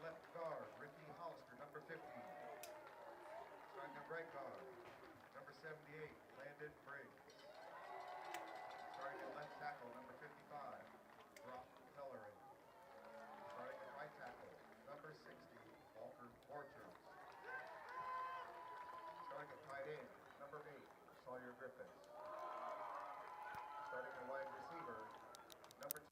left guard, number 50. Starting at right guard, number 78, Landon Briggs. Starting at left tackle, number 55, Brock Pellerin. Starting at right tackle, number 60, Walker Borchers. Starting at tight end, number 8, Sawyer Griffiths. Starting at wide receiver, number 2.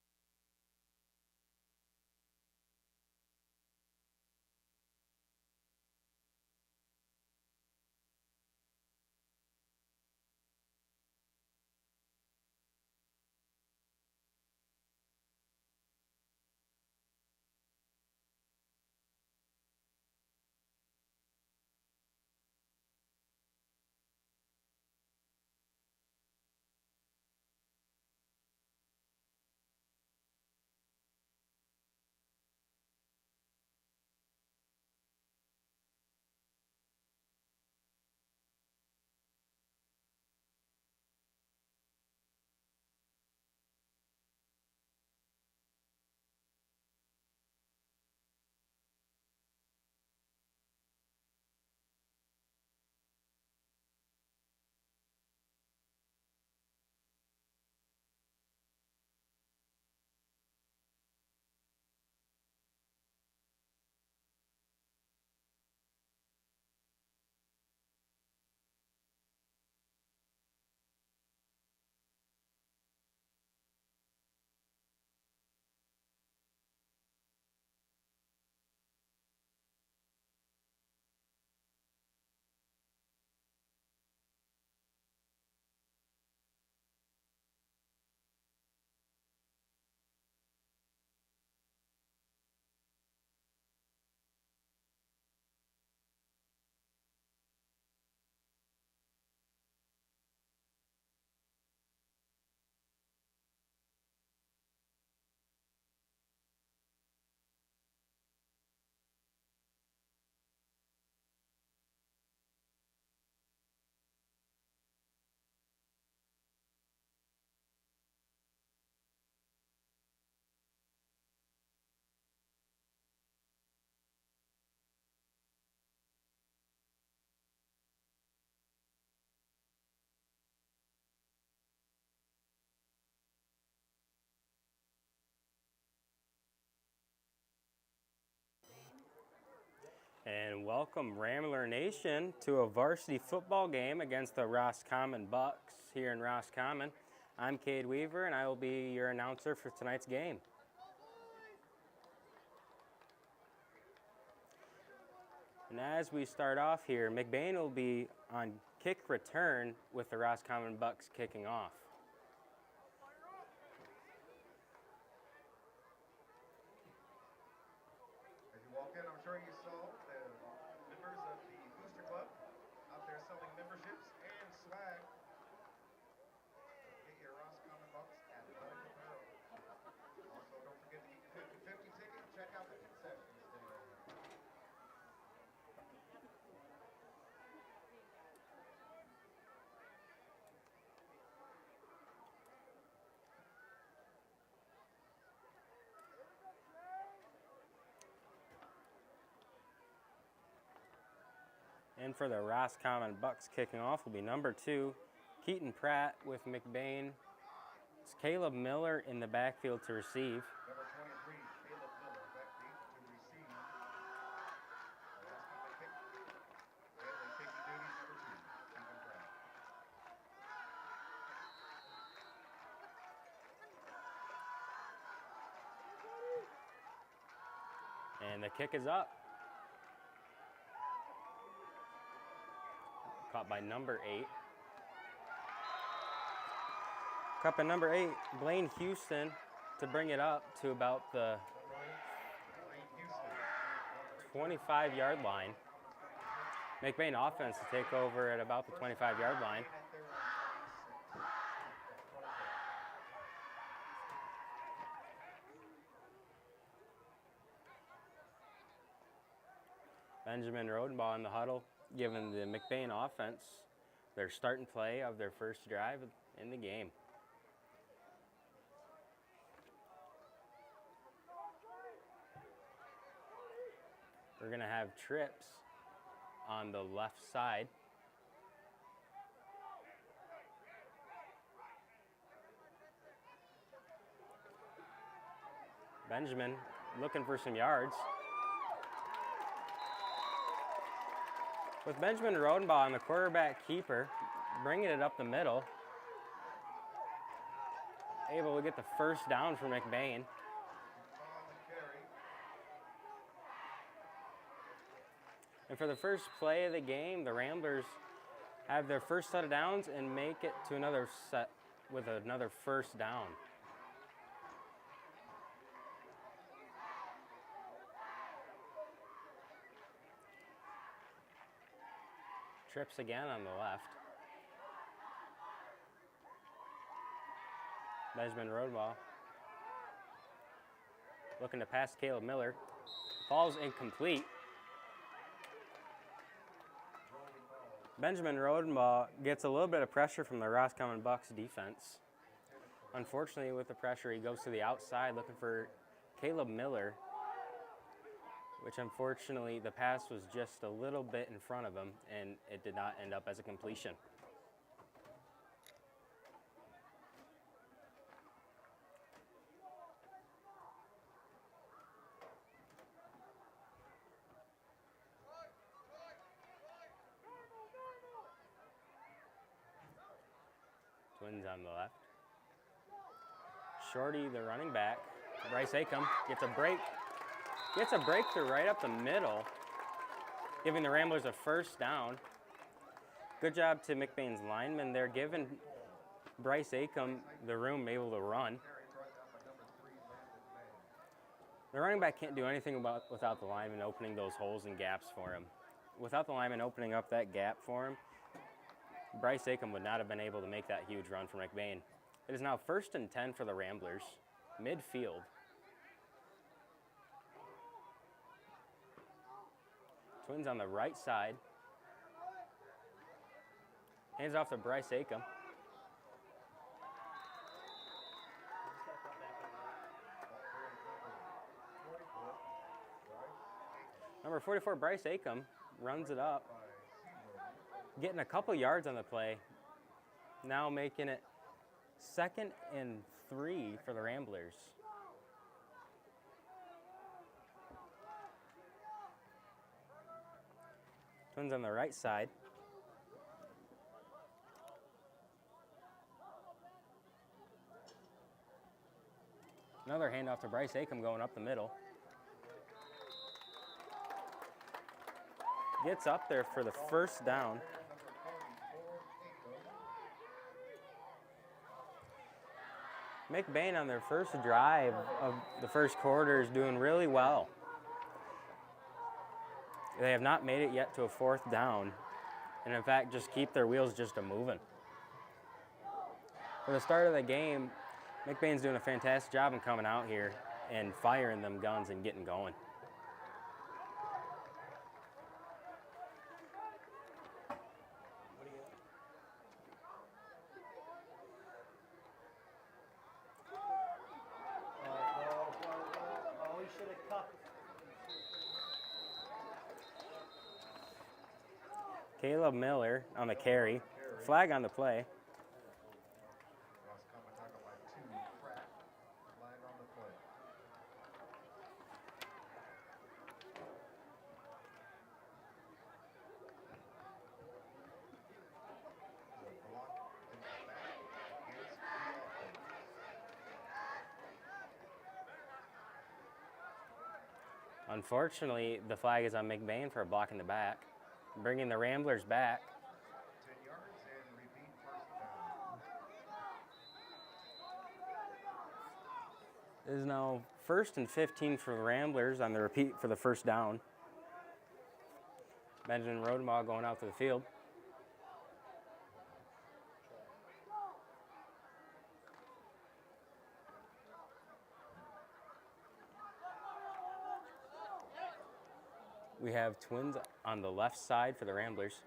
And welcome Rambler Nation to a varsity football game against the Roscommon Bucks here in Roscommon. I'm Cade Weaver and I will be your announcer for tonight's game. And as we start off here, McBain will be on kick return with the Roscommon Bucks kicking off. As you walk in, I'm sure you saw the members of the Booster Club out there selling memberships and swag. Get your Roscommon Bucks athletic apparel. Also, don't forget to get your 50/50 ticket and check out the concessions there. And for the Roscommon Bucks kicking off will be number 2, Keaton Pratt with McBain. It's Caleb Miller in the backfield to receive. Number 23, Caleb Miller, backfield to receive. The Roscommon kick. Handling kicking duties, number 2, Keaton Pratt. And the kick is up. Caught by number 8. Caught by number 8, Blaine Houston, to bring it up to about the 25-yard line. McBain offense to take over at about the 25-yard line. Benjamin Rodenbaugh in the huddle, giving the McBain offense their start and play of their first drive in the game. We're going to have trips on the left side. Benjamin looking for some yards. With Benjamin Rodenbaugh on the quarterback keeper, bringing it up the middle. Able to get the first down for McBain. And for the first play of the game, the Ramblers have their first set of downs and make it to another set with another first down. Trips again on the left. Benjamin Rodenbaugh looking to pass Caleb Miller. Falls incomplete. Benjamin Rodenbaugh gets a little bit of pressure from the Roscommon Bucks defense. Unfortunately, with the pressure, he goes to the outside looking for Caleb Miller, which unfortunately the pass was just a little bit in front of him and it did not end up as a completion. Twins on the left. Shorty, the running back. Bryce Acom gets a break. Gets a breakthrough right up the middle, giving the Ramblers a first down. Good job to McBain's linemen. They're giving Bryce Acom the room able to run. The running back can't do anything without the lineman opening those holes and gaps for him. Without the lineman opening up that gap for him, Bryce Acom would not have been able to make that huge run for McBain. It is now 1st and 10 for the Ramblers, midfield. Twins on the right side. Hands off to Bryce Acom. Number 44, Bryce Acom, runs it up. Getting a couple yards on the play. Now making it 2nd and 3 for the Ramblers. Twins on the right side. Another handoff to Bryce Acom going up the middle. Gets up there for the first down. McBain on their first drive of the first quarter is doing really well. They have not made it yet to a 4th down, and in fact just keep their wheels just a-moving. For the start of the game, McBain's doing a fantastic job in coming out here and firing them guns and getting going. Caleb Miller on the carry. Flag on the play. Roscommon tackled by 2. Pratt. Flag on the play. The block in the back against the offense. Unfortunately, the flag is on McBain for a block in the back, bringing the Ramblers back. 10 yards and repeat first down. It is now 1st and 15 for the Ramblers on the repeat for the first down. Benjamin Rodenbaugh going out to the field. We have Twins on the left side for the Ramblers.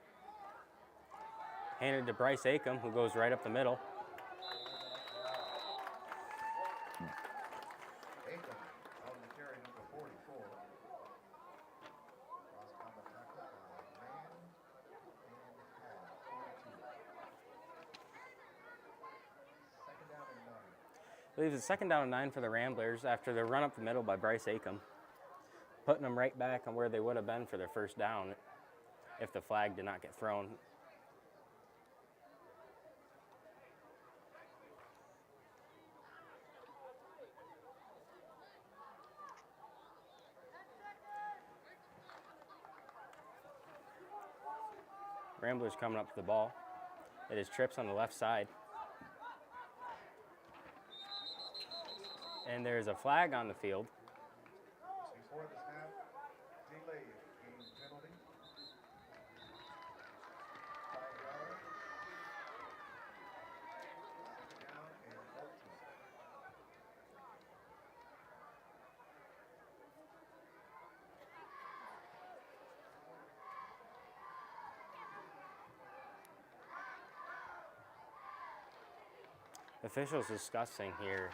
Handed to Bryce Acom, who goes right up the middle. Acom on the carry, number 44. Leaves it 2nd down and 9 for the Ramblers after the run up the middle by Bryce Acom, putting them right back on where they would have been for their 1st down if the flag did not get thrown. Ramblers coming up to the ball. It is trips on the left side. And there's a flag on the field. Before the snap, delay game penalty. 5 yards. 2nd down and 14. Officials discussing here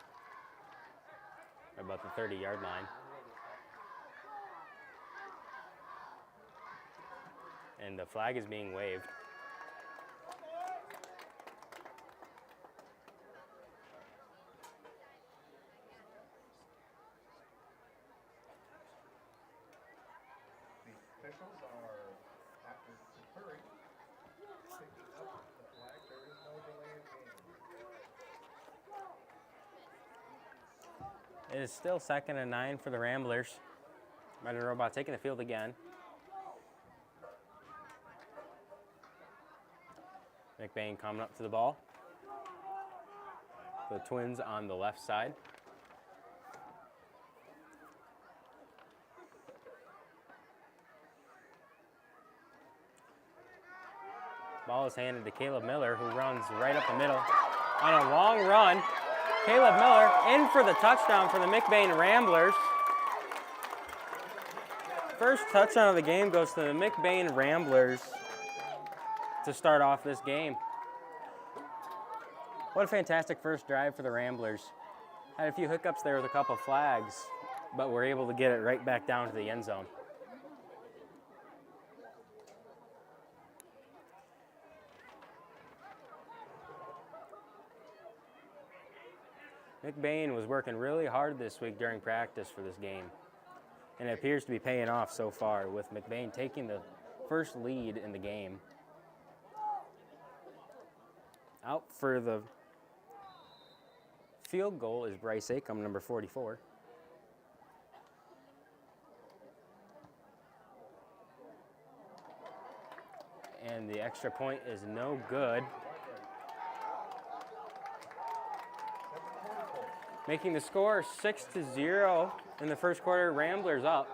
about the 30-yard line. And the flag is being waved. The officials are, after conferring, picking up the flag. There is no delay in game. It is still 2nd and 9 for the Ramblers. Mighty Robot taking the field again. McBain coming up to the ball. The Twins on the left side. Ball is handed to Caleb Miller, who runs right up the middle on a long run. Caleb Miller in for the touchdown for the McBain Ramblers. First touchdown of the game goes to the McBain Ramblers to start off this game. What a fantastic first drive for the Ramblers. Had a few hiccups there with a couple flags, but were able to get it right back down to the end zone. McBain was working really hard this week during practice for this game, and it appears to be paying off so far, with McBain taking the first lead in the game. Out for the field goal is Bryce Acom, number 44. And the extra point is no good. Making the score 6-0 in the first quarter. Ramblers up.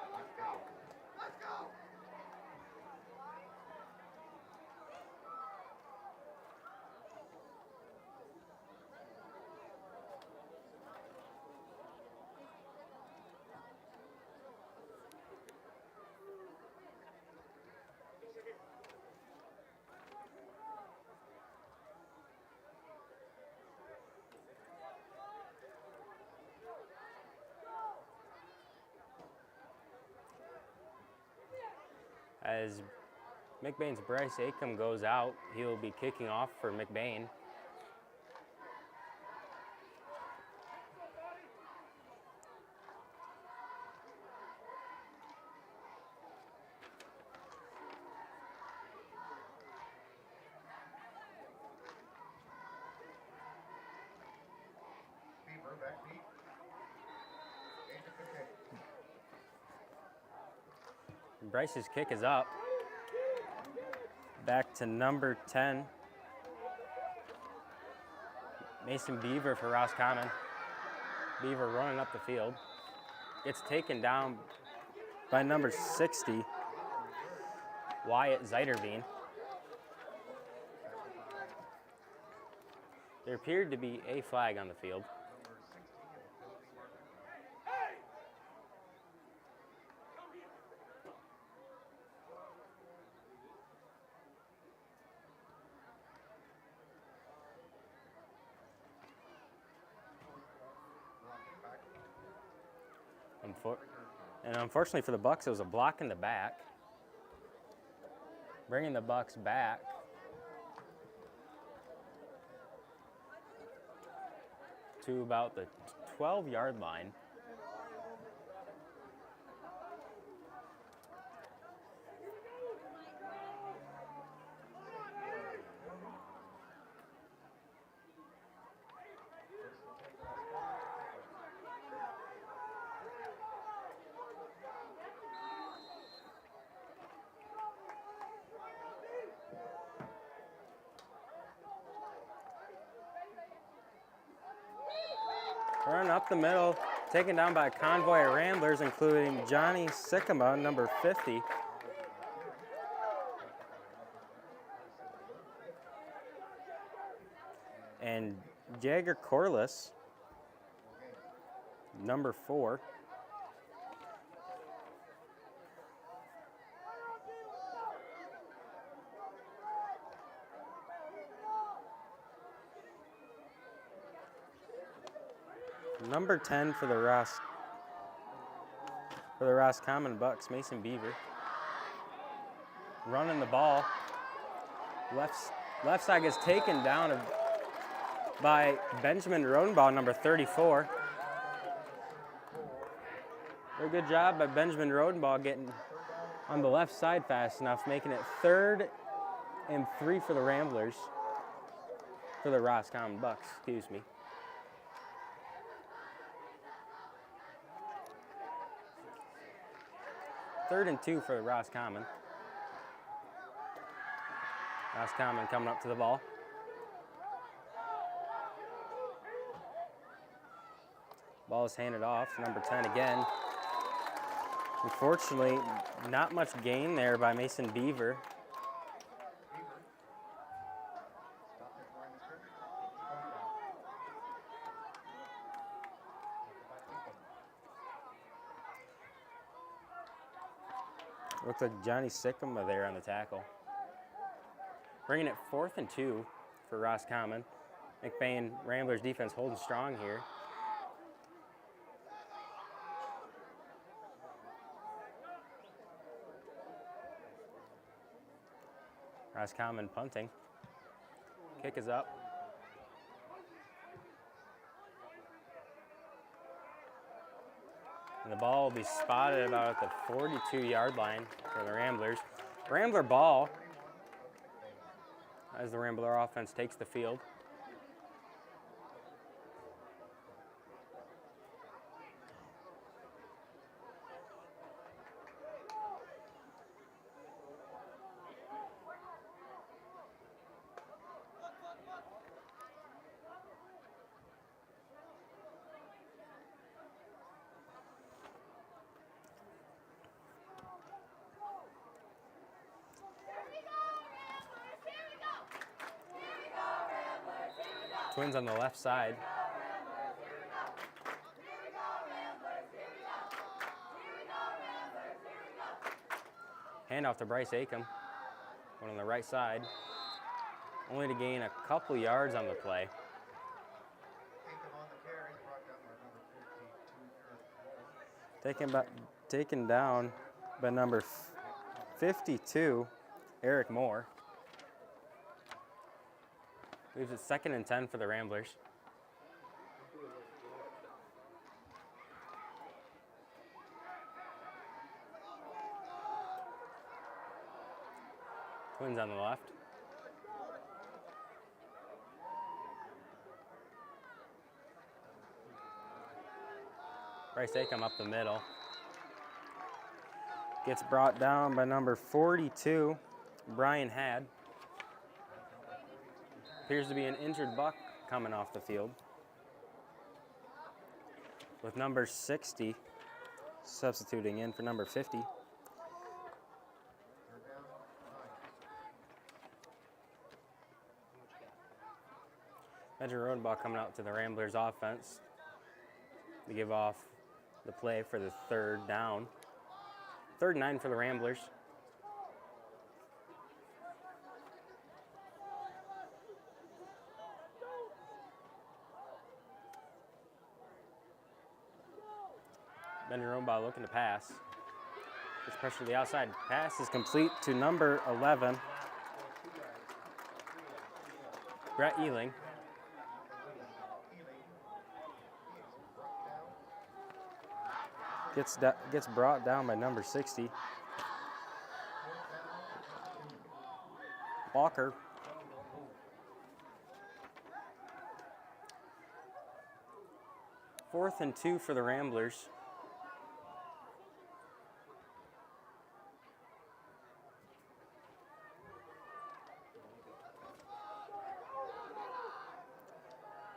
As McBain's Bryce Acom goes out, he'll be kicking off for McBain. Beaver back deep. Eight to kick. Bryce's kick is up. Back to number 10. Mason Beaver for Roscommon. Beaver running up the field. Gets taken down by number 60, Wyatt Zeiderveen. There appeared to be a flag on the field. And unfortunately for the Bucks, it was a block in the back. Bringing the Bucks back. to about the 12-yard line. Run up the middle, taken down by a convoy of Ramblers, including Johnny Sycamore, number 50. And Jagger Corliss, number 4. Number 10 for the Roscommon Bucks, Mason Beaver. Running the ball. Left side gets taken down by Benjamin Rodenbaugh, number 34. Very good job by Benjamin Rodenbaugh getting on the left side fast enough, making it 3rd and 3 for the Ramblers. For the Roscommon Bucks, excuse me. Third and 2 for Roscommon. Roscommon coming up to the ball. Ball is handed off to number 10 again. Unfortunately, not much gain there by Mason Beaver. Looks like Johnny Sycamore there on the tackle. Bringing it 4th and 2 for Roscommon. McBain Ramblers defense holding strong here. Roscommon punting. Kick is up. And the ball will be spotted about at the 42-yard line for the Ramblers. Rambler ball as the Rambler offense takes the field. Twins on the left side. Handoff to Bryce Acom. One on the right side. Only to gain a couple yards on the play. Taken down by number 52, Eric Moore. Leaves it 2nd and 10 for the Ramblers. Twins on the left. Bryce Acom up the middle. Gets brought down by number 42, Brian Hadd. Appears to be an injured Buck coming off the field. With number 60 substituting in for number 50. Benjamin Rodenbaugh coming out to the Ramblers offense to give off the play for the 3rd down. 3rd and 9 for the Ramblers. Benjamin Rodenbaugh looking to pass. Gets pressure to the outside. Pass is complete to number 11, Brett Ealing. gets brought down by number 60. Walker. Fourth and 2 for the Ramblers.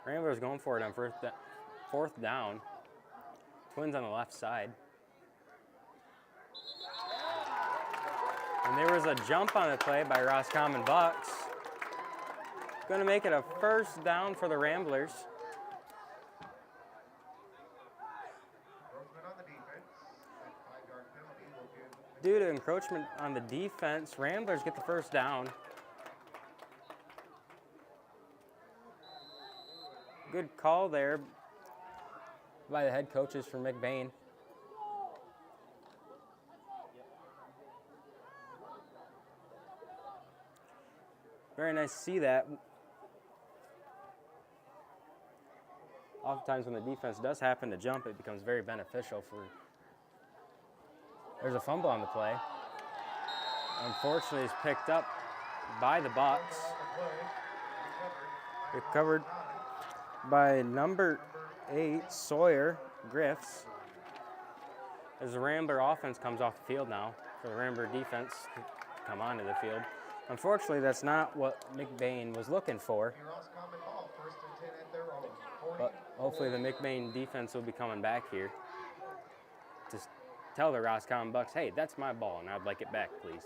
Ramblers going for it on fourth down. Twins on the left side. And there was a jump on the play by Roscommon Bucks. Going to make it a first down for the Ramblers. Due to encroachment on the defense, Ramblers get the first down. Good call there by the head coaches for McBain. Very nice to see that. Oftentimes when the defense does happen to jump, it becomes very beneficial for... There's a fumble on the play. Unfortunately, it's picked up by the Bucks. Recovered by number 8, Sawyer Griffiths. As the Rambler offense comes off the field now for the Rambler defense to come onto the field. Unfortunately, that's not what McBain was looking for. But hopefully the McBain defense will be coming back here to tell the Roscommon Bucks, hey, that's my ball, and I'd like it back, please.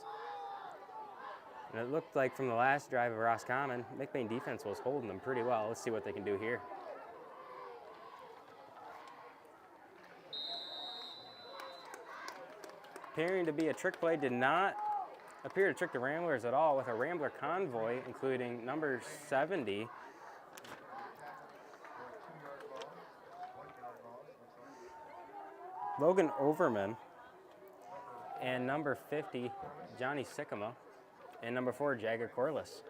And it looked like from the last drive of Roscommon, McBain defense was holding them pretty well. Let's see what they can do here. Appearing to be a trick play, did not appear to trick the Ramblers at all with a Rambler convoy, including number 70. Logan Overman, and number 50, Johnny Sycamore, and number 4, Jagger Corliss.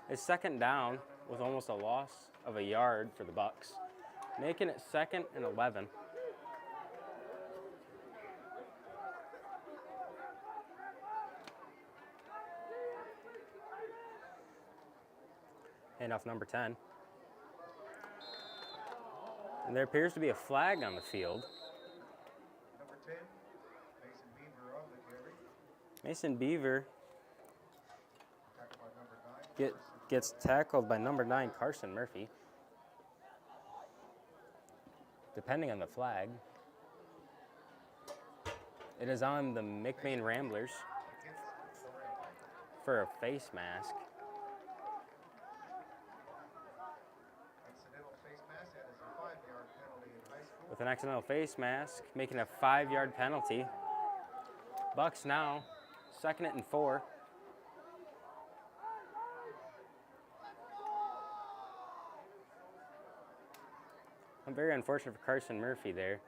His second down was almost a loss of a yard for the Bucks, making it 2nd and 11. Handoff number 10. And there appears to be a flag on the field. Number 10, Mason Beaver on the carry. Mason Beaver Tackled by number 9. gets tackled by number 9, Carson Murphy. Depending on the flag, it is on the McBain Ramblers for a face mask. With an accidental face mask, making a 5-yard penalty. Bucks now, 2nd and 4. I'm very unfortunate for Carson Murphy there.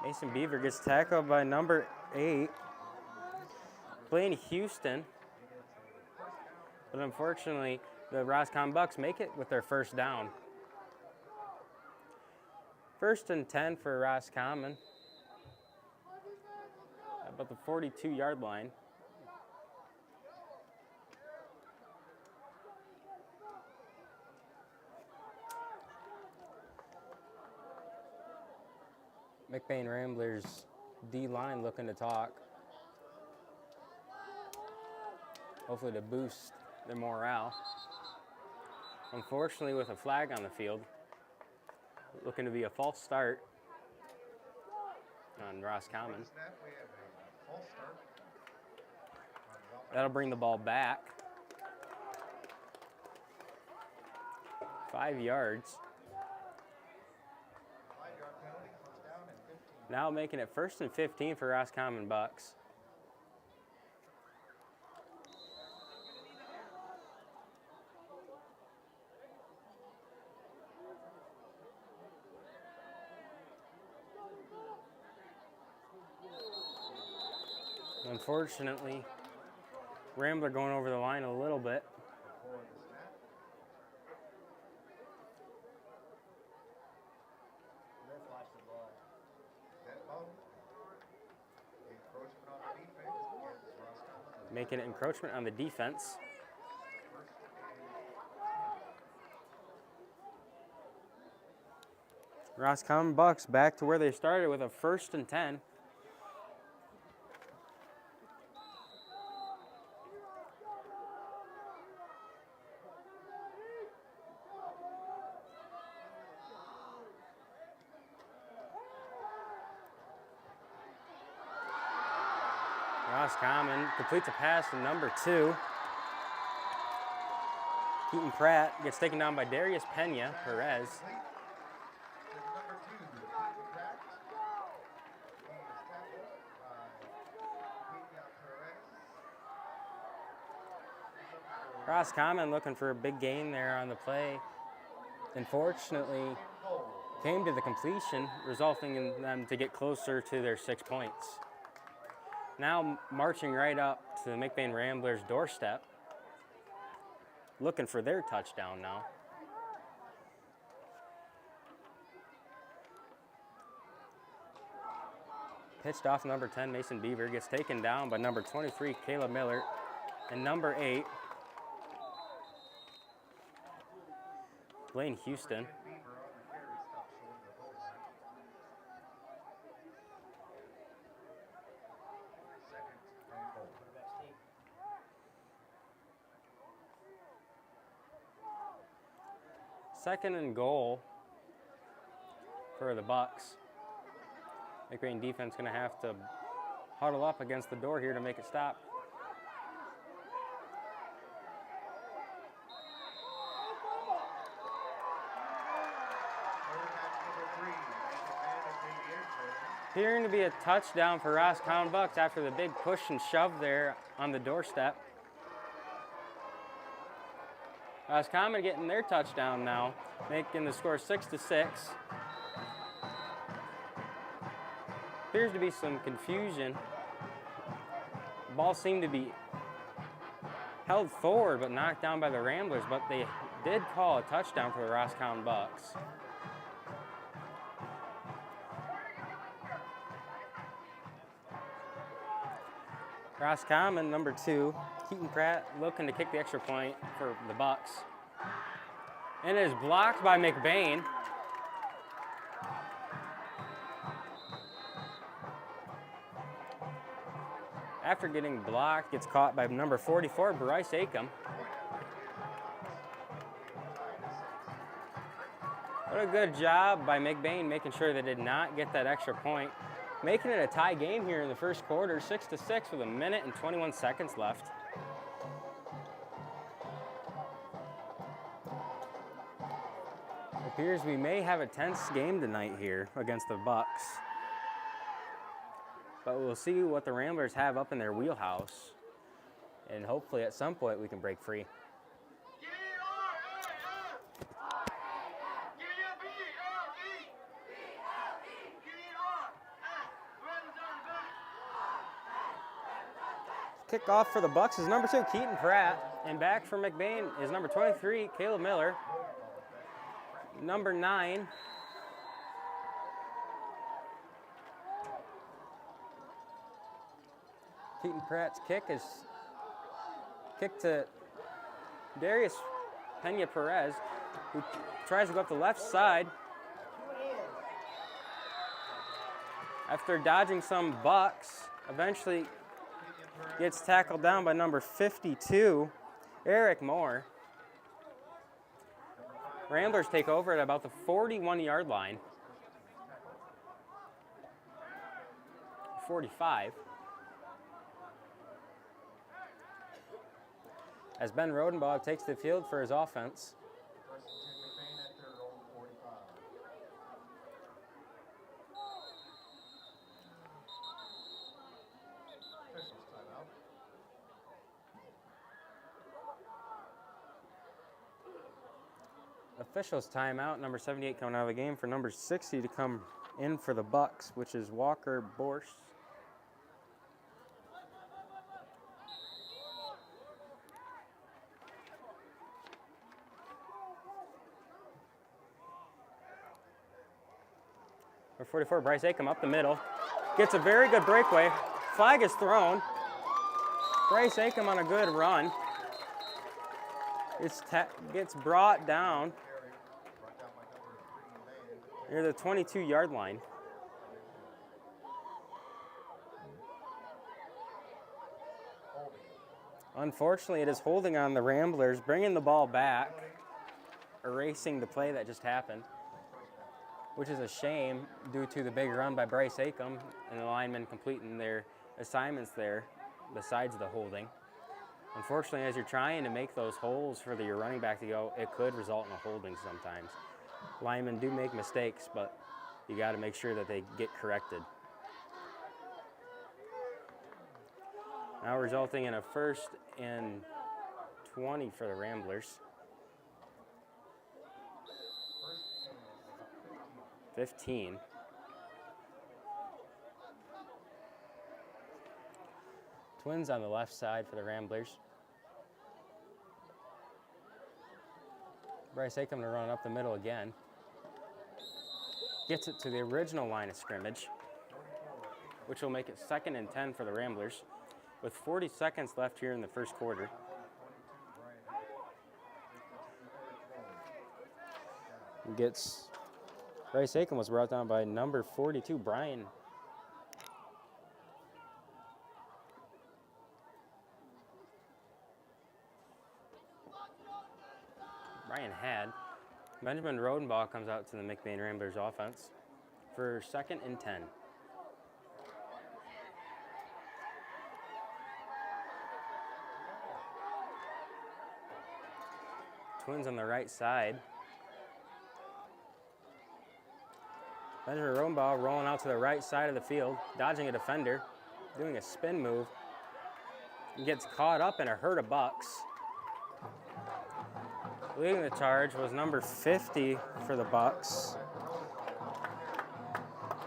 Mason Beaver gets tackled by number 8. Blaine Houston, but unfortunately, the Roscommon Bucks make it with their first down. 1st and 10 for Roscommon, about the 42-yard line. McBain Ramblers D-line looking to talk. Hopefully to boost their morale. Unfortunately, with a flag on the field, looking to be a false start on Roscommon. That'll bring the ball back. 5 yards. Now making it 1st and 15 for Roscommon Bucks. Unfortunately, Rambler going over the line a little bit. Before the snap. Net ball. Encroachment on the defense against Roscommon. Making it encroachment on the defense. First and 10. Roscommon Bucks back to where they started with a 1st and 10. Roscommon completes a pass to number 2. Keaton Pratt gets taken down by Darius Pena Perez. Complete. To number 2, Keaton Pratt. He is tackled by Pena Perez. Roscommon looking for a big gain there on the play. Unfortunately, Goal. came to the completion, resulting in them to get closer to their 6 points. Now marching right up to the McBain Ramblers' doorstep, looking for their touchdown now. Pitched off number 10, Mason Beaver, gets taken down by number 23, Caleb Miller, and number 8, Blaine Houston. Beaver on the carry stop short of the goal line. Second and goal. Second and goal for the Bucks. McBain defense going to have to huddle up against the door here to make it stop. Appearing to be a touchdown for Roscommon Bucks after the big push and shove there on the doorstep. Roscommon getting their touchdown now, making the score 6-6. Appears to be some confusion. The ball seemed to be held forward but knocked down by the Ramblers, but they did call a touchdown for the Roscommon Bucks. Roscommon, number 2, Keaton Pratt looking to kick the extra point for the Bucks. And it is blocked by McBain. After getting blocked, gets caught by number 44, Bryce Acom. What a good job by McBain making sure they did not get that extra point. Making it a tie game here in the first quarter, 6-6 with 1 minute and 21 seconds left. It appears we may have a tense game tonight here against the Bucks. But we'll see what the Ramblers have up in their wheelhouse. And hopefully at some point we can break free. Kickoff for the Bucks is number 2, Keaton Pratt. And back for McBain is number 23, Caleb Miller. Number 9, Keaton Pratt's kick is kicked to Darius Pena Perez, who tries to go up the left side. After dodging some Bucks, eventually gets tackled down by number 52, Eric Moore. Ramblers take over at about the 41-yard line. 45. As Ben Rodenbaugh takes the field for his offense. First and 10, McBain at their own 45. Officials timeout. Officials timeout, number 78 coming out of the game for number 60 to come in for the Bucks, which is Walker Borsch. Number 44, Bryce Acom up the middle. Gets a very good breakaway. Flag is thrown. Bryce Acom on a good run. Gets brought down near the 22-yard line. Unfortunately, it is holding on the Ramblers, bringing the ball back, erasing the play that just happened, which is a shame due to the big run by Bryce Acom and the linemen completing their assignments there besides the holding. Unfortunately, as you're trying to make those holes for your running back to go, it could result in a holding sometimes. Linemen do make mistakes, but you got to make sure that they get corrected. Now resulting in a 1st and 20 for the Ramblers. 15. Twins on the left side for the Ramblers. Bryce Acom to run up the middle again. Gets it to the original line of scrimmage, which will make it 2nd and 10 for the Ramblers with 40 seconds left here in the first quarter. Bryce Acom was brought down by number 42, Brian Had. Benjamin Rodenbaugh comes out to the McBain Ramblers offense for 2nd and 10. Twins on the right side. Benjamin Rodenbaugh rolling out to the right side of the field, dodging a defender, doing a spin move. He gets caught up in a herd of bucks. Leading the charge was number 50 for the Bucks,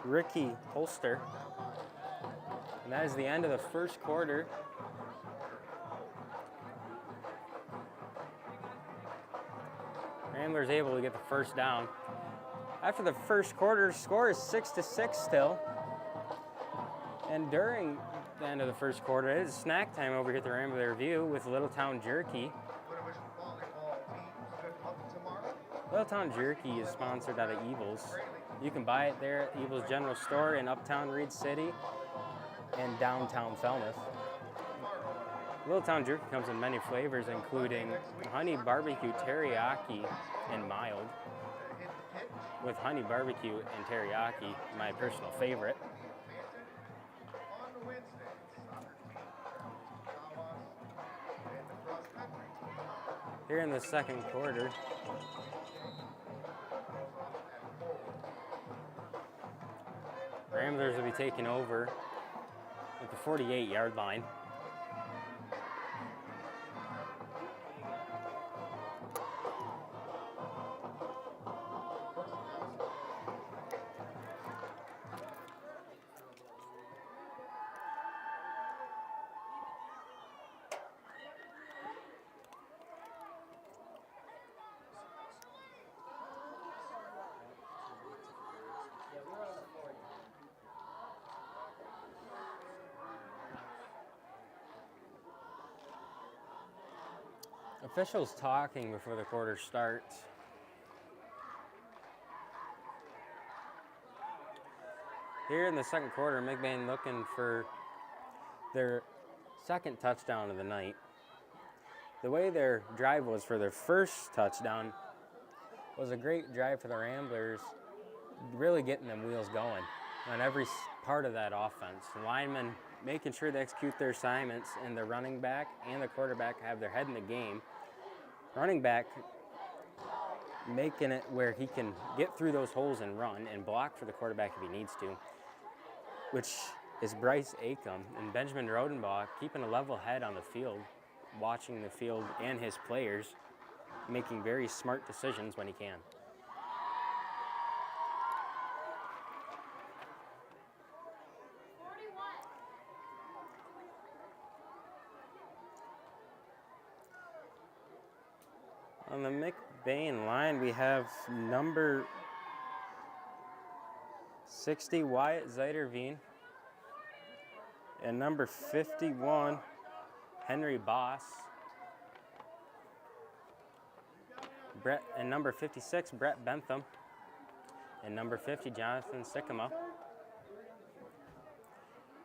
Ricky Holster. And that is the end of the first quarter. Ramblers able to get the first down. After the first quarter, score is 6-6 still. And during the end of the first quarter, it is snack time over here at the Rambler Review with Littletown Jerky. Littletown Jerky is sponsored out of Evil's. You can buy it there at Evil's General Store in Uptown Reed City and downtown Falmouth. Littletown Jerky comes in many flavors, including honey barbecue, teriyaki, and mild. With honey barbecue and teriyaki, my personal favorite. Here in the second quarter, Ramblers will be taking over at the 48-yard line. Officials talking before the quarter starts. Here in the second quarter, McBain looking for their 2nd touchdown of the night. The way their drive was for their first touchdown was a great drive for the Ramblers, really getting them wheels going on every part of that offense. The linemen making sure they execute their assignments, and the running back and the quarterback have their head in the game. Running back making it where he can get through those holes and run and block for the quarterback if he needs to, which is Bryce Acom, and Benjamin Rodenbaugh keeping a level head on the field, watching the field and his players, making very smart decisions when he can. On the McBain line, we have number 60, Wyatt Zeiderveen. And number 51, Henry Boss. And number 56, Brett Bentham. And number 50, Jonathan Sycamore.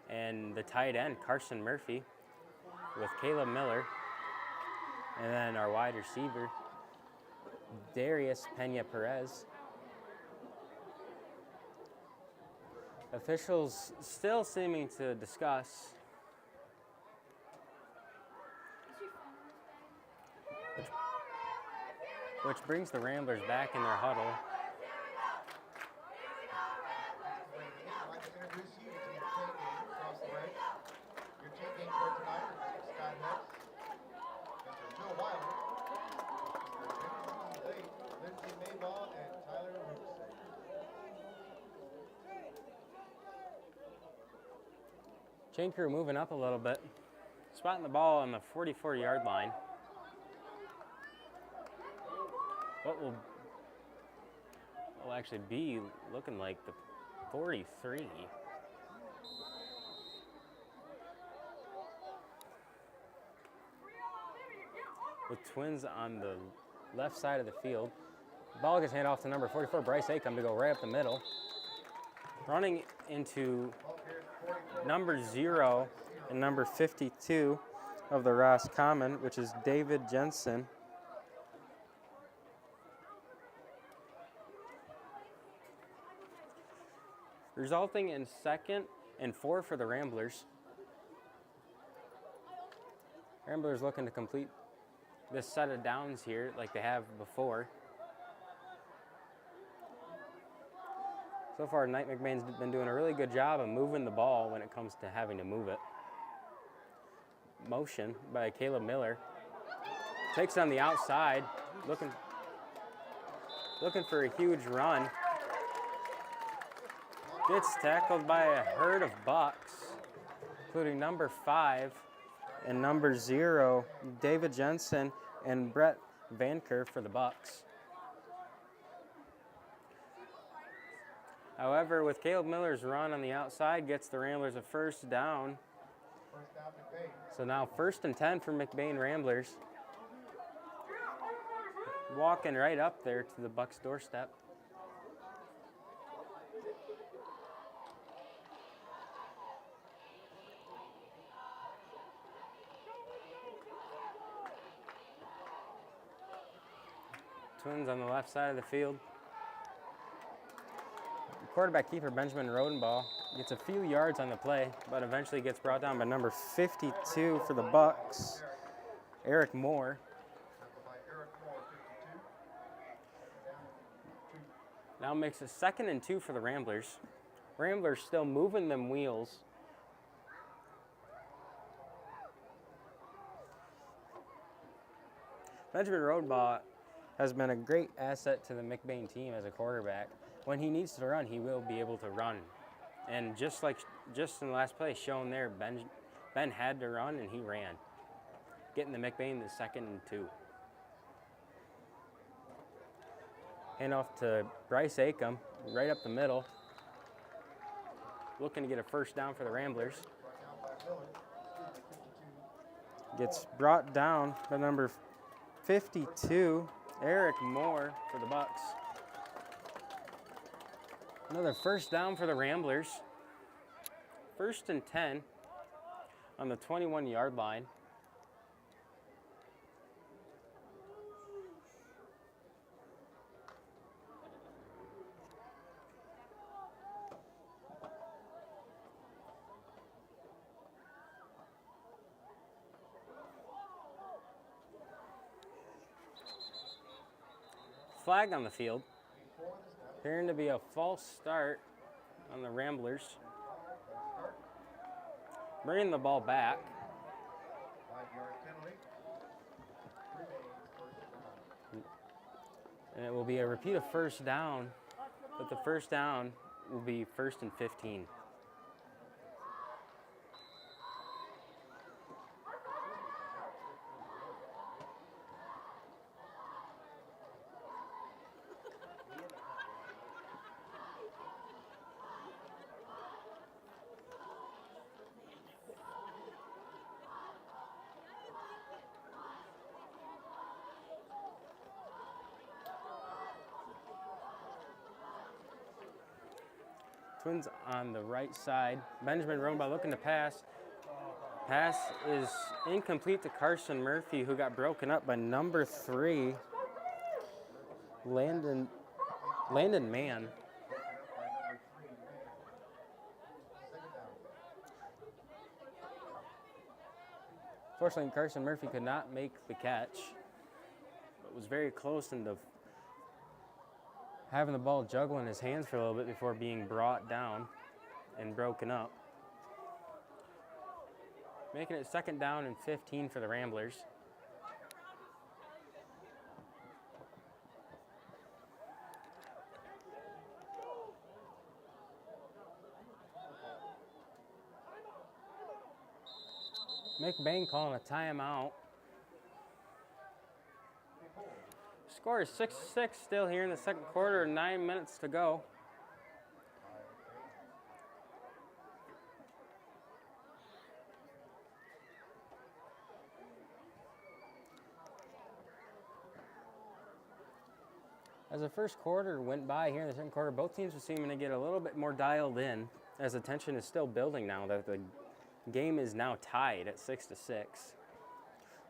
And the tight end, Carson Murphy, with Caleb Miller. And then our wide receiver, Darius Pena Perez. Officials still seeming to discuss which brings the Ramblers back in their huddle. I'd like to introduce you to your team game across the way. Your team game for tonight is Scott Hess, Mr. Joe Wilder, Mr. Lindsay Mayball, and Tyler Rookson. Chain crew moving up a little bit, spotting the ball on the 44-yard line. What will actually be looking like the 43. With Twins on the left side of the field. Ball gets handed off to number 44, Bryce Acom, to go right up the middle. Running into number 0 and number 52 of the Roscommon, which is David Jensen. Resulting in 2nd and 4 for the Ramblers. Ramblers looking to complete this set of downs here like they have before. So far, Knight McBain's been doing a really good job of moving the ball when it comes to having to move it. Motion by Caleb Miller. Takes on the outside, looking for a huge run. Gets tackled by a herd of Bucks, including number 5 and number 0, David Jensen and Brett Vanker for the Bucks. However, with Caleb Miller's run on the outside, gets the Ramblers a first down. So now 1st and 10 for McBain Ramblers. Walking right up there to the Bucks doorstep. Twins on the left side of the field. Quarterback keeper Benjamin Rodenball gets a few yards on the play, but eventually gets brought down by number 52 for the Bucks, Eric Moore. Now makes a 2nd and 2 for the Ramblers. Ramblers still moving them wheels. Benjamin Rodenball has been a great asset to the McBain team as a quarterback. When he needs to run, he will be able to run. And just in the last play shown there, Ben had to run and he ran, getting the McBain the 2nd and 2. Hand off to Bryce Acom, right up the middle. Looking to get a first down for the Ramblers. Gets brought down by number 52, Eric Moore for the Bucks. Another first down for the Ramblers. 1st and 10 on the 21-yard line. Flag on the field. Appearing to be a false start on the Ramblers. Bringing the ball back. 5-yard penalty. And it will be a repeat of first down, but the first down will be 1st and 15. Twins on the right side. Benjamin Rodenbaugh looking to pass. Pass is incomplete to Carson Murphy, who got broken up by number 3, Landon Mann. Fortunately, Carson Murphy could not make the catch, but was very close into having the ball juggle in his hands for a little bit before being brought down and broken up. Making it 2nd down and 15 for the Ramblers. McBain calling a timeout. Score is 6-6 still here in the 2nd quarter, 9 minutes to go. As the 1st quarter went by here in the 2nd quarter, both teams are seeming to get a little bit more dialed in, as the tension is still building now that the game is now tied at 6-6.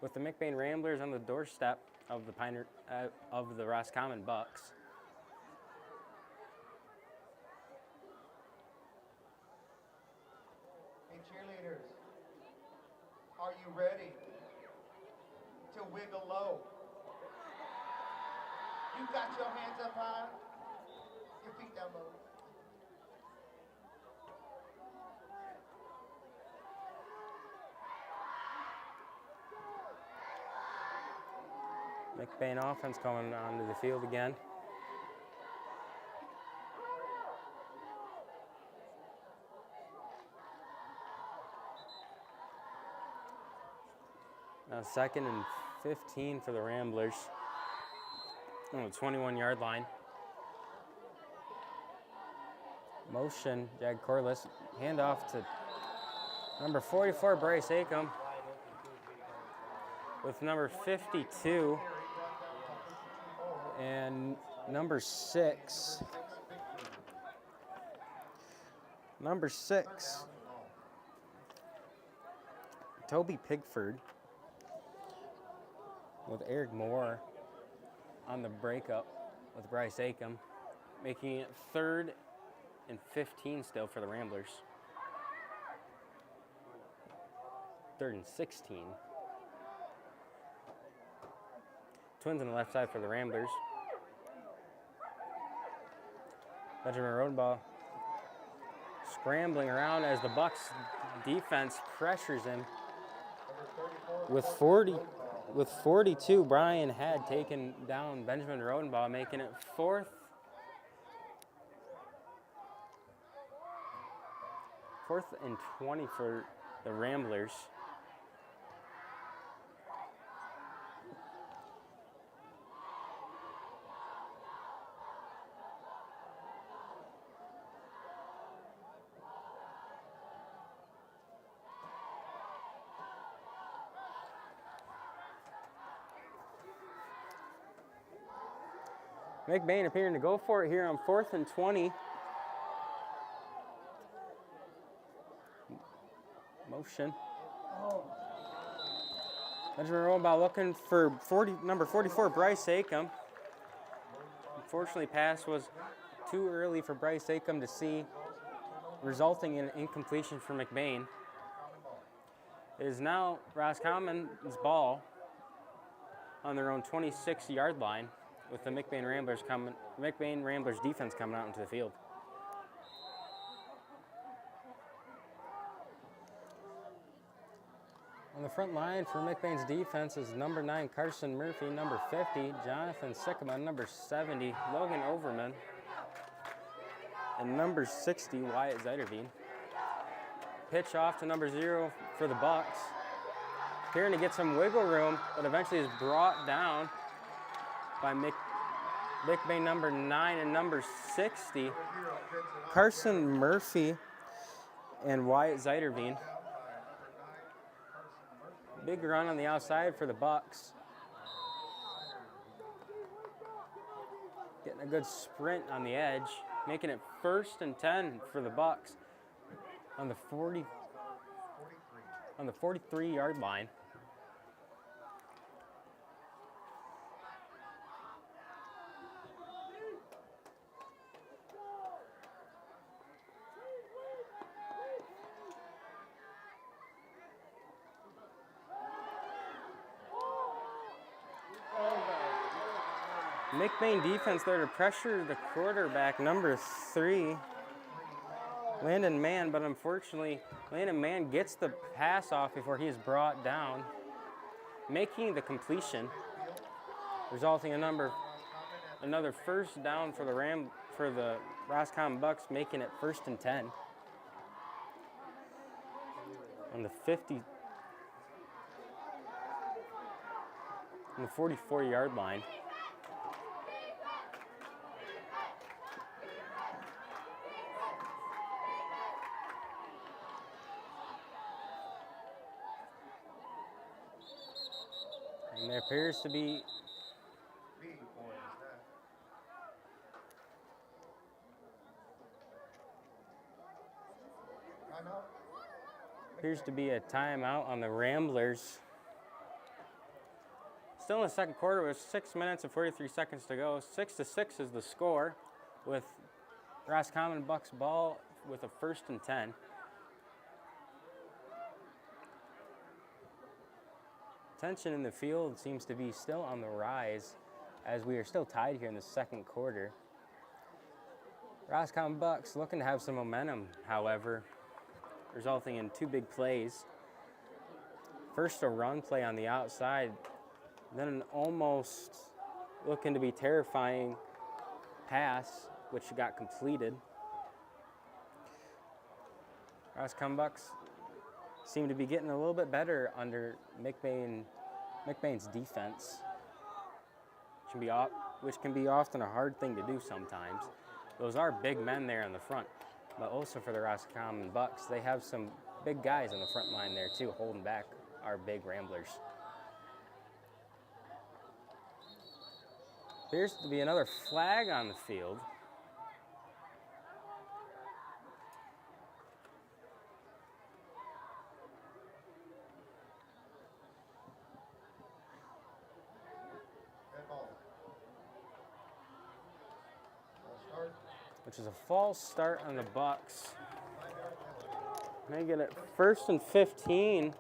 With the McBain Ramblers on the doorstep of the Roscommon Bucks. Hey cheerleaders, are you ready to wiggle low? You got your hands up high, your feet down low. McBain offense coming onto the field again. Now 2nd and 15 for the Ramblers. On the 21-yard line. Motion, Jag Corliss. Handoff to number 44, Bryce Acom. With number 52 and number 6. Number 6, Toby Pigford with Eric Moore on the breakup with Bryce Acom, making it 3rd and 15 still for the Ramblers. 3rd and 16. Twins on the left side for the Ramblers. Benjamin Rodenbaugh scrambling around as the Bucks defense pressures him. With 42, Brian had taken down Benjamin Rodenbaugh, making it 4th and 20 for the Ramblers. McBain appearing to go for it here on 4th and 20. Motion. Benjamin Rodenbaugh looking for number 44, Bryce Acom. Unfortunately, pass was too early for Bryce Acom to see, resulting in an incompletion for McBain. It is now Roscommon's ball on their own 26-yard line, with the McBain Ramblers defense coming out into the field. On the front line for McBain's defense is number 9, Carson Murphy, number 50, Jonathan Sycamore, number 70, Logan Overman, and number 60, Wyatt Zeiderveen. Pitch off to number 0 for the Bucks. Appearing to get some wiggle room, but eventually is brought down by McBain number 9 and number 60, Carson Murphy and Wyatt Zeiderveen. Big run on the outside for the Bucks. Getting a good sprint on the edge. making it 1st and 10 for the Bucks on the 43. 43-yard line. McBain defense there to pressure the quarterback, number 3, Landon Mann, but unfortunately, Landon Mann gets the pass off before he is brought down, making the completion, resulting in another 1st down for the Roscommon Bucks, making it 1st and 10 on the 44-yard line. And there appears to be a timeout on the Ramblers. Still in the second quarter with 6 minutes and 43 seconds to go. 6-6 is the score, with Roscommon Bucks ball with a 1st and 10. Tension in the field seems to be still on the rise as we are still tied here in the second quarter. Roscommon Bucks looking to have some momentum, however, resulting in 2 big plays. First, a run play on the outside, then an almost looking to be terrifying pass, which got completed. Roscommon Bucks seem to be getting a little bit better under McBain's defense, which can be often a hard thing to do sometimes. Those are big men there in the front, but also for the Roscommon Bucks, they have some big guys on the front line there too, holding back our big Ramblers. Appears to be another flag on the field. Which is a false start on the Bucks. They get it 1st and 15.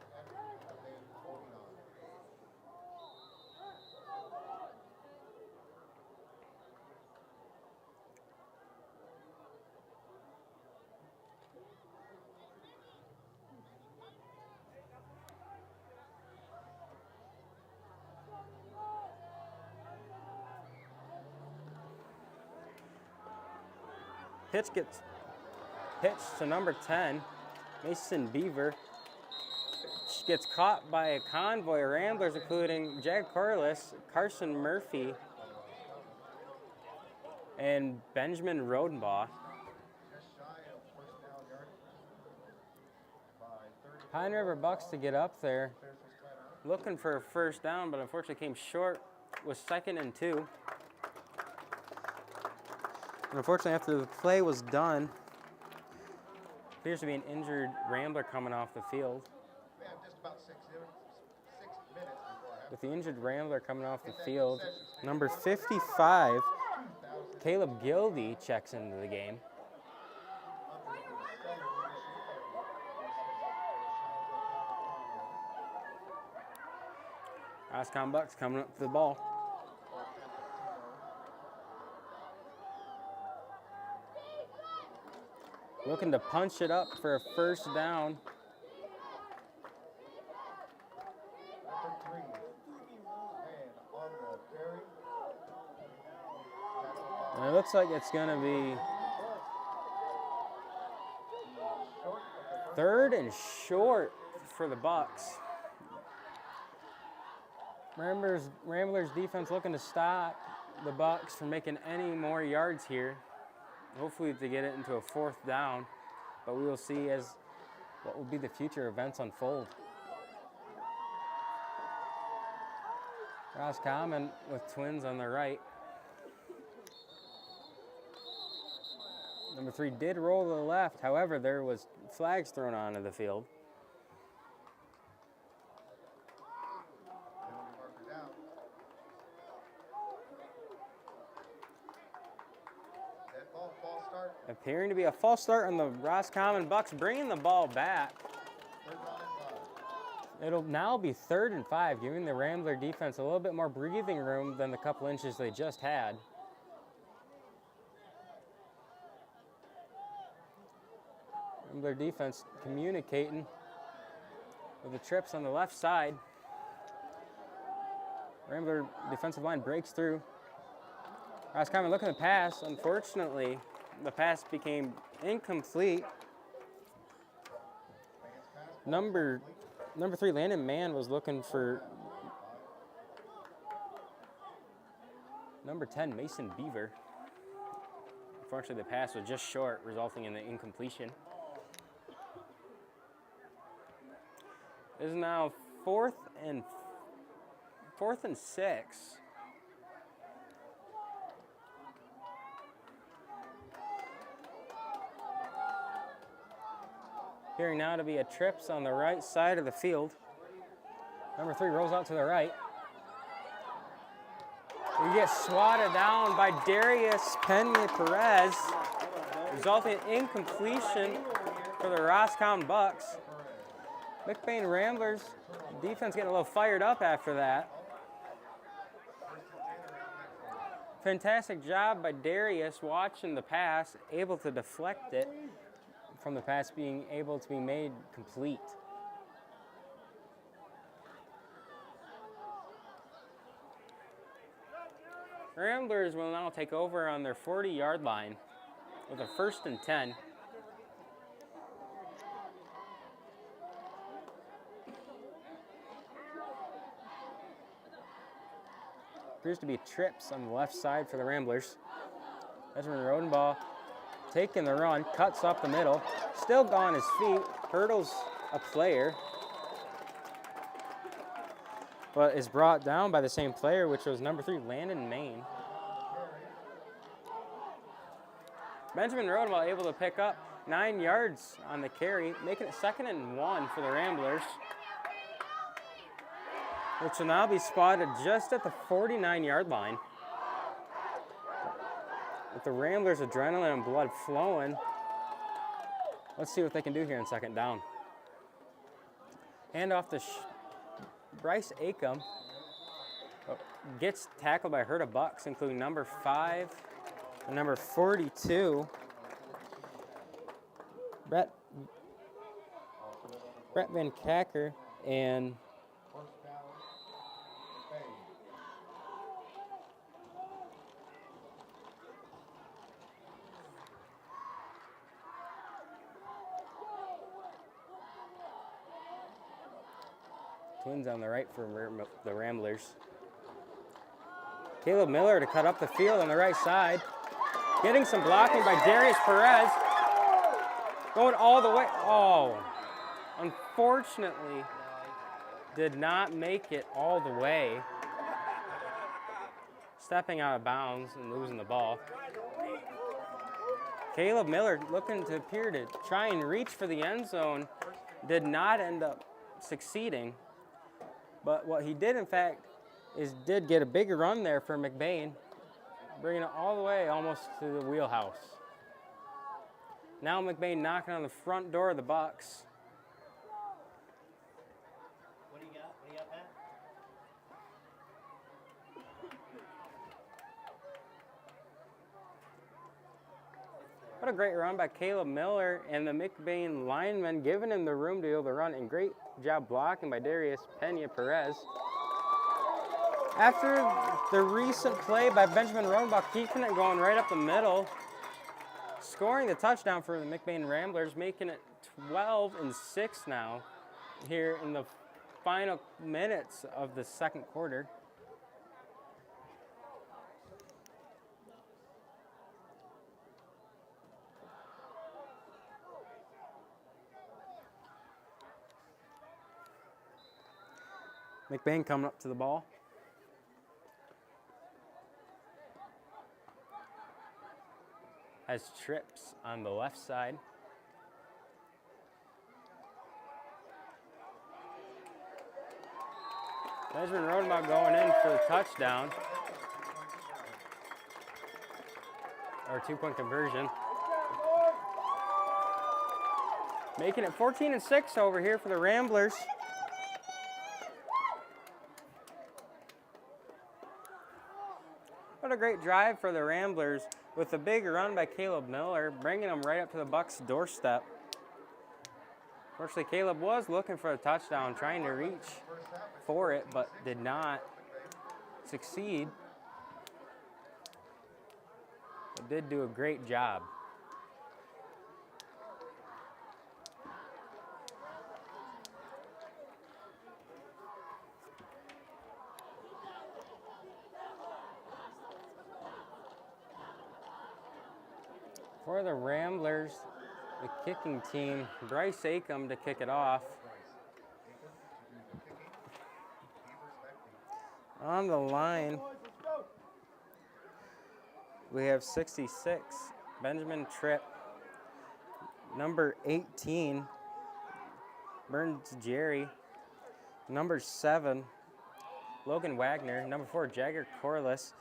Pitch gets pitched to number 10, Mason Beaver. Gets caught by a convoy of Ramblers, including Jag Corliss, Carson Murphy, and Benjamin Rodenbaugh. Pine River Bucks to get up there, looking for a 1st down, but unfortunately came short with 2nd and 2. And unfortunately, after the play was done, appears to be an injured Rambler coming off the field. We have just about 6 minutes before. With the injured Rambler coming off the field, number 55, Caleb Gildy, checks into the game. Roscommon Bucks coming up to the ball. Looking to punch it up for a 1st down. And it looks like it's going to be 3rd and short for the Bucks. Ramblers defense looking to stop the Bucks from making any more yards here. Hopefully to get it into a 4th down, but we will see as what will be the future events unfold. Roscommon with Twins on the right. Number 3 did roll to the left. However, there was flags thrown onto the field. Penalty marker down. Dead ball, false start. Appearing to be a false start on the Roscommon Bucks, bringing the ball back. Third down and 5. It'll now be 3rd and 5, giving the Rambler defense a little bit more breathing room than the couple inches they just had. Rambler defense communicating with the trips on the left side. Rambler defensive line breaks through. Roscommon looking to pass. Unfortunately, the pass became incomplete. Number 3, Landon Mann, was looking for number 10, Mason Beaver. Unfortunately, the pass was just short, resulting in the incompletion. It is now 4th and 6. Appearing now to be a trips on the right side of the field. Number 3 rolls out to the right. We get swatted down by Darius Pena-Perez, resulting in incompletion for the Roscommon Bucks. McBain Ramblers defense getting a little fired up after that. Fantastic job by Darius watching the pass, able to deflect it from the pass being able to be made complete. Ramblers will now take over on their 40-yard line with a 1st and 10. Appears to be trips on the left side for the Ramblers. Benjamin Rodenbaugh taking the run, cuts up the middle, still on his feet, hurdles a player, but is brought down by the same player, which was number 3, Landon Main. Benjamin Rodenbaugh able to pick up 9 yards on the carry, making it 2nd and 1 for the Ramblers, which will now be spotted just at the 49-yard line. With the Ramblers' adrenaline and blood flowing, let's see what they can do here in 2nd down. Hand off to Bryce Acom. Gets tackled by Herta Bucks, including number 5 and number 42. Brett Van Kacker and Twins on the right for the Ramblers. Caleb Miller to cut up the field on the right side. Getting some blocking by Darius Perez. Going all the way. Oh, unfortunately, did not make it all the way. Stepping out of bounds and losing the ball. Caleb Miller looking to appear to try and reach for the end zone. Did not end up succeeding. But what he did, in fact, is did get a big run there for McBain, bringing it all the way almost to the wheelhouse. Now McBain knocking on the front door of the Bucks. What do you got? What do you got, Pat? What a great run by Caleb Miller and the McBain linemen, giving him the room to be able to run, and great job blocking by Darius Pena-Perez. After the recent play by Benjamin Rodenbach, keeping it going right up the middle, scoring the touchdown for the McBain Ramblers, making it 12-6 now here in the final minutes of the 2nd quarter. McBain coming up to the ball. has trips on the left side. Benjamin Rodenbaugh going in for the touchdown. Or 2-point conversion. Making it 14-6 over here for the Ramblers. What a great drive for the Ramblers with a big run by Caleb Miller, bringing them right up to the Bucks' doorstep. Fortunately, Caleb was looking for a touchdown, trying to reach for it, but did not succeed. But did do a great job. For the Ramblers, the kicking team, Bryce Acom to kick it off. On the line, we have 66, Benjamin Tripp. Number 18, Burns Jerry. Number 7, Logan Wagner. Number 4, Jagger Corliss.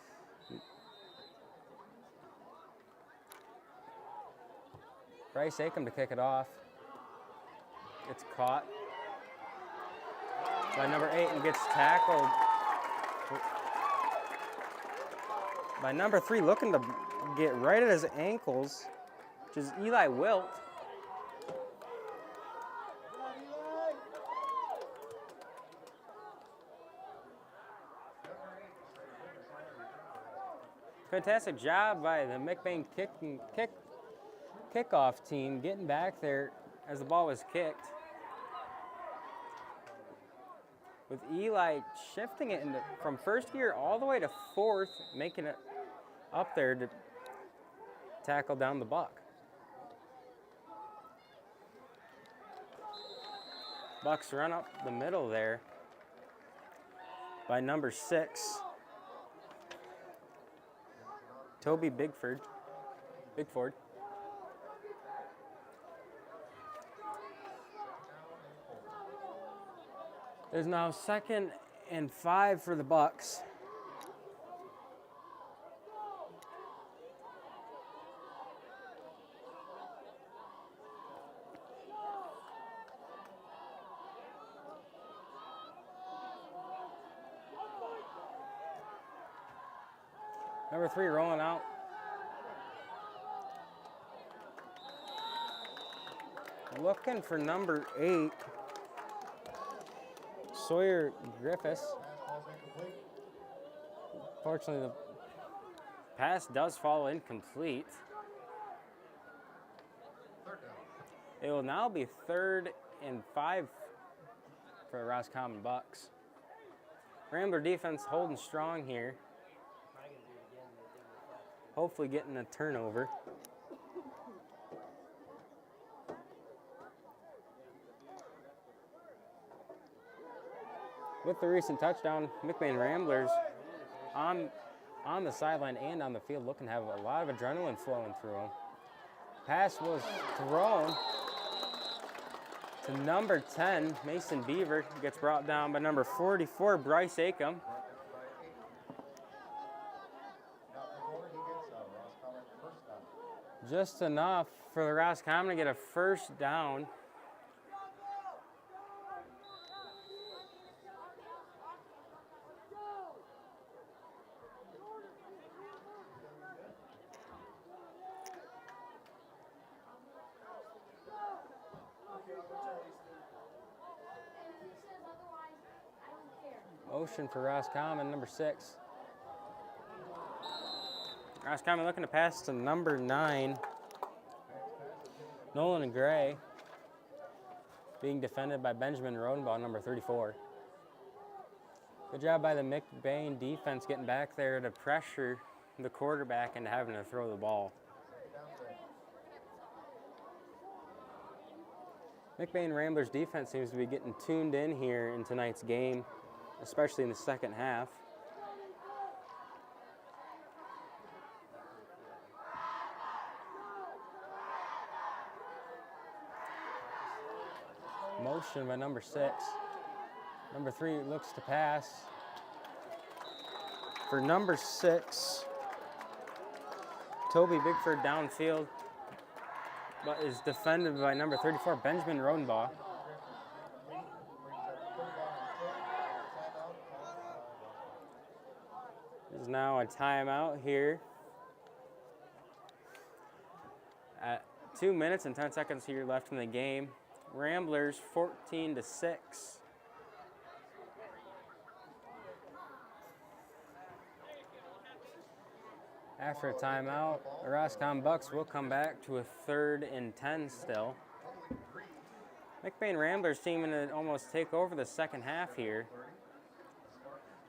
Bryce Acom to kick it off. It's caught by number 8 and gets tackled by number 3, looking to get right at his ankles, which is Eli Wilt. Fantastic job by the McBain kickoff team getting back there as the ball was kicked. With Eli shifting it from first gear all the way to fourth, making it up there to tackle down the buck. Bucks run up the middle there by number 6, Toby Bigford. There's now 2nd and 5 for the Bucks. Number 3 rolling out. Looking for number 8. Sawyer Griffiths. Fortunately, the pass does fall incomplete. It will now be 3rd and 5 for the Roscommon Bucks. Rambler defense holding strong here. Hopefully getting a turnover. With the recent touchdown, McBain Ramblers on the sideline and on the field looking to have a lot of adrenaline flowing through them. Pass was thrown to number 10, Mason Beaver, gets brought down by number 44, Bryce Acom. Just enough for the Roscommon to get a first down. Ocean for Roscommon, number 6. Roscommon looking to pass to number 9, Nolan Gray, being defended by Benjamin Rodenbaugh, number 34. Good job by the McBain defense getting back there to pressure the quarterback into having to throw the ball. McBain Ramblers defense seems to be getting tuned in here in tonight's game, especially in the second half. motion by number 6. Number 3 looks to pass. For number 6, Toby Bigford downfield, but is defended by number 34, Benjamin Rodenbaugh. There's now a timeout here at 2 minutes and 10 seconds here left in the game. Ramblers 14-6. After a timeout, the Roscommon Bucks will come back to a 3rd and 10 still. McBain Ramblers seeming to almost take over the second half here,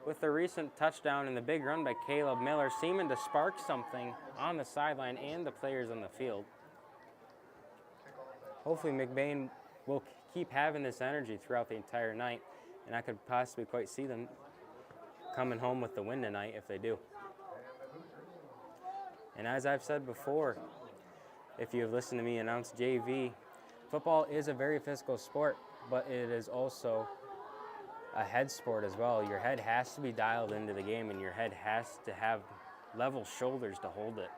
with the recent touchdown and the big run by Caleb Miller seeming to spark something on the sideline and the players on the field. Hopefully McBain will keep having this energy throughout the entire night, and I could possibly quite see them coming home with the win tonight if they do. And as I've said before, if you have listened to me announce JV, football is a very physical sport, but it is also a head sport as well. Your head has to be dialed into the game, and your head has to have level shoulders to hold it.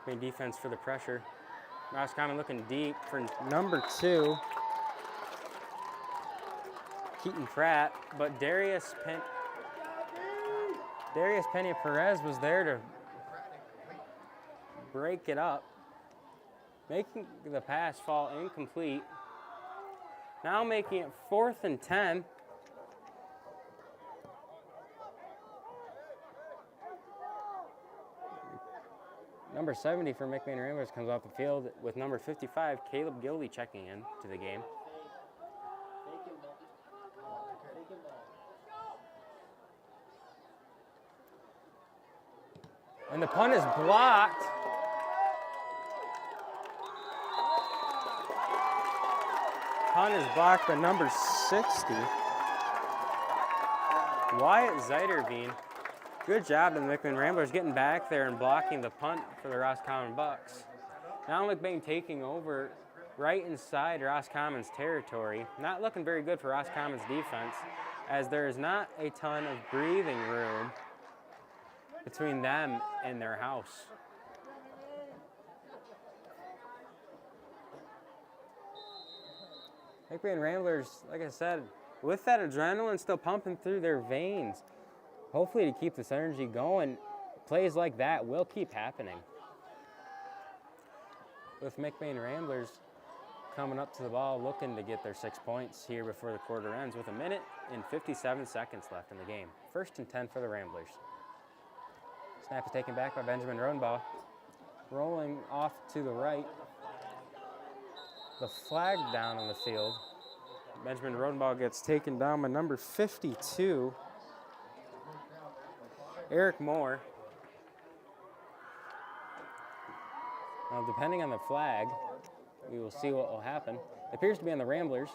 McBain defense for the pressure. Roscommon looking deep for number 2, Keaton Pratt, but Darius Pena-Perez was there to break it up, making the pass fall incomplete. Now making it 4th and 10. Number 70 for McBain Ramblers comes off the field with number 55, Caleb Gildy, checking in to the game. And the punt is blocked. Punt is blocked by number 60, Wyatt Zeiderveen. Good job to the McBain Ramblers getting back there and blocking the punt for the Roscommon Bucks. Now McBain taking over right inside Roscommon's territory. Not looking very good for Roscommon's defense, as there is not a ton of breathing room between them and their house. McBain Ramblers, like I said, with that adrenaline still pumping through their veins, hopefully to keep this energy going, plays like that will keep happening. With McBain Ramblers coming up to the ball, looking to get their 6 points here before the quarter ends, with 1 minute and 57 seconds left in the game. 1st and 10 for the Ramblers. Snap is taken back by Benjamin Rodenbaugh. Rolling off to the right. The flag down on the field. Benjamin Rodenbaugh gets taken down by number 52, Eric Moore. Now, depending on the flag, we will see what will happen. It appears to be on the Ramblers.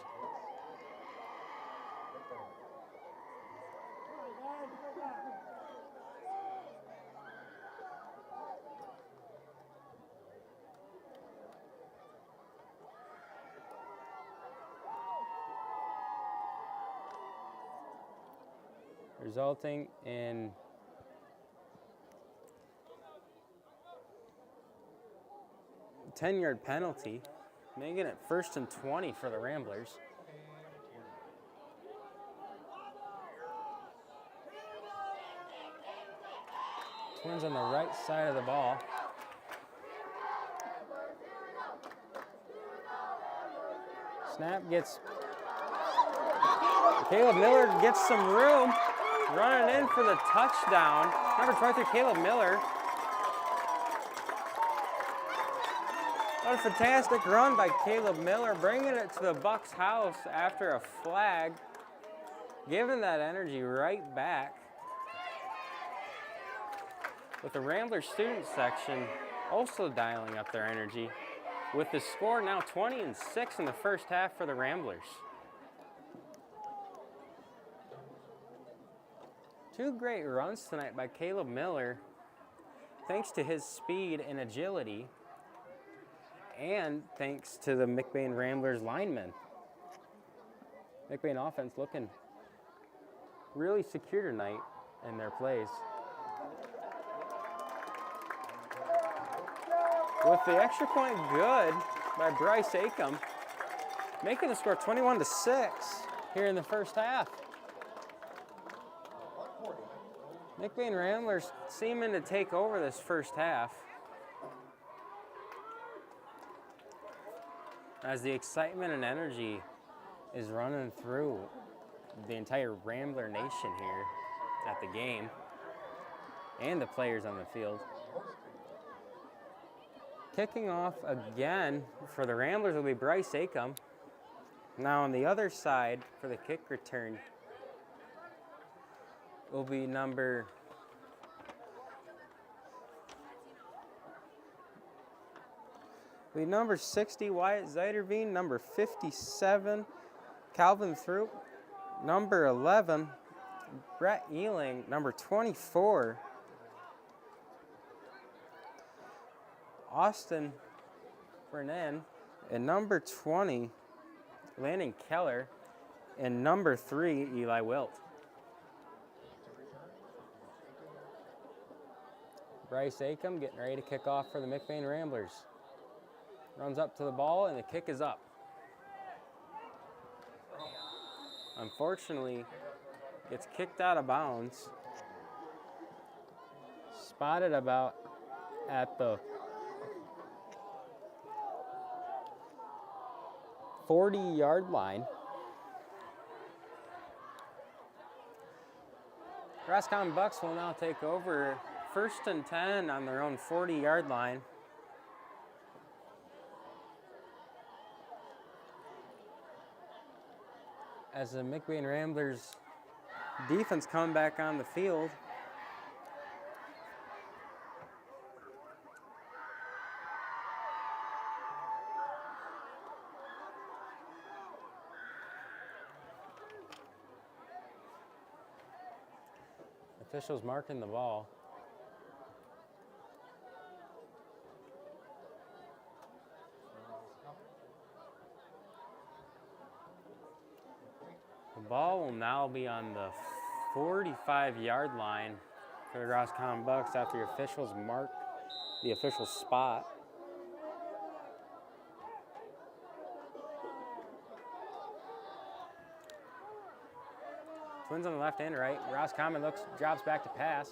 Resulting in a 10-yard penalty, making it 1st and 20 for the Ramblers. Twins on the right side of the ball. Snap gets, Caleb Miller gets some room. Running in for the touchdown, number 23, Caleb Miller. What a fantastic run by Caleb Miller, bringing it to the Bucks' house after a flag, giving that energy right back. With the Rambler student section also dialing up their energy, with the score now 20-6 in the first half for the Ramblers. 2 great runs tonight by Caleb Miller. thanks to his speed and agility, and thanks to the McBain Ramblers linemen. McBain offense looking really secure tonight in their plays. With the extra point good by Bryce Acom, making the score 21-6 here in the first half. McBain Ramblers seeming to take over this first half as the excitement and energy is running through the entire Rambler nation here at the game and the players on the field. Kicking off again for the Ramblers will be Bryce Acom. Now on the other side for the kick return will be number 60, Wyatt Zeiderveen, number 57, Calvin Throop, number 11, Brett Ealing, number 24, Austin Brennan, and number 20, Landon Keller, and number 3, Eli Wilt. Bryce Acom getting ready to kick off for the McBain Ramblers. Runs up to the ball, and the kick is up. Unfortunately, gets kicked out of bounds. Spotted about at the 40-yard line. Roscommon Bucks will now take over 1st and 10 on their own 40-yard line. As the McBain Ramblers defense coming back on the field. Officials marking the ball. The ball will now be on the 45-yard line for the Roscommon Bucks after the officials mark the official spot. Twins on the left and right. Roscommon drops back to pass.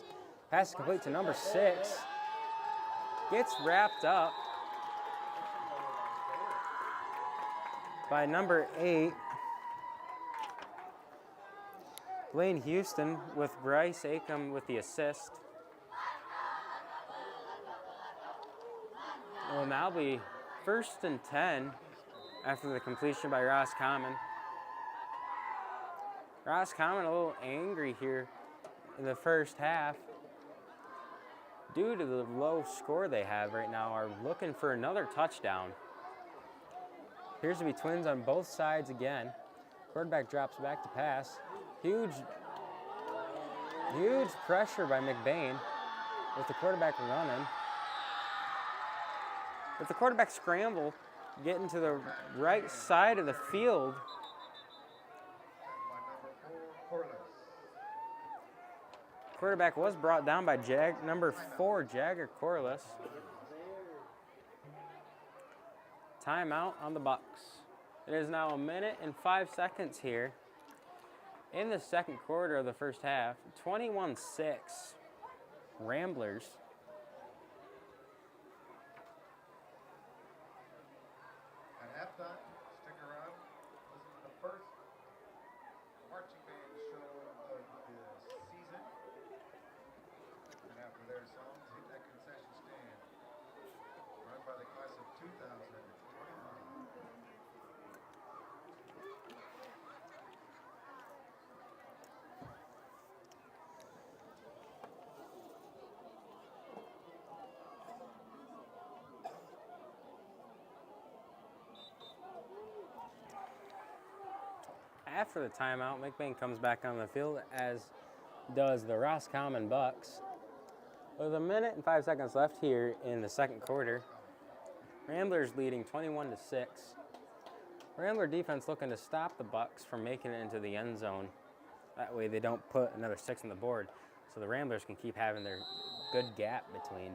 Pass is complete to number 6. Gets wrapped up by number 8. Blaine Houston with Bryce Acom with the assist. It will now be 1st and 10 after the completion by Roscommon. Roscommon a little angry here in the first half due to the low score they have right now, are looking for another touchdown. Appears to be Twins on both sides again. Quarterback drops back to pass. Huge pressure by McBain with the quarterback running. With the quarterback scramble, getting to the right side of the field. Quarterback was brought down by number 4, Jagger Corliss. Timeout on the Bucks. It is now 1 minute and 5 seconds here in the second quarter of the first half. 21-6 Ramblers. At halftime, stick around, listen to the first marching band show of the season. And after their songs, hit that concession stand. Run by the class of 2021. After the timeout, McBain comes back on the field, as does the Roscommon Bucks. With a minute and 5 seconds left here in the second quarter, Ramblers leading 21-6. Rambler defense looking to stop the Bucks from making it into the end zone. That way they don't put another 6 on the board, so the Ramblers can keep having their good gap between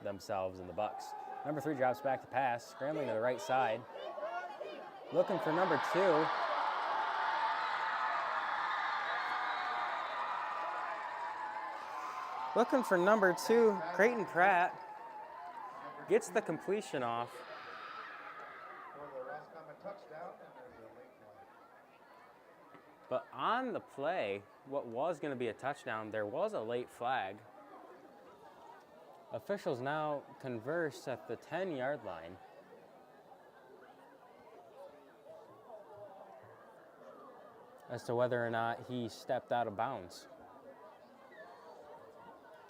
themselves and the Bucks. Number 3 drops back to pass, scrambling to the right side. Looking for number 2. Looking for number 2, Creighton Pratt. Gets the completion off. For the Roscommon touchdown, and there's a late flag. But on the play, what was going to be a touchdown, there was a late flag. Officials now converse at the 10-yard line. As to whether or not he stepped out of bounds.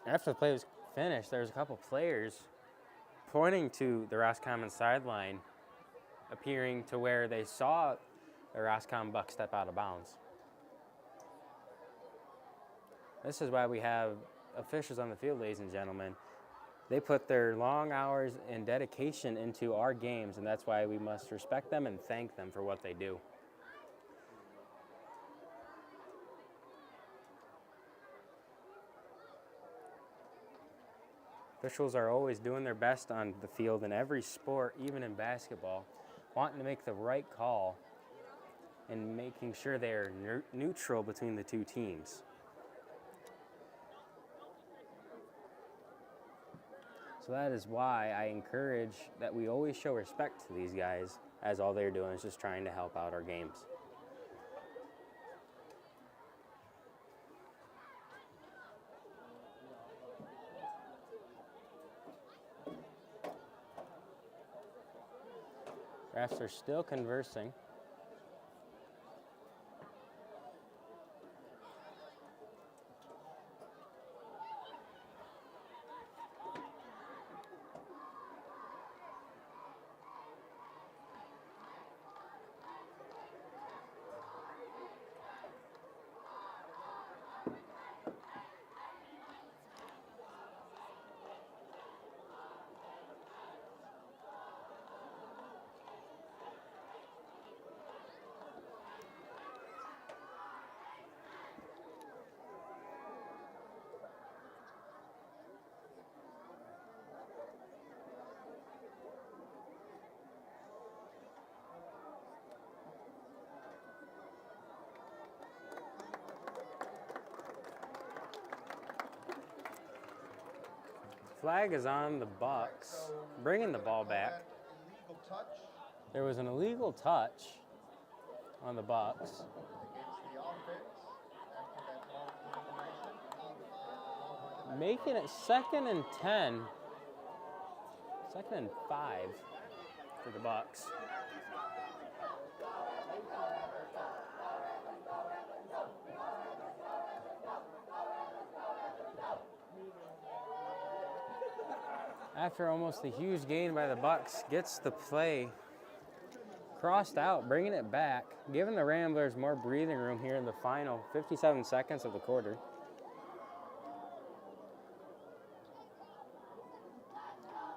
After the play was finished, there was a couple players pointing to the Roscommon sideline, appearing to where they saw the Roscommon Bucks step out of bounds. This is why we have officials on the field, ladies and gentlemen. They put their long hours and dedication into our games, and that's why we must respect them and thank them for what they do. Officials are always doing their best on the field in every sport, even in basketball, wanting to make the right call and making sure they are neutral between the two teams. So that is why I encourage that we always show respect to these guys, as all they're doing is just trying to help out our games. Refs are still conversing. Flag is on the Bucks, bringing the ball back. Illegal touch There was an illegal touch on the Bucks. against the offense after that long elimination. Making it 2nd and 10. 2nd and 5 for the Bucks. After almost a huge gain by the Bucks, gets the play crossed out, bringing it back, giving the Ramblers more breathing room here in the final 57 seconds of the quarter.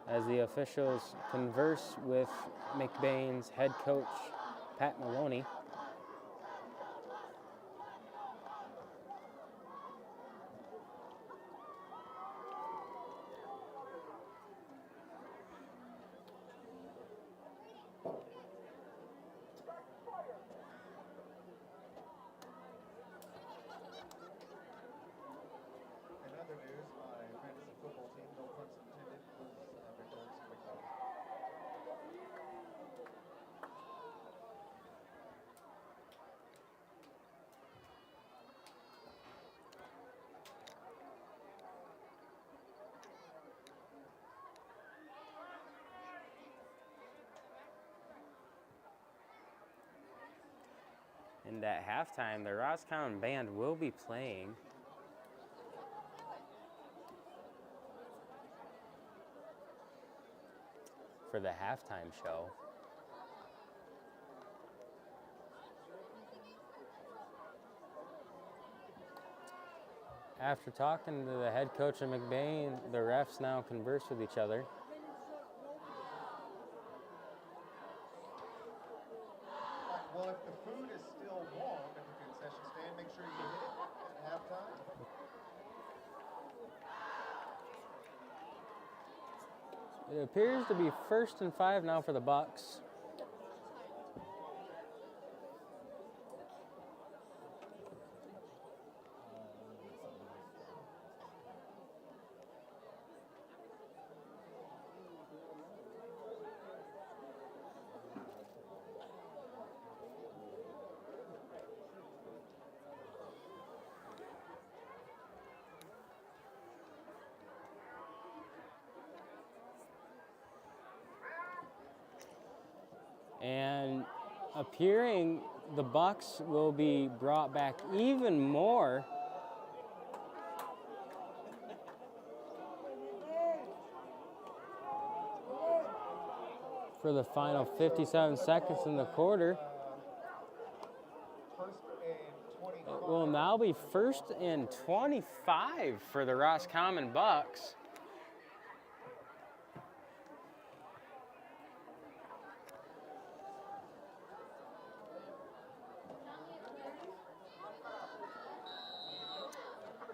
As the officials converse with McBain's head coach, Pat Maloney. In other news, my fantasy football team, no puns intended, was victorious in McBain. And at halftime, the Roscommon band will be playing. For the halftime show. After talking to the head coach of McBain, the refs now converse with each other. Well, if the food is still warm at the concession stand, make sure you hit it at halftime. It appears to be 1st and 5 now for the Bucks. And appearing the Bucks will be brought back even more. For the final 57 seconds in the quarter. It will now be 1st and 25 for the Roscommon Bucks.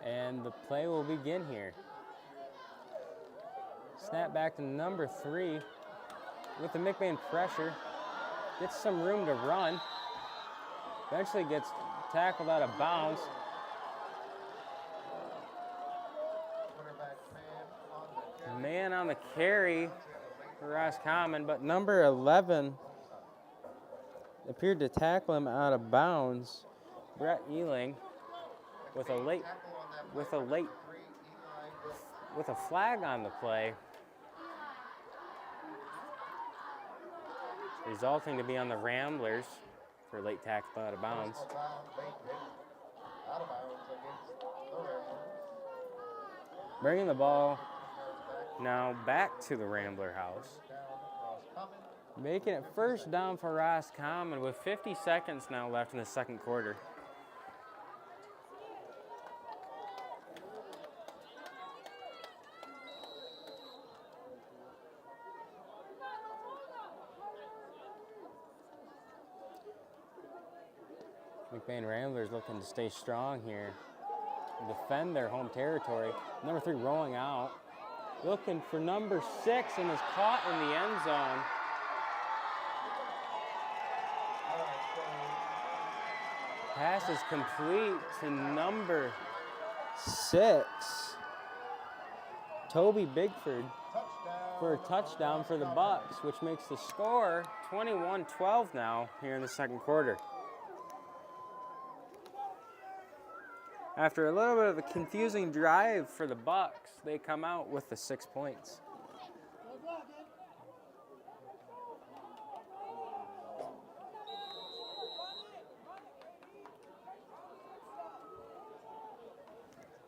And the play will begin here. Snap back to number 3 with the McBain pressure. Gets some room to run. Eventually gets tackled out of bounds. Man on the carry for Roscommon, but number 11 appeared to tackle him out of bounds. Brett Ealing with a flag on the play, resulting to be on the Ramblers for late tackle out of bounds. Bringing the ball now back to the Rambler house. Making it 1st down for Roscommon with 50 seconds now left in the second quarter. McBain Ramblers looking to stay strong here, defend their home territory. Number 3 rolling out, looking for number 6 and is caught in the end zone. Pass is complete to number 6, Toby Bigford, for a touchdown for the Bucks, which makes the score 21-12 now here in the second quarter. After a little bit of a confusing drive for the Bucks, they come out with the 6 points.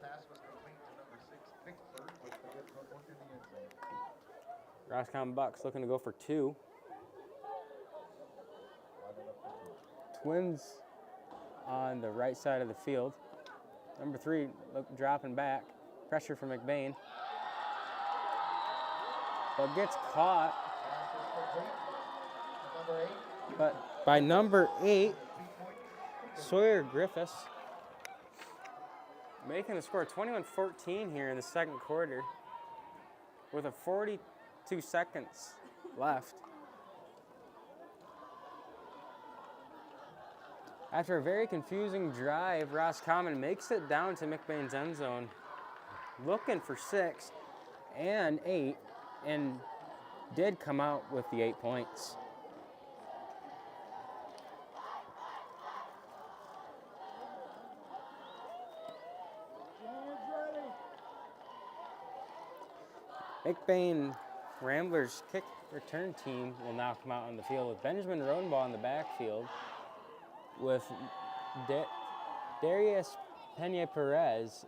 Pass was complete to number 6, Pickford, with the good footwork in the end zone. Roscommon Bucks looking to go for 2. Twins on the right side of the field. Number 3 dropping back. Pressure from McBain. But gets caught. But by number 8, Sawyer Griffiths. Making the score 21-14 here in the second quarter. With a 42 seconds left. After a very confusing drive, Roscommon makes it down to McBain's end zone, looking for 6 and 8, and did come out with the 8 points. McBain Ramblers kick return team will now come out on the field with Benjamin Rodenbaugh in the backfield, with Darius Pena Perez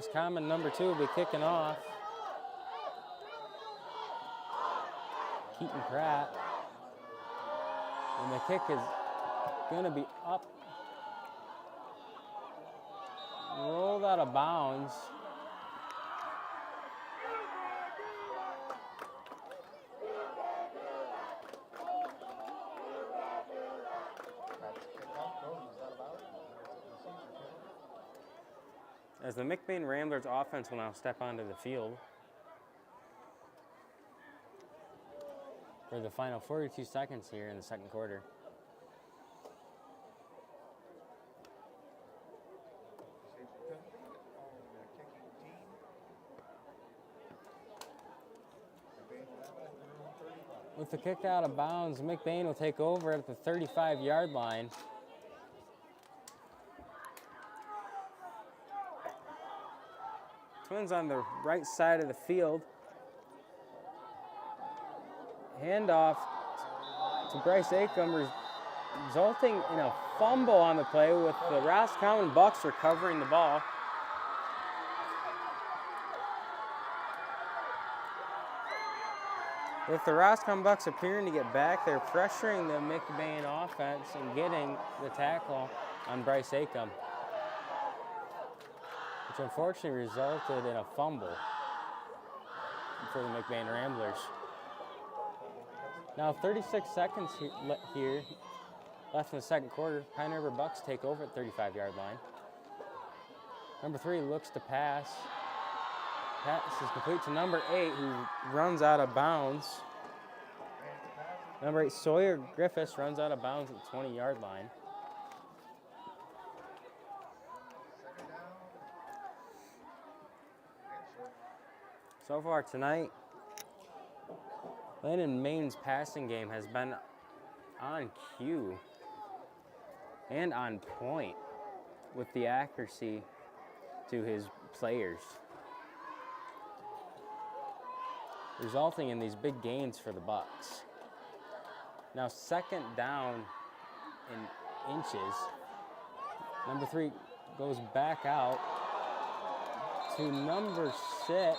Roscommon number 2 will be kicking off. Keaton Pratt. And the kick is going to be up. Rolled out of bounds. As the McBain Ramblers offense will now step onto the field for the final 42 seconds here in the second quarter. With the kick out of bounds, McBain will take over at the 35-yard line. Twins on the right side of the field. Handoff to Bryce Acom, resulting in a fumble on the play with the Roscommon Bucks recovering the ball. With the Roscommon Bucks appearing to get back, they're pressuring the McBain offense and getting the tackle on Bryce Acom, which unfortunately resulted in a fumble for the McBain Ramblers. Now 36 seconds here left in the second quarter. Pine River Bucks take over at 35-yard line. Number 3 looks to pass. Pass is complete to number 8, who runs out of bounds. Number 8, Sawyer Griffiths, runs out of bounds at the 20-yard line. So far tonight, Landon Maine's passing game has been on cue and on point with the accuracy to his players, resulting in these big gains for the Bucks. Now second down in inches. Number 3 goes back out to number 6,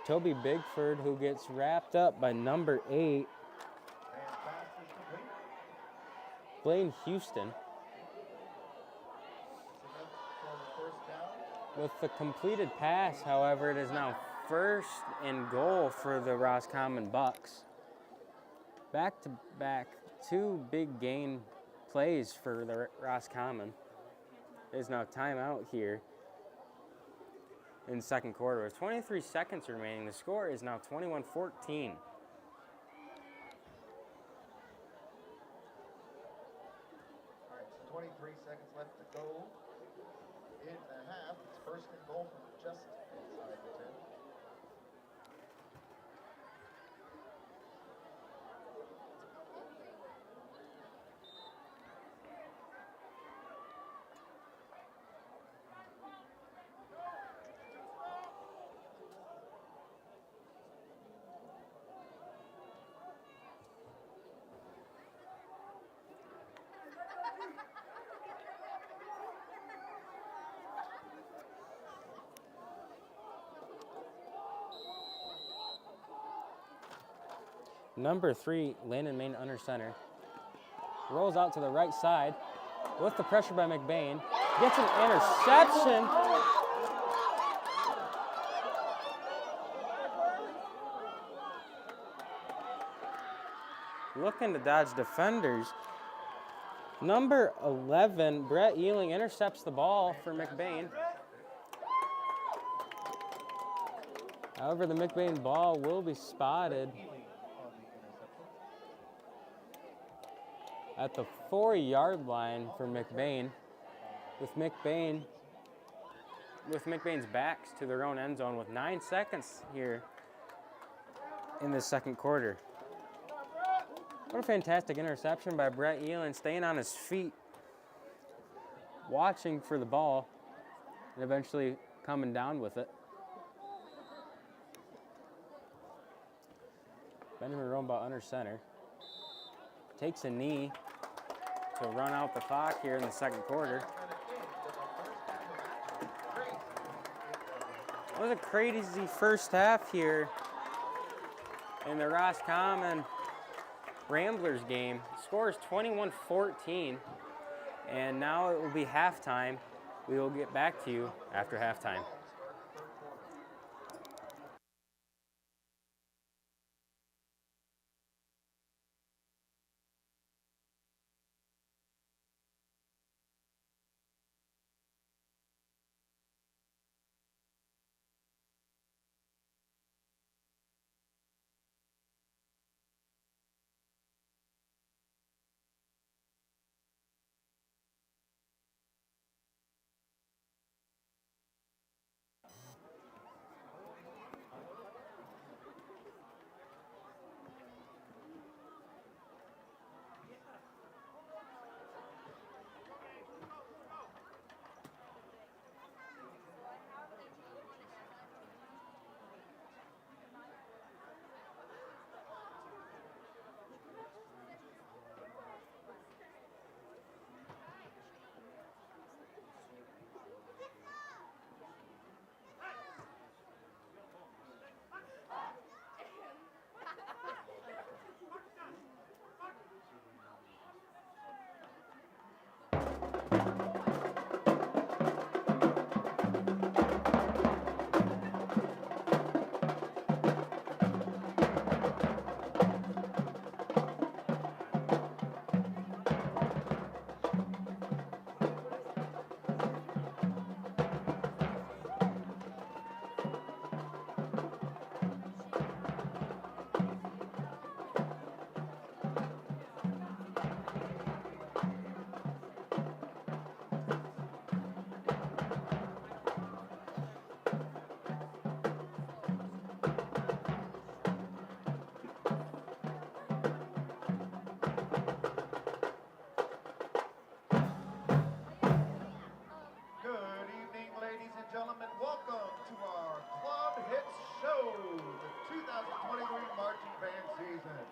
Toby Bigford, who gets wrapped up by number 8, Blaine Houston. With the completed pass, however, it is now first and goal for the Roscommon Bucks. Back-to-back 2 big gain plays for the Roscommon. There's now timeout here in the second quarter. With 23 seconds remaining, the score is now 21-14. All right, so 23 seconds left to go in the half. It's first and goal from just inside the 10. Number 3, Landon Main under center. Rolls out to the right side with the pressure by McBain. Gets an interception. Looking to dodge defenders. Number 11, Brett Ealing, intercepts the ball for McBain. However, the McBain ball will be spotted at the 4-yard line for McBain, with McBain's backs to their own end zone with 9 seconds here in the second quarter. What a fantastic interception by Brett Ealing, staying on his feet, watching for the ball, and eventually coming down with it. Benjamin Roombaugh under center. Takes a knee to run out the clock here in the second quarter. It was a crazy first half here in the Roscommon Ramblers game. Score is 21-14, and now it will be halftime. We will get back to you after halftime. Good evening, ladies and gentlemen. Welcome to our Club Hits Show, the 2023 marching band season.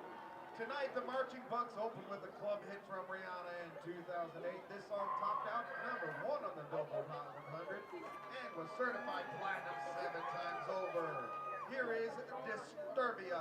Tonight, the Marching Bucks opened with a club hit from Rihanna in 2008. This song topped out #1 on the Billboard Hot 100 and was certified platinum 7 times over. Here is Disturbia.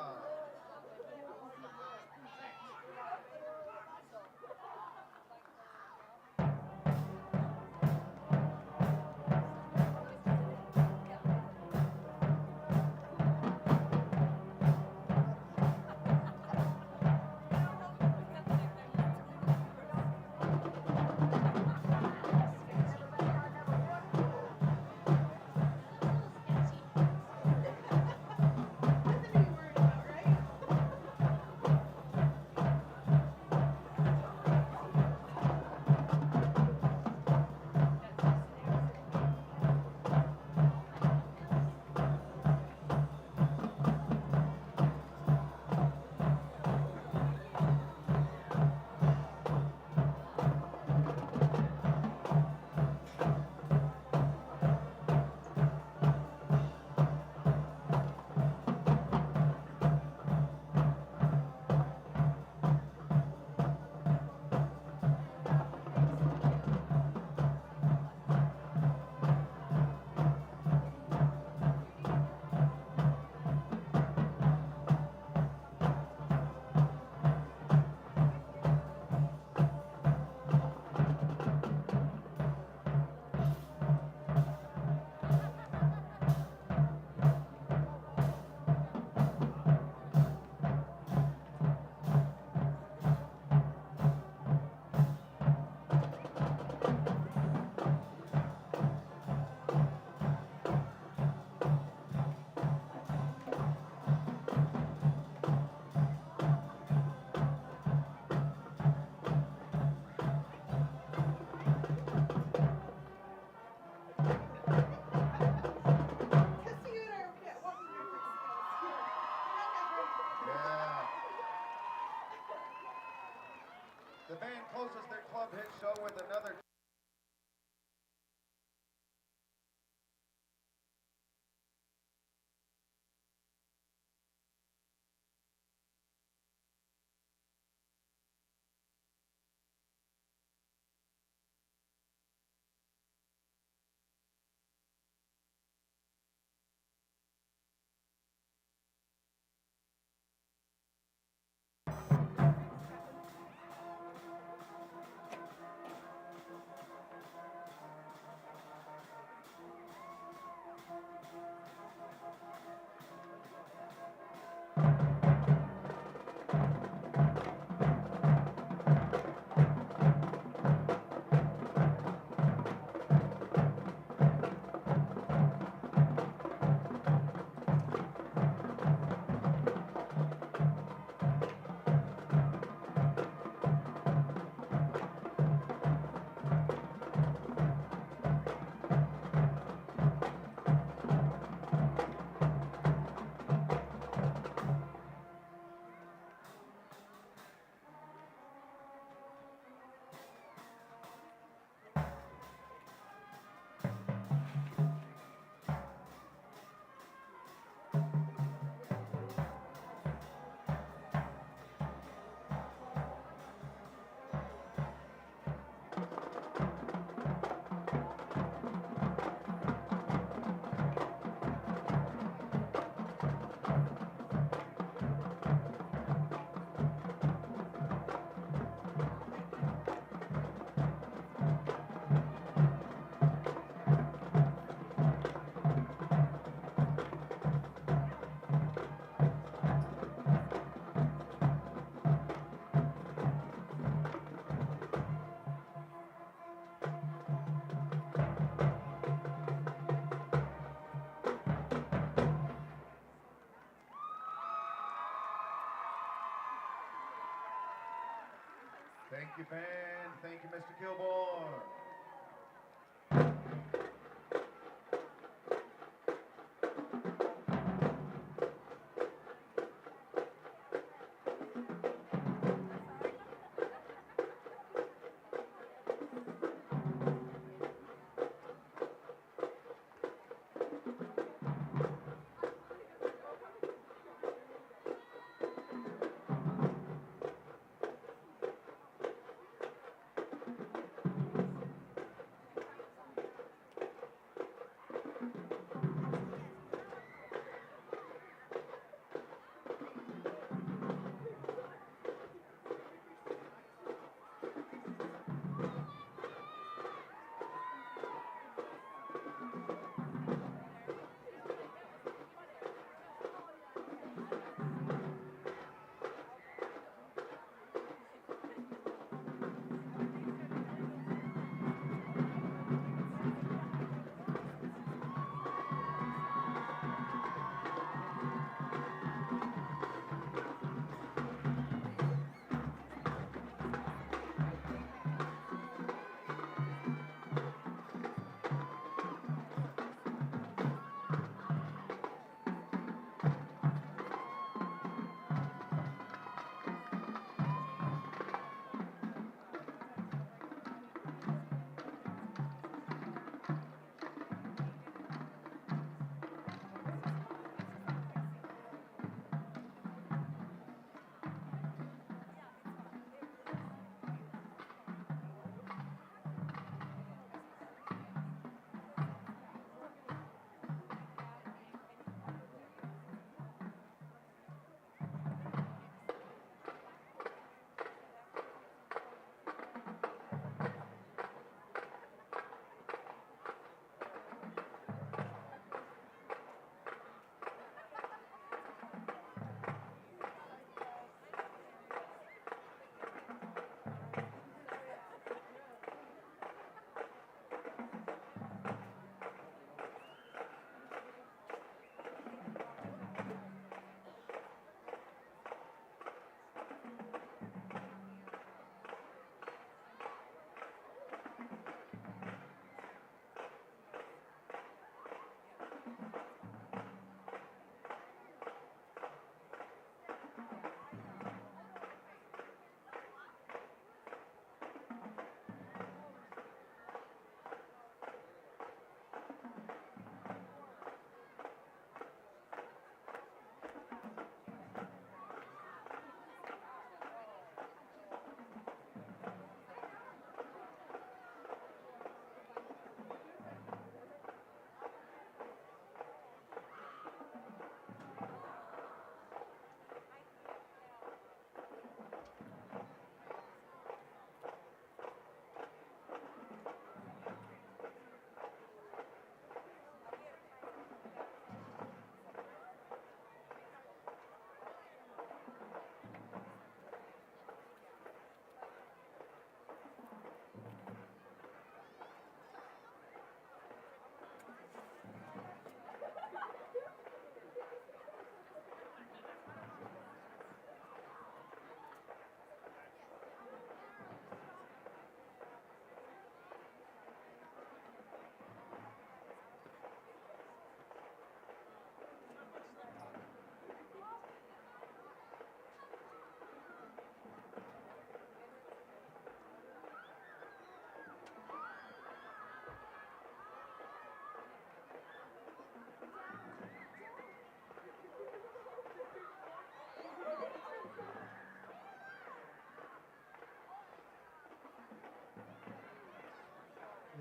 Thank you, band. Thank you, Mr. Kilgore.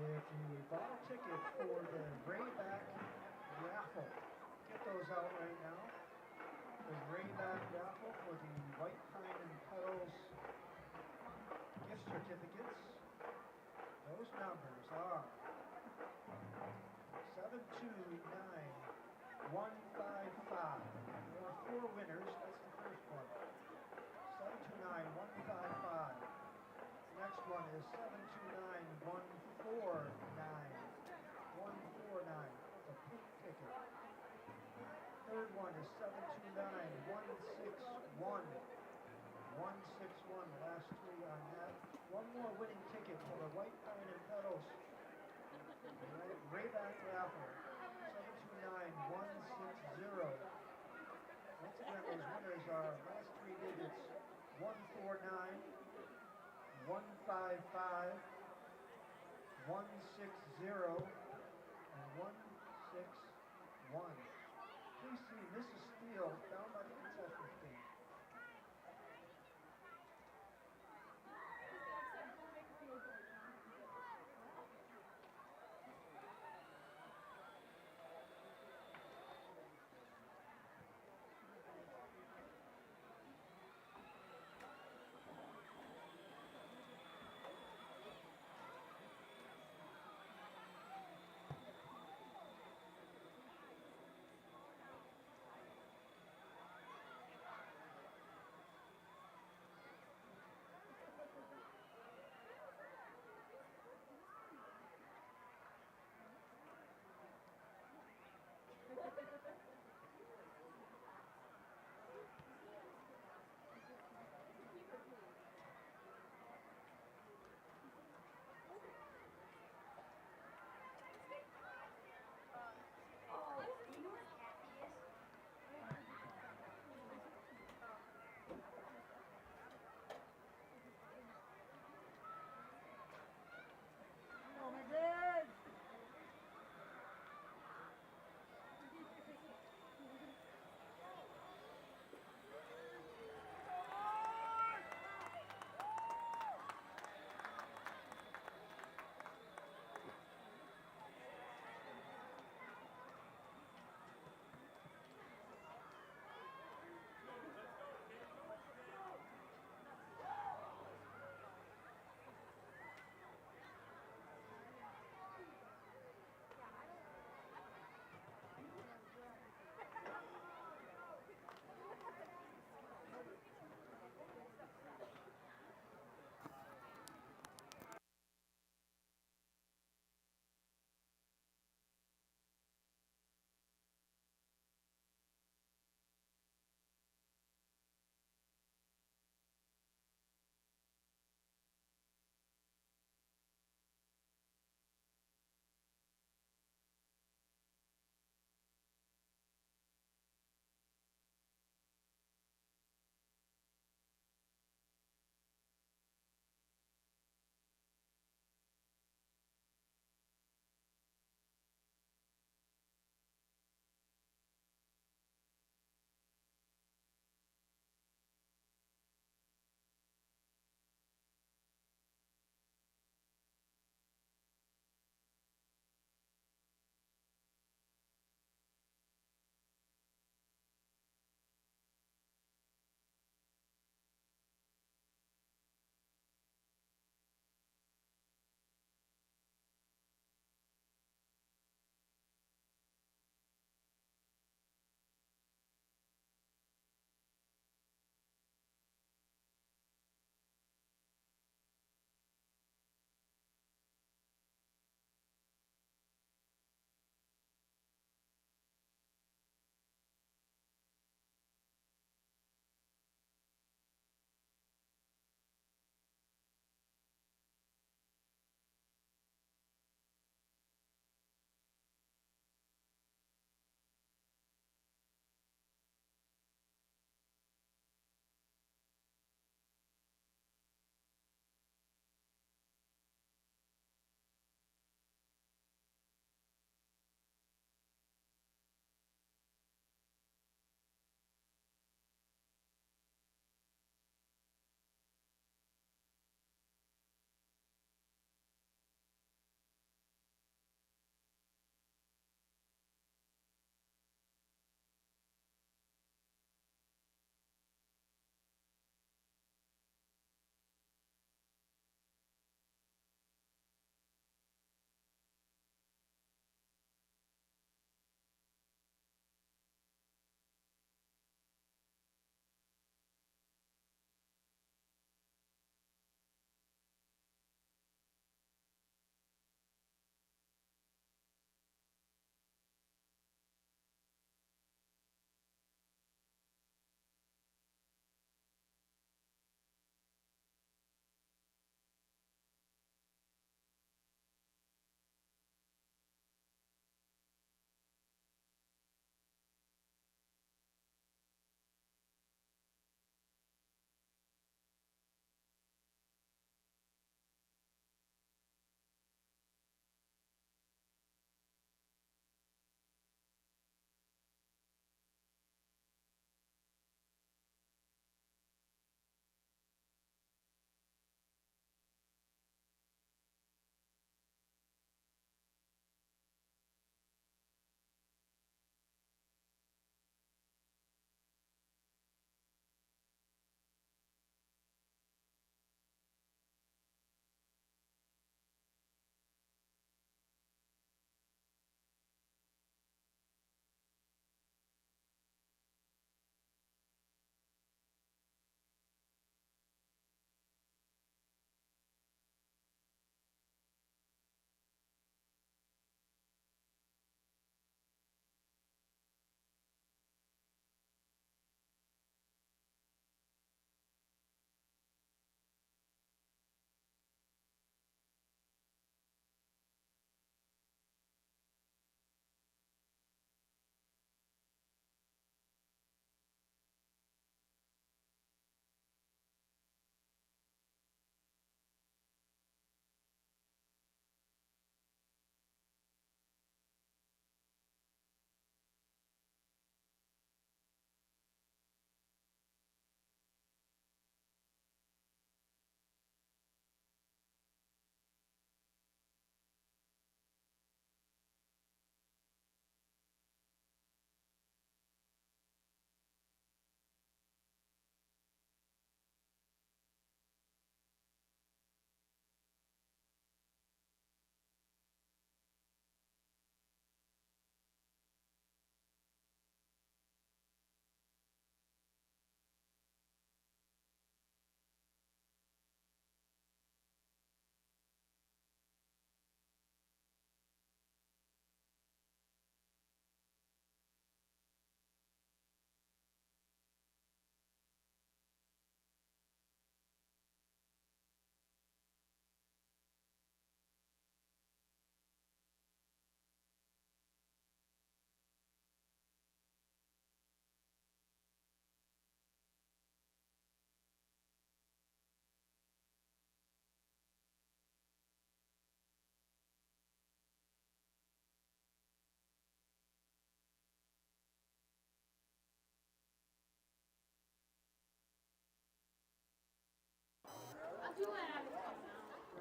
If you bought a ticket for the Rayback raffle, get those out right now. The Rayback raffle for the White Pine and Petals gift certificates. Those numbers are 729155. There are 4 winners. That's the first one. 729155. The next one is 729149. 149. That's a pink ticket. Third one is 729161. 161. Last three on that. One more winning ticket for the White Pine and Pedals Rayback raffle. 729160. Once again, those winners are last three digits 149, 155, 160, and 161. Please see Mrs. Steele down by the concession stand.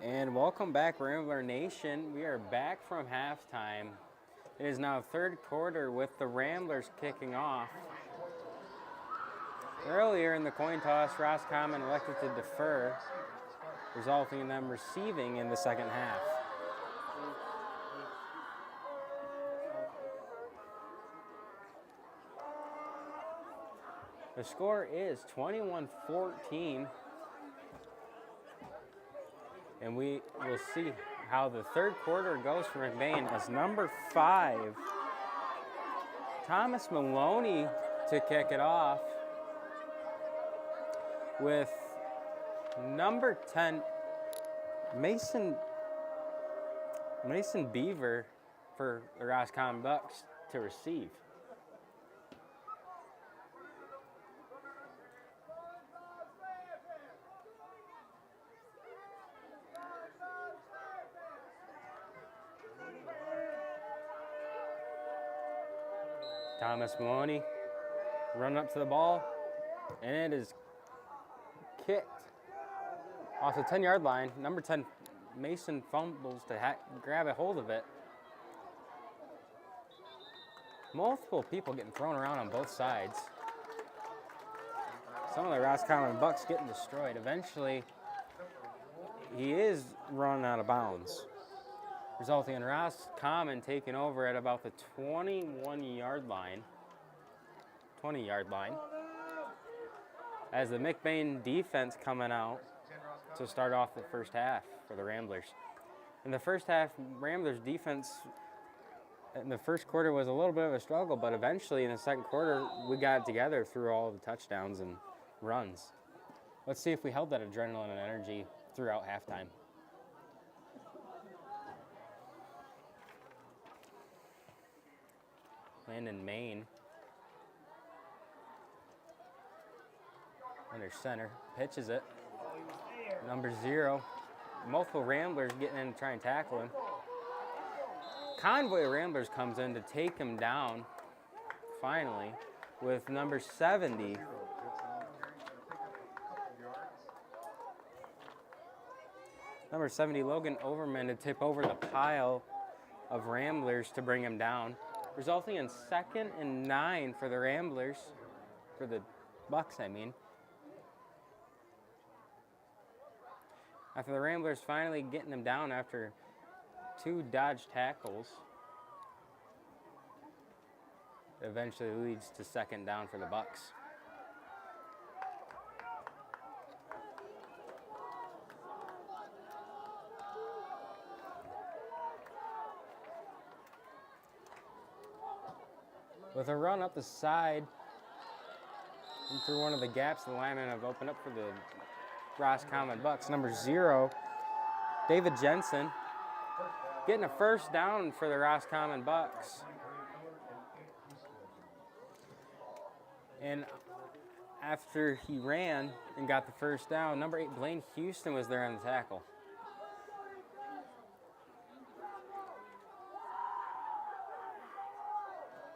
And welcome back, Rambler Nation. We are back from halftime. It is now third quarter with the Ramblers kicking off. Earlier in the coin toss, Roscommon elected to defer, resulting in them receiving in the second half. The score is 21-14. And we will see how the third quarter goes for McBain as number 5, Thomas Maloney, to kick it off with number 10, Mason Beaver for the Roscommon Bucks to receive. Thomas Maloney run up to the ball, and it is kicked off the 10-yard line. Number 10, Mason fumbles to grab a hold of it. Multiple people getting thrown around on both sides. Some of the Roscommon Bucks getting destroyed. Eventually, he is run out of bounds, resulting in Roscommon taking over at about the 20-yard line, as the McBain defense coming out to start off the first half for the Ramblers. In the first half, Ramblers defense in the first quarter was a little bit of a struggle, but eventually in the second quarter, we got it together through all the touchdowns and runs. Let's see if we held that adrenaline and energy throughout halftime. Landon Main under center, pitches it. Number 0, multiple Ramblers getting in to try and tackle him. Convoy Ramblers comes in to take him down, finally, with number 70. Number 70, Logan Overman, to tip over the pile of Ramblers to bring him down, resulting in 2nd and 9 for the Ramblers, for the Bucks, I mean. After the Ramblers finally getting him down after 2 dodge tackles, it eventually leads to 2nd down for the Bucks. With a run up the side and through one of the gaps the linemen have opened up for the Roscommon Bucks, number 0, David Jensen, getting a first down for the Roscommon Bucks. And after he ran and got the first down, number 8, Blaine Houston, was there on the tackle.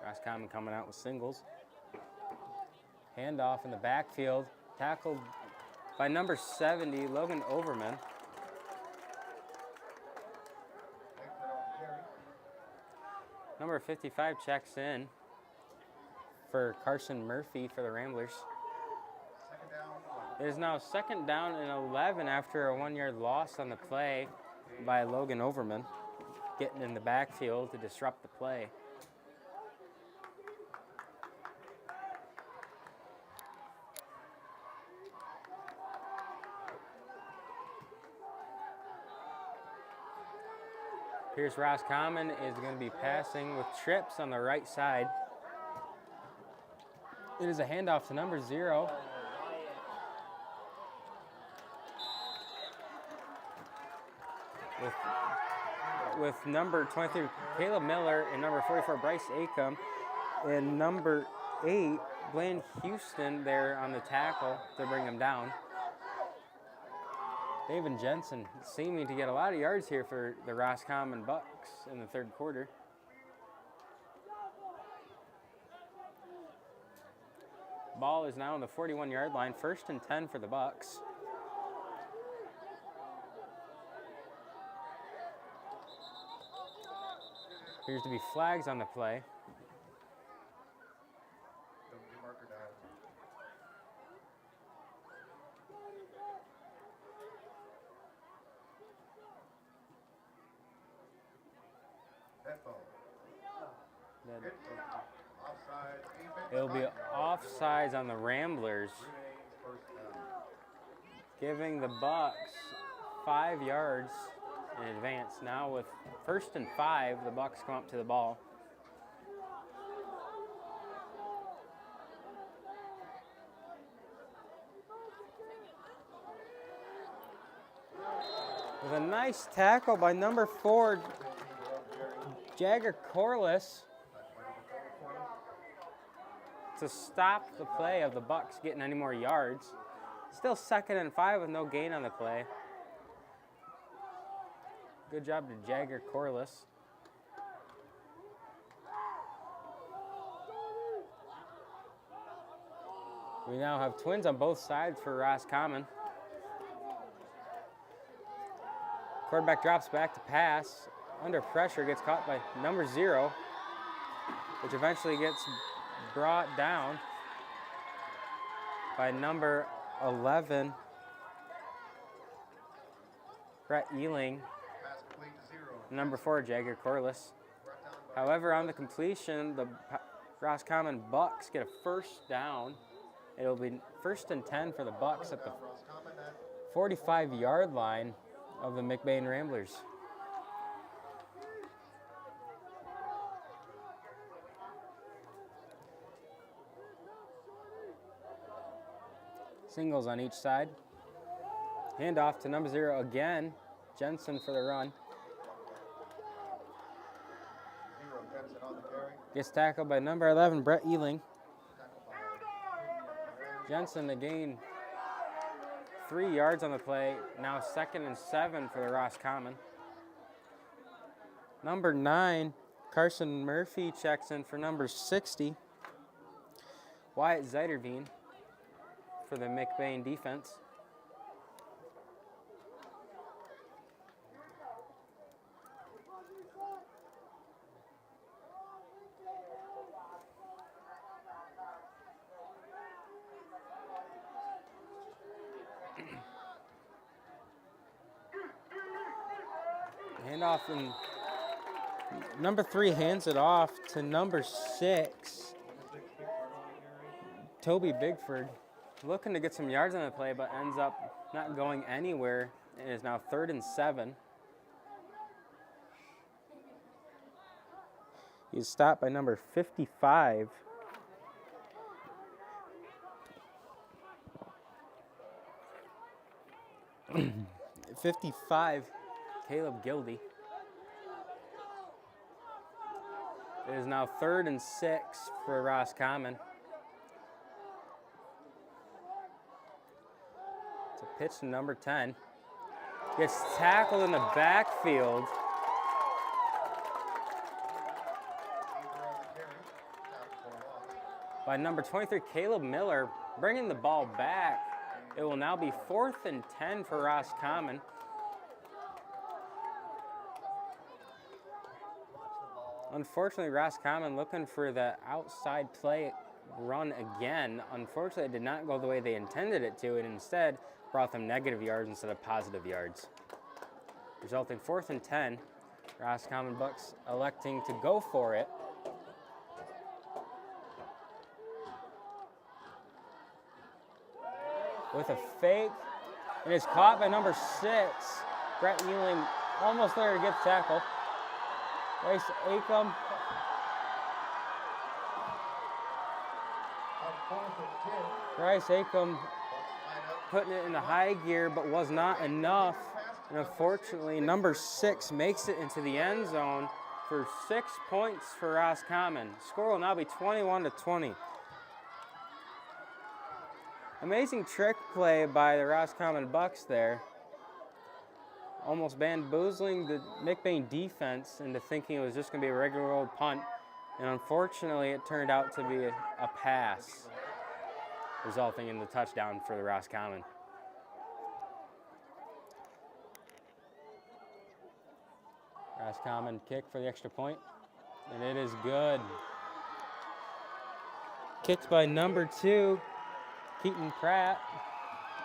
Roscommon coming out with singles. Handoff in the backfield, tackled by number 70, Logan Overman. Number 55 checks in for Carson Murphy for the Ramblers. It is now 2nd down and 11 after a 1-yard loss on the play by Logan Overman, getting in the backfield to disrupt the play. Here's Roscommon is going to be passing with trips on the right side. It is a handoff to number 0. With number 23, Caleb Miller, and number 44, Bryce Acom, and number 8, Blaine Houston, there on the tackle to bring him down. David Jensen seeming to get a lot of yards here for the Roscommon Bucks in the third quarter. Ball is now on the 41-yard line, 1st and 10 for the Bucks. Appears to be flags on the play. Penalty marker down. Net ball. Then Hit from offside. Defense. it'll be offsides on the Ramblers, Remains first down. giving the Bucks 5 yards in advance. Now with 1st and 5, the Bucks come up to the ball. With a nice tackle by number 4, Jagger Corliss, to stop the play of the Bucks getting any more yards. Still 2nd and 5 with no gain on the play. Good job to Jagger Corliss. We now have twins on both sides for Roscommon. Quarterback drops back to pass. Under pressure, gets caught by number 0, which eventually gets brought down by number 11, Brett Ealing. Pass complete to 0. Number 4, Jagger Corliss. Brought down by However, on the completion, the Roscommon Bucks get a 1st down. It'll be 1st and 10 for the Bucks at the Roscommon at 45-yard line of the McBain Ramblers. Singles on each side. Handoff to number 0 again. Jensen for the run. 0. Jensen on the carry. Gets tackled by number 11, Brett Ealing. Tackled by Jensen to gain 3 yards on the play. Now 2nd and 7 for the Roscommon. Number 9, Carson Murphy checks in for number 60. Wyatt Zeiderveen for the McBain defense. Handoff, and number 3 hands it off to number 6, Toby Bigford. Looking to get some yards on the play, but ends up not going anywhere, and is now 3rd and 7. He's stopped by number 55. Caleb Gildy. It is now 3rd and 6 for Roscommon. It's a pitch to number 10. Gets tackled in the backfield. By number 23, Caleb Miller, bringing the ball back. It will now be 4th and 10 for Roscommon. Unfortunately, Roscommon looking for the outside play run again. Unfortunately, it did not go the way they intended it to. It instead brought them negative yards instead of positive yards, resulting 4th and 10. Roscommon Bucks electing to go for it. With a fake, and it's caught by number 6, Brett Ealing, almost there to get the tackle. Bryce Acom. Bryce Acom putting it into high gear, but was not enough. And unfortunately, number 6 makes it into the end zone for 6 points for Roscommon. Score will now be 21-20. Amazing trick play by the Roscommon Bucks there. Almost bamboozling the McBain defense into thinking it was just going to be a regular old punt. And unfortunately, it turned out to be a pass, resulting in the touchdown for the Roscommon. Roscommon kick for the extra point. And it is good. Kicked by number 2, Keaton Pratt.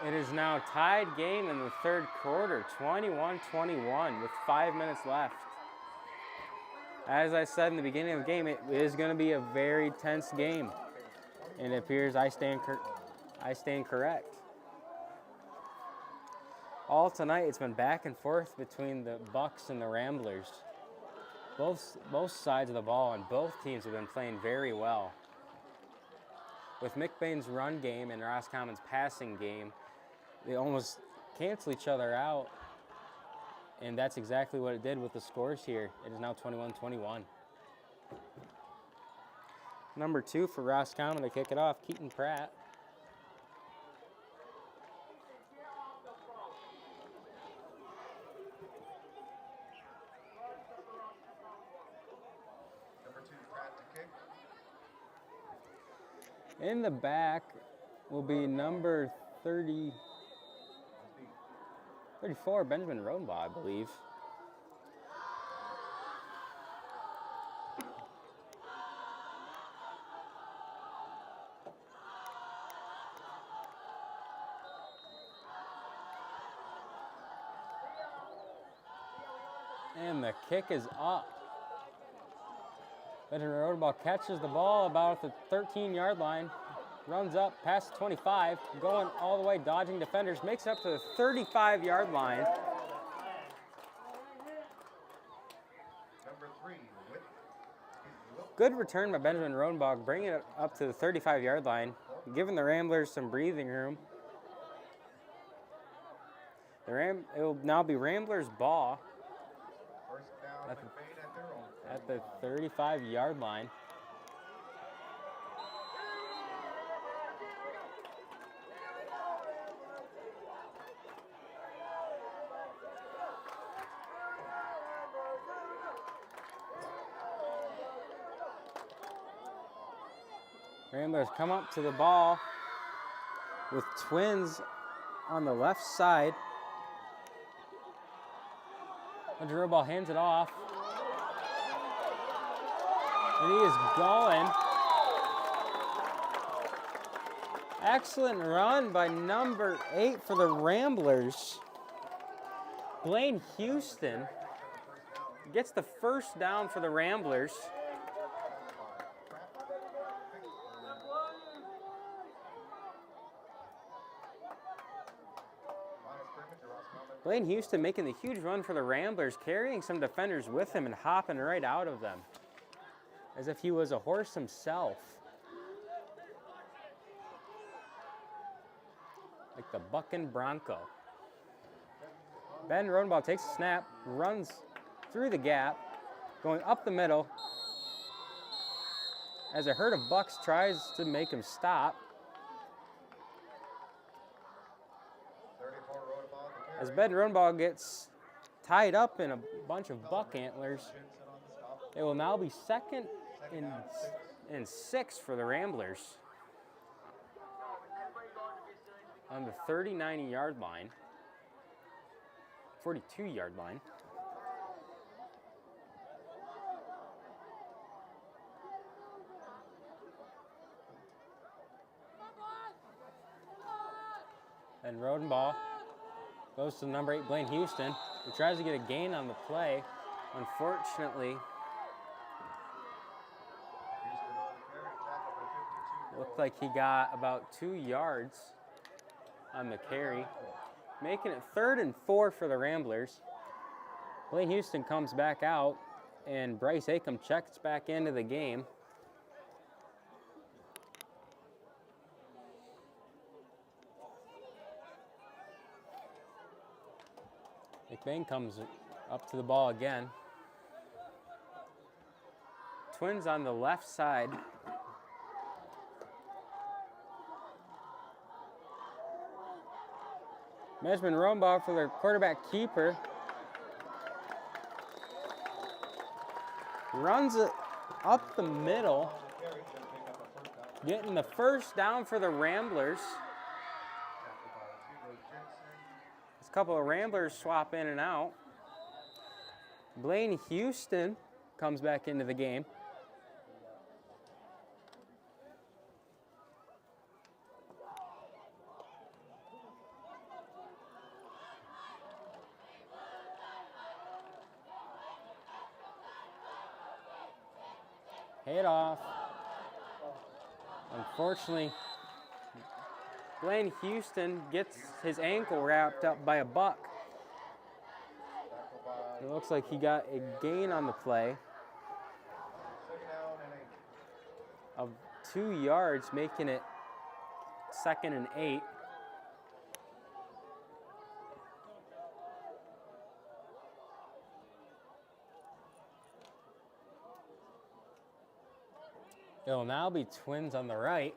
It is now tied game in the third quarter, 21-21 with 5 minutes left. As I said in the beginning of the game, it is going to be a very tense game. And it appears I stand correct. All tonight, it's been back and forth between the Bucks and the Ramblers. Both sides of the ball and both teams have been playing very well. With McBain's run game and Roscommon's passing game, they almost cancel each other out. And that's exactly what it did with the scores here. It is now 21-21. Number 2 for Roscommon to kick it off, Keaton Pratt. Number 2, Pratt to kick. In the back will be number 34, Benjamin Rodenbaugh, I believe. And the kick is up. Benjamin Rodenbaugh catches the ball about at the 13-yard line. Runs up past 25, going all the way, dodging defenders, makes it up to the 35-yard line. Number 3, Good return by Benjamin Rodenbaugh, bringing it up to the 35-yard line, giving the Ramblers some breathing room. It will now be Ramblers' ball First down, McBain at their own. at the 35-yard line. Ramblers come up to the ball with Twins on the left side. Benjamin Rodenbaugh hands it off. And he is going. Excellent run by number 8 for the Ramblers. Blaine Houston gets the first down for the Ramblers. Blaine Houston making the huge run for the Ramblers, carrying some defenders with him and hopping right out of them, as if he was a horse himself. Like the bucking bronco. Ben Rodenbaugh takes a snap, runs through the gap, going up the middle, as a herd of Bucks tries to make him stop. As Ben Rodenbaugh gets tied up in a bunch of buck antlers, it will now be second and 6 for the Ramblers on the 39-yard line, 42-yard line. And Rodenbaugh goes to number 8, Blaine Houston, who tries to get a gain on the play. Unfortunately, looked like he got about 2 yards on the carry, making it 3rd and 4 for the Ramblers. Blaine Houston comes back out, and Bryce Acom checks back into the game. McBain comes up to the ball again. Twins on the left side. Benjamin Rodenbaugh for their quarterback keeper. Runs it up the middle, getting the first down for the Ramblers. A couple of Ramblers swap in and out. Blaine Houston comes back into the game. Hit off. Unfortunately, Blaine Houston gets his ankle wrapped up by a buck. It looks like he got a gain on the play of 2 yards, making it 2nd and 8. It'll now be Twins on the right.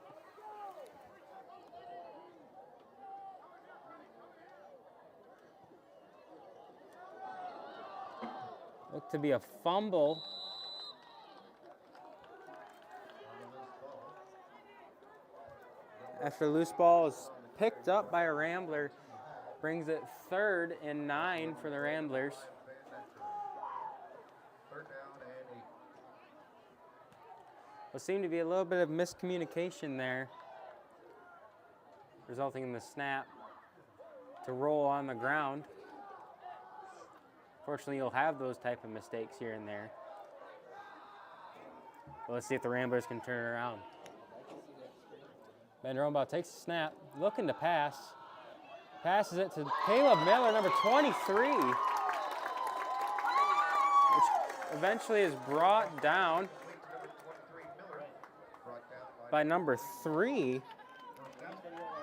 Look to be a fumble. After the loose ball is picked up by a Rambler, brings it 3rd and 9 for the Ramblers. There seemed to be a little bit of miscommunication there, resulting in the snap to roll on the ground. Fortunately, you'll have those type of mistakes here and there. But let's see if the Ramblers can turn it around. Ben Rombach takes the snap, looking to pass. Passes it to Caleb Miller, number 23, which eventually is brought down by number 3,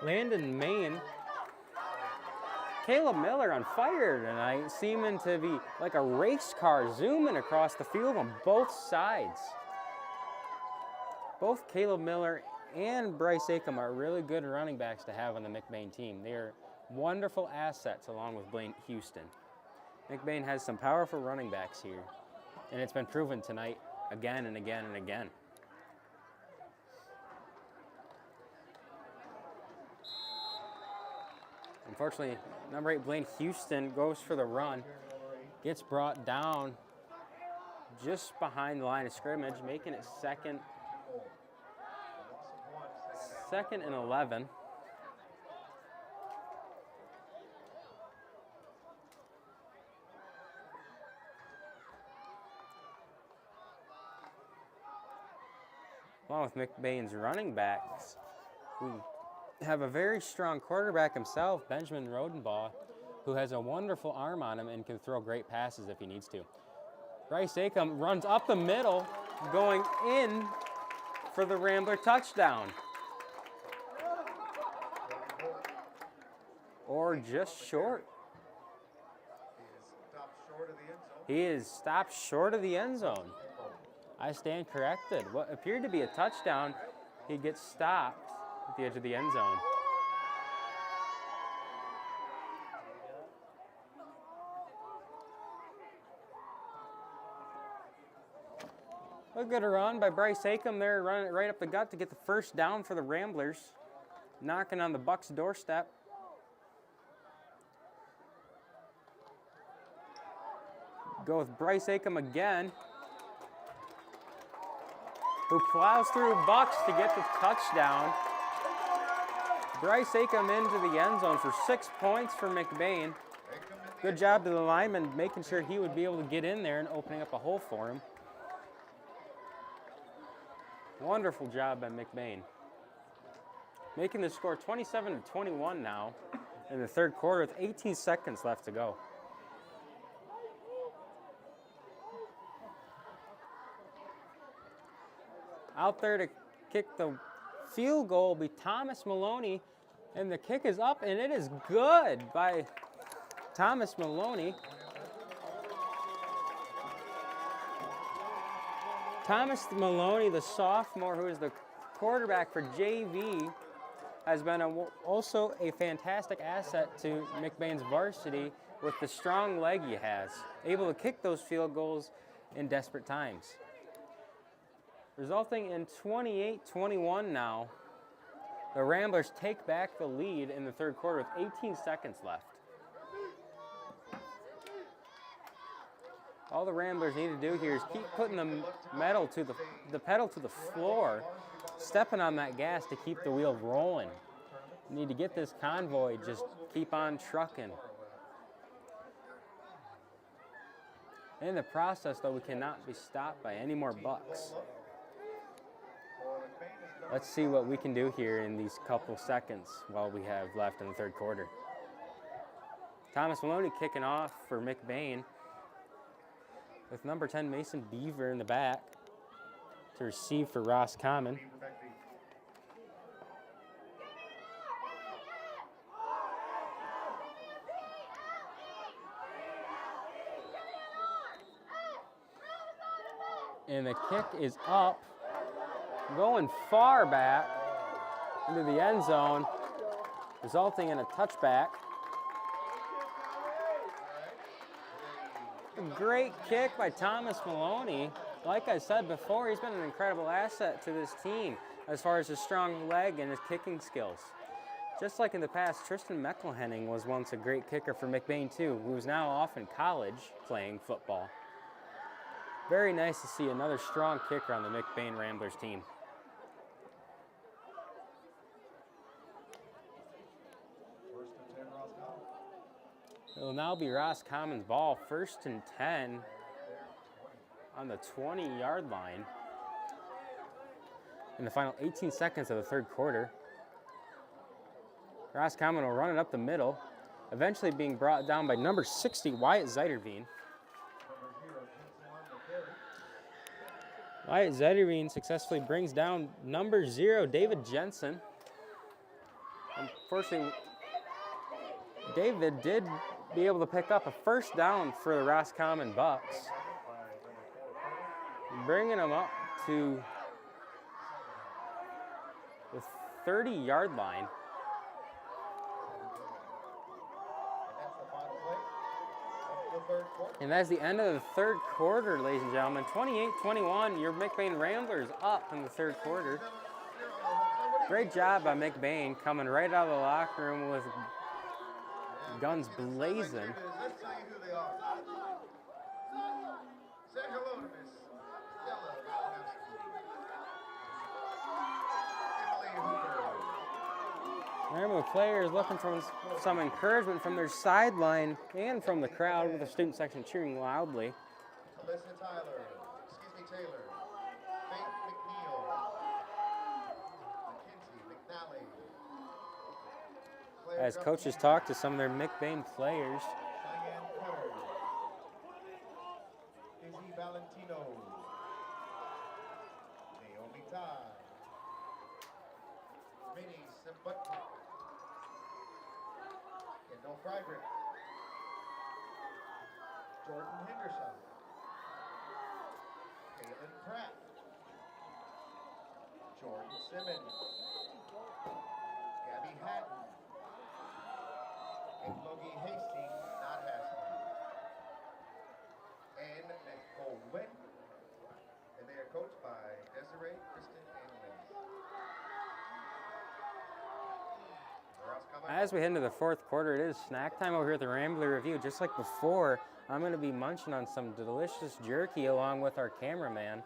Landon Main. Caleb Miller on fire tonight, seeming to be like a race car zooming across the field on both sides. Both Caleb Miller and Bryce Acom are really good running backs to have on the McBain team. They are wonderful assets along with Blaine Houston. McBain has some powerful running backs here, and it's been proven tonight again and again and again. Unfortunately, number 8, Blaine Houston, goes for the run, gets brought down just behind the line of scrimmage, making it 2nd and 11. Along with McBain's running backs, we have a very strong quarterback himself, Benjamin Rodenbaugh, who has a wonderful arm on him and can throw great passes if he needs to. Bryce Acom runs up the middle, going in for the Rambler touchdown. Or just short. He is stopped short of the end zone. I stand corrected. What appeared to be a touchdown, he gets stopped at the edge of the end zone. A good run by Bryce Acom there, running it right up the gut to get the first down for the Ramblers, knocking on the Bucks' doorstep. Go with Bryce Acom again, who plows through Bucks to get the touchdown. Bryce Acom into the end zone for 6 points for McBain. Good job to the lineman, making sure he would be able to get in there and opening up a hole for him. Wonderful job by McBain. Making the score 27-21 now in the third quarter with 18 seconds left to go. Out there to kick the field goal will be Thomas Maloney, and the kick is up, and it is good by Thomas Maloney. Thomas Maloney, the sophomore, who is the quarterback for JV, has been also a fantastic asset to McBain's varsity with the strong leg he has, able to kick those field goals in desperate times. Resulting in 28-21 now. The Ramblers take back the lead in the third quarter with 18 seconds left. All the Ramblers need to do here is keep putting the pedal to the floor, stepping on that gas to keep the wheel rolling. You need to get this convoy, just keep on trucking. In the process, though, we cannot be stopped by any more bucks. Let's see what we can do here in these couple seconds while we have left in the third quarter. Thomas Maloney kicking off for McBain with number 10 Mason Beaver in the back to receive for Roscommon. And the kick is up, going far back into the end zone, resulting in a touchback. A great kick by Thomas Maloney. Like I said before, he's been an incredible asset to this team as far as his strong leg and his kicking skills. Just like in the past, Tristan McElhenning was once a great kicker for McBain too, who is now off in college playing football. Very nice to see another strong kicker on the McBain Ramblers team. It will now be Roscommon's ball, 1st and 10 on the 20-yard line in the final 18 seconds of the third quarter. Roscommon will run it up the middle, eventually being brought down by number 60, Wyatt Zeiderveen. Wyatt Zeiderveen successfully brings down number 0, David Jensen. Unfortunately, David did be able to pick up a first down for the Roscommon Bucks, bringing them up to the 30-yard line. And that's the end of the third quarter, ladies and gentlemen. 28-21, your McBain Ramblers up in the third quarter. Great job by McBain coming right out of the locker room with guns blazing. Let's tell you who they are. Say hello to Miss Stella Emily Hooper. Rambler players looking for some encouragement from their sideline and from the crowd, with the student section cheering loudly. Alyssa Taylor, Faith McNeil, Mackenzie McNally. As coaches talk to some of their McBain players. Cheyenne Cutter, Izzy Valentino, Naomi Todd, Minnie Simbutnik, Kendall Friedrich, Jordan Henderson, Kaylin Pratt, Jordan Simmons, Gabby Hatton, and Logie Hastings, not Haskell, and Nicole Wynn, and they are coached by Desiree, Kristen, and Lindsay. As we head into the fourth quarter, it is snack time over here at the Rambler Review. Just like before, I'm going to be munching on some delicious jerky along with our cameraman.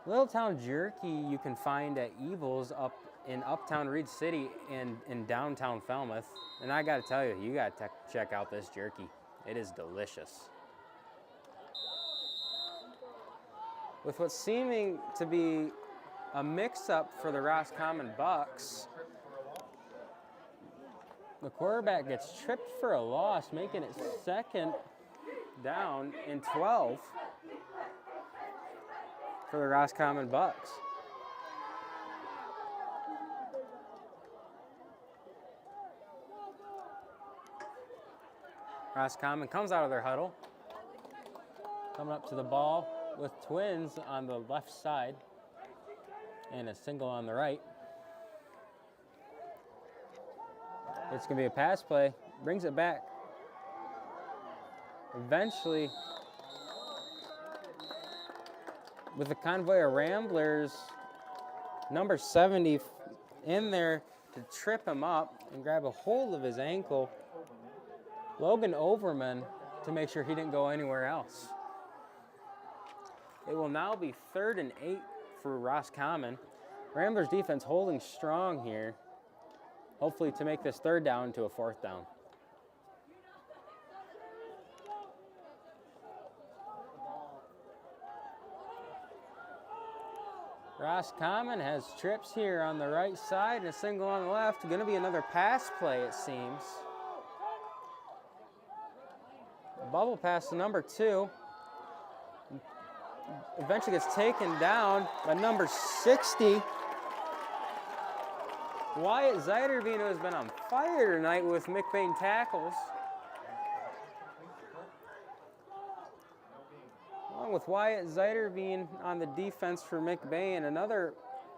Little Town Jerky you can find at Evil's up in Uptown Reed City and in downtown Falmouth. And I got to tell you, you got to check out this jerky. It is delicious. With what's seeming to be a mix-up for the Roscommon Bucks, the quarterback gets tripped for a loss, making it 2nd down and 12 for the Roscommon Bucks. Roscommon comes out of their huddle, coming up to the ball with twins on the left side and a single on the right. It's going to be a pass play, brings it back. Eventually, with the convoy of Ramblers, number 70 in there to trip him up and grab a hold of his ankle. Logan Overman to make sure he didn't go anywhere else. It will now be 3rd and 8 for Roscommon. Ramblers defense holding strong here, hopefully to make this 3rd down to a 4th down. Roscommon has trips here on the right side and a single on the left. Going to be another pass play, it seems. Bubble pass to number 2. Eventually gets taken down by number 60. Wyatt Zeiderveen, who has been on fire tonight with McBain tackles. Along with Wyatt Zeiderveen on the defense for McBain, another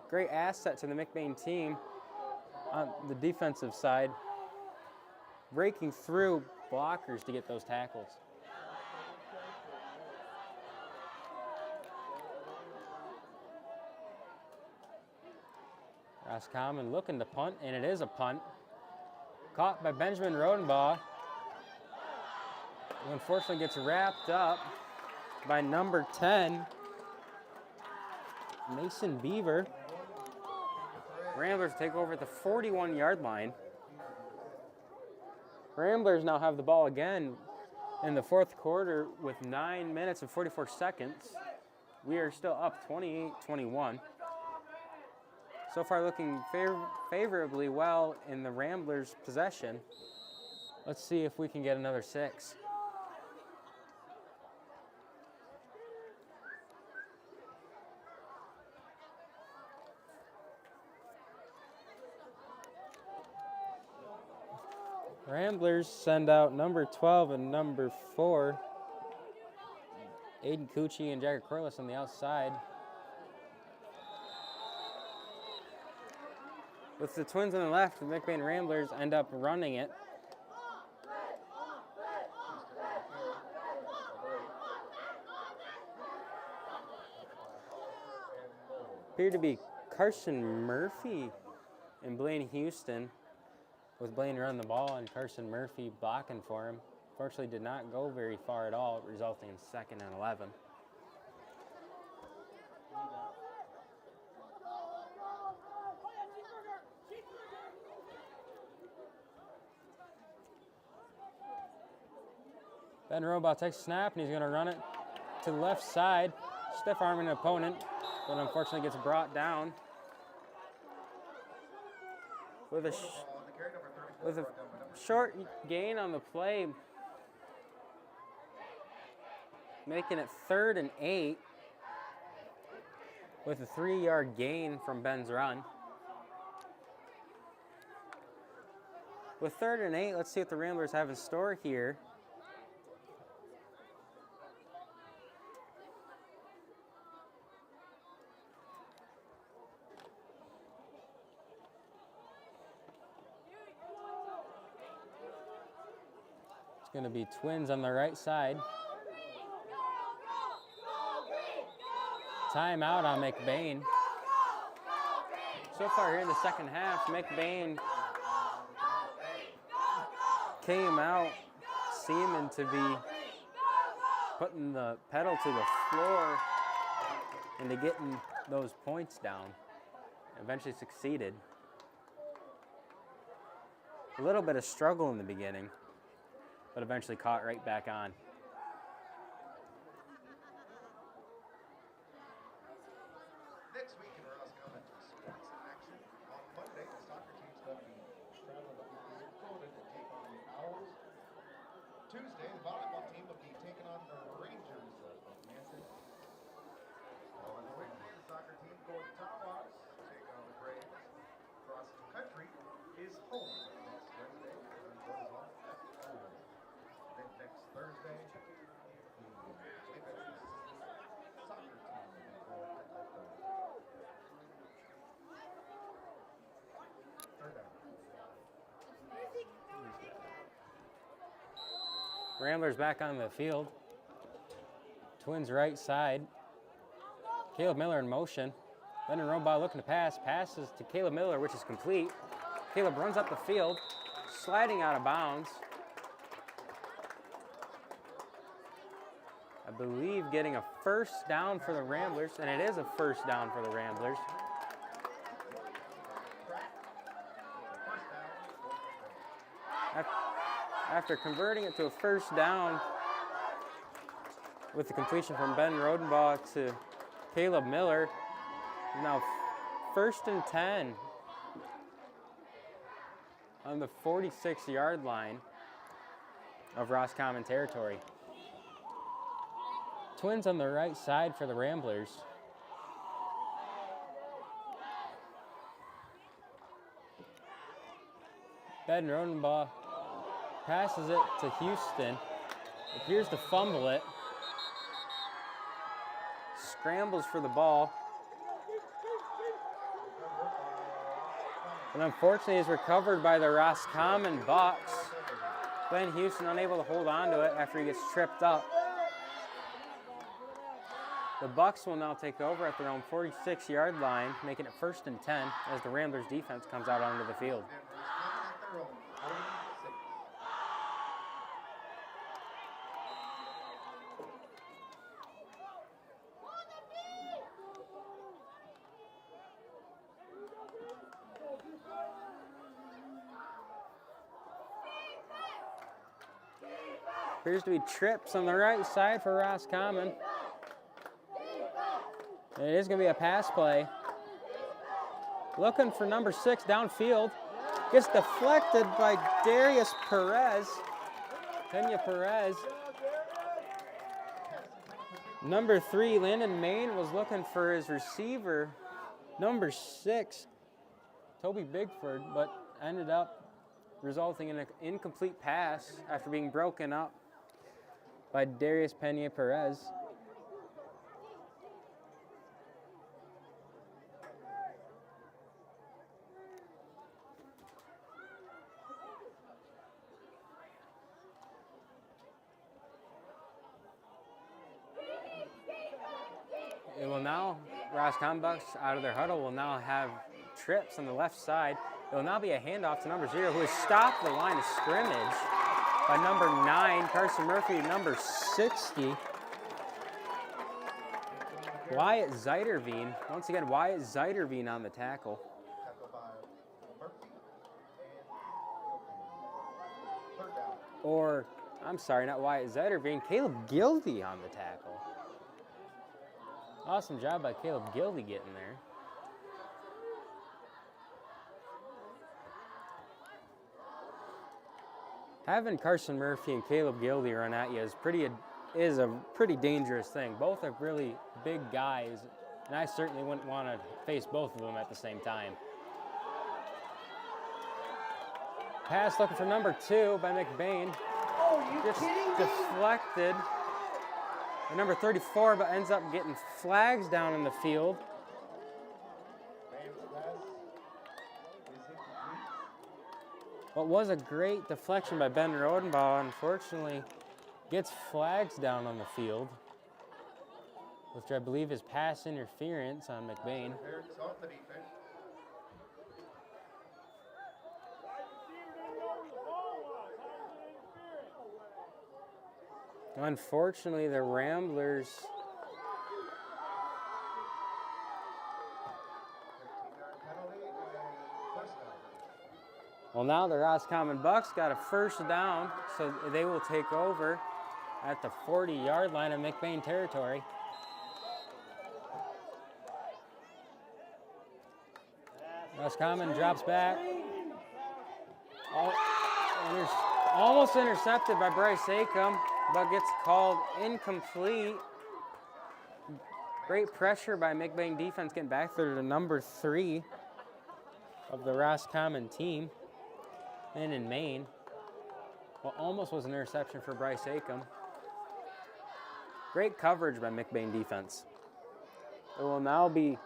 great asset to the McBain team on the defensive side, breaking through blockers to get those tackles. Roscommon looking to punt, and it is a punt. Caught by Benjamin Rodenbaugh, who unfortunately gets wrapped up by number 10, Mason Beaver. Ramblers take over at the 41-yard line. Ramblers now have the ball again in the 4th quarter with 9 minutes and 44 seconds. We are still up 28-21. So far looking favorably well in the Ramblers' possession. Let's see if we can get another 6. Ramblers send out number 12 and number 4, Aiden Cucci and Jagger Corliss on the outside. With the Twins on the left, the McBain Ramblers end up running it. Appeared to be Carson Murphy and Blaine Houston, with Blaine running the ball and Carson Murphy blocking for him. Fortunately did not go very far at all, resulting in 2nd and 11. Ben Rodenbaugh takes a snap and he's going to run it to the left side, stiff arming an opponent, but unfortunately gets brought down. With a short gain on the play, making it 3rd and 8 with a 3-yard gain from Ben's run. With 3rd and 8, let's see what the Ramblers have in store here. Going to be Twins on the right side. Timeout on McBain. So far here in the 2nd half, McBain came out seeming to be putting the pedal to the floor into getting those points down. Eventually succeeded. A little bit of struggle in the beginning, but eventually caught right back on. Next week in Roscommon sports action. On Monday, the soccer teams will be traveling up to Dakota to take on the Owls. Tuesday, the volleyball team will be taking on the Rangers of Manson. On Wednesday, the soccer team going to Tawas to take on the Braves. Cross country is home next Wednesday. What is on at home. Then next Thursday, the soccer team will be going to Oklahoma. Third down. Ramblers back on the field. Twins right side. Caleb Miller in motion. Leonard Rodenbaugh looking to pass. Passes to Caleb Miller, which is complete. Caleb runs up the field, sliding out of bounds. believe, getting a first down for the Ramblers, and it is a first down for the Ramblers. After converting it to a first down with the completion from Ben Rodenbaugh to Caleb Miller, now 1st and 10 on the 46-yard line of Roscommon territory. Twins on the right side for the Ramblers. Ben Rodenbaugh passes it to Houston. Appears to fumble it. Scrambles for the ball. And unfortunately is recovered by the Roscommon Bucks. Glenn Houston unable to hold on to it after he gets tripped up. The Bucks will now take over at their own 46-yard line, making it 1st and 10 as the Ramblers defense comes out onto the field. Appears to be trips on the right side for Roscommon. And it is going to be a pass play. Looking for number 6 downfield. Gets deflected by Darius Perez. Pena Perez. Number 3, Landon Main, was looking for his receiver, number 6, Toby Bigford, but ended up resulting in an incomplete pass after being broken up by Darius Pena Perez. It will now, Roscommon Bucks out of their huddle will now have trips on the left side. It will now be a handoff to number 0, who has stopped the line of scrimmage by number 9, Carson Murphy, number 60. Wyatt Zeiderveen, once again, Wyatt Zeiderveen on the tackle. Or, I'm sorry, not Wyatt Zeiderveen, Caleb Gildy on the tackle. Awesome job by Caleb Gildy getting there. Having Carson Murphy and Caleb Gildy run at you is a pretty dangerous thing. Both are really big guys, and I certainly wouldn't want to face both of them at the same time. Pass looking for number 2 by McBain. Oh, you Just kidding me? deflected. And number 34, but ends up getting flags down in the field. What was a great deflection by Ben Rodenbaugh, unfortunately, gets flags down on the field, which I believe is pass interference on McBain. Unfortunately, the Ramblers well, now the Roscommon Bucks got a first down, so they will take over at the 40-yard line of McBain territory. Roscommon drops back. Almost intercepted by Bryce Acom, but gets called incomplete. Great pressure by McBain defense getting back there to number 3 of the Roscommon team. And in Maine, well, almost was an interception for Bryce Acom. Great coverage by McBain defense. It will now be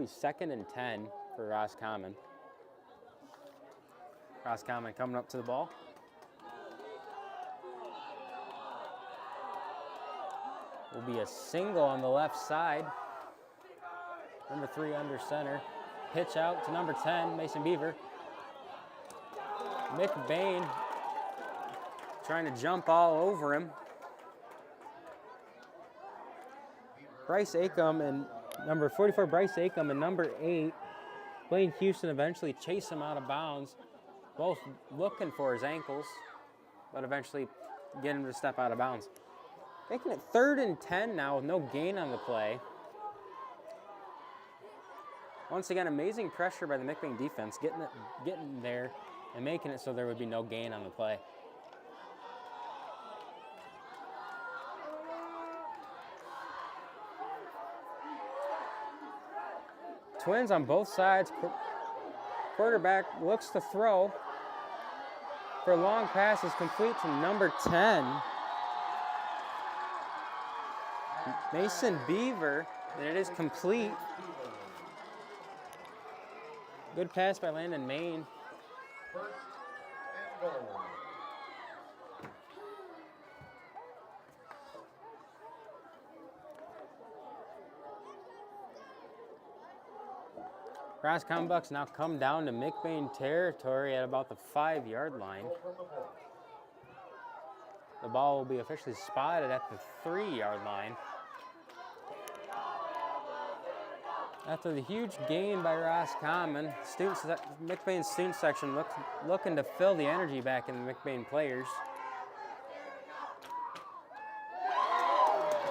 second and 10 for Roscommon. Roscommon coming up to the ball. Will be a single on the left side. Number 3 under center. Pitch out to number 10, Mason Beaver. McBain trying to jump all over him. Bryce Acom and number 44, Bryce Acom, and number 8, Blaine Houston eventually chase him out of bounds, both looking for his ankles, but eventually get him to step out of bounds. Making it 3rd and 10 now with no gain on the play. Once again, amazing pressure by the McBain defense, getting there and making it so there would be no gain on the play. Twins on both sides. Quarterback looks to throw for a long pass is complete to number 10. Mason Beaver, and it is complete. Good pass by Landon Main. First and goal. Roscommon Bucks now come down to McBain territory at about the 5-yard line. The ball will be officially spotted at the 3-yard line. After the huge gain by Roscommon, McBain's student section looking to fill the energy back in the McBain players.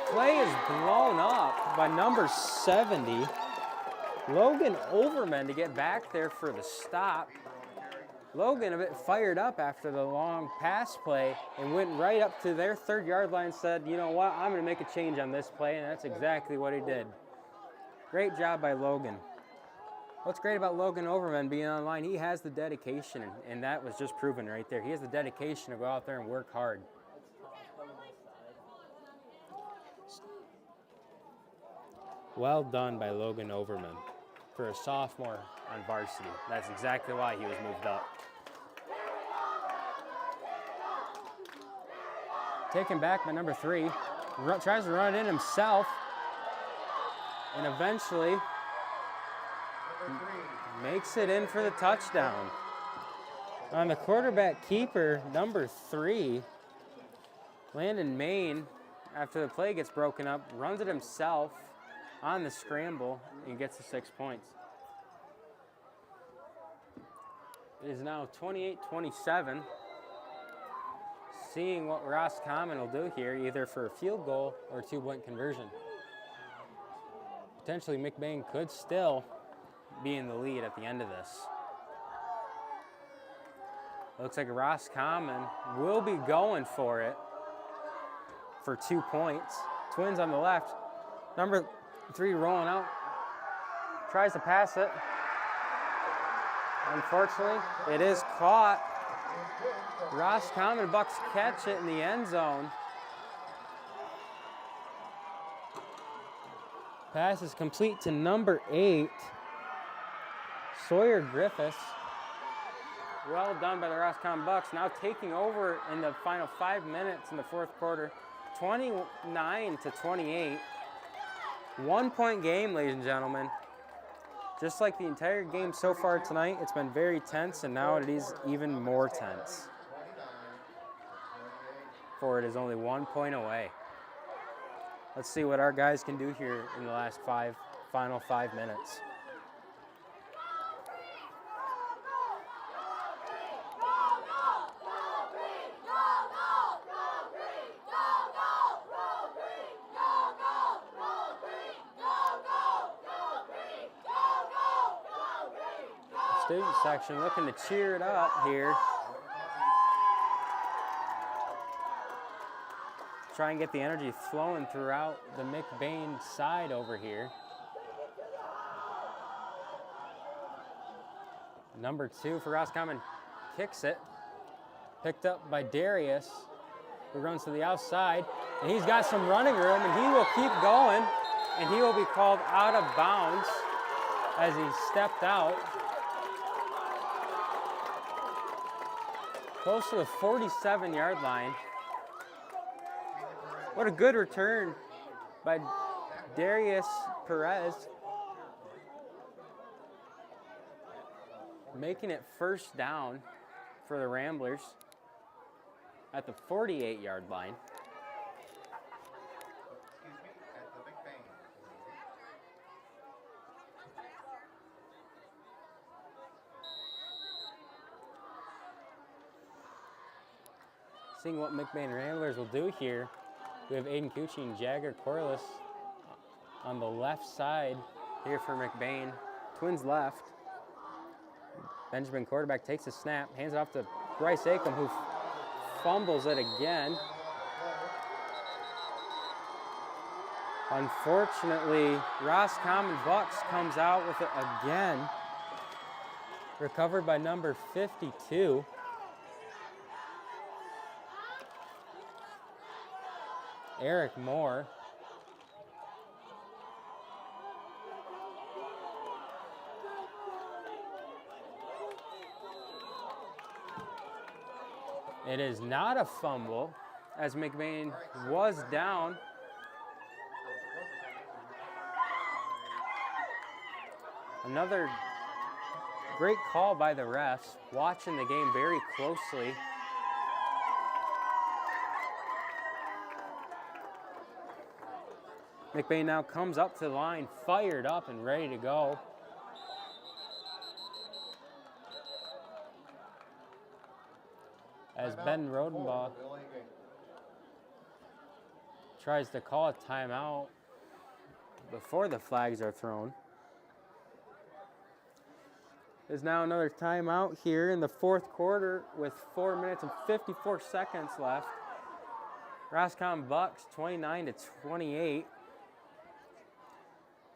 The play is blown up by number 70. Logan Overman to get back there for the stop. Logan a bit fired up after the long pass play and went right up to their 3rd-yard line and said, you know what, I'm going to make a change on this play, and that's exactly what he did. Great job by Logan. What's great about Logan Overman being on the line, he has the dedication, and that was just proven right there. He has the dedication to go out there and work hard. Well done by Logan Overman for a sophomore on varsity. That's exactly why he was moved up. Taken back by number 3. Tries to run it in himself. And eventually makes it in for the touchdown. On the quarterback keeper, number 3, Landon Main, after the play gets broken up, runs it himself on the scramble and gets the 6 points. It is now 28-27. Seeing what Roscommon will do here, either for a field goal or a 2-point conversion. Potentially McBain could still be in the lead at the end of this. Looks like Roscommon will be going for it for 2 points. Twins on the left. Number 3 rolling out. Tries to pass it. Unfortunately, it is caught. Roscommon Bucks catch it in the end zone. Pass is complete to number 8, Sawyer Griffiths. Well done by the Roscommon Bucks. Now taking over in the final 5 minutes in the 4th quarter, 29-28. 1-point game, ladies and gentlemen. Just like the entire game so far tonight, it's been very tense, and now it is even more tense. For it is only 1 point away. Let's see what our guys can do here in the last final 5 minutes. Student section looking to cheer it up here. Try and get the energy flowing throughout the McBain side over here. Number 2 for Roscommon kicks it. Picked up by Darius, who runs to the outside. And he's got some running room, and he will keep going. And he will be called out of bounds as he stepped out. Close to the 47-yard line. What a good return by Darius Perez. Making it first down for the Ramblers. at the 48-yard line. Excuse me, at the McBain 48. Seeing what McBain Ramblers will do here, we have Aiden Cucci and Jagger Corliss on the left side here for McBain. Twins left. Benjamin quarterback takes a snap, hands it off to Bryce Acom, who fumbles it again. Unfortunately, Roscommon Bucks comes out with it again. Recovered by number 52. Eric Moore. It is not a fumble, as McBain was down. Another great call by the refs, watching the game very closely. McBain now comes up to the line, fired up and ready to go. As Ben Rodenbaugh tries to call a timeout before the flags are thrown. There's now another timeout here in the fourth quarter with 4 minutes and 54 seconds left. Roscommon Bucks 29-28.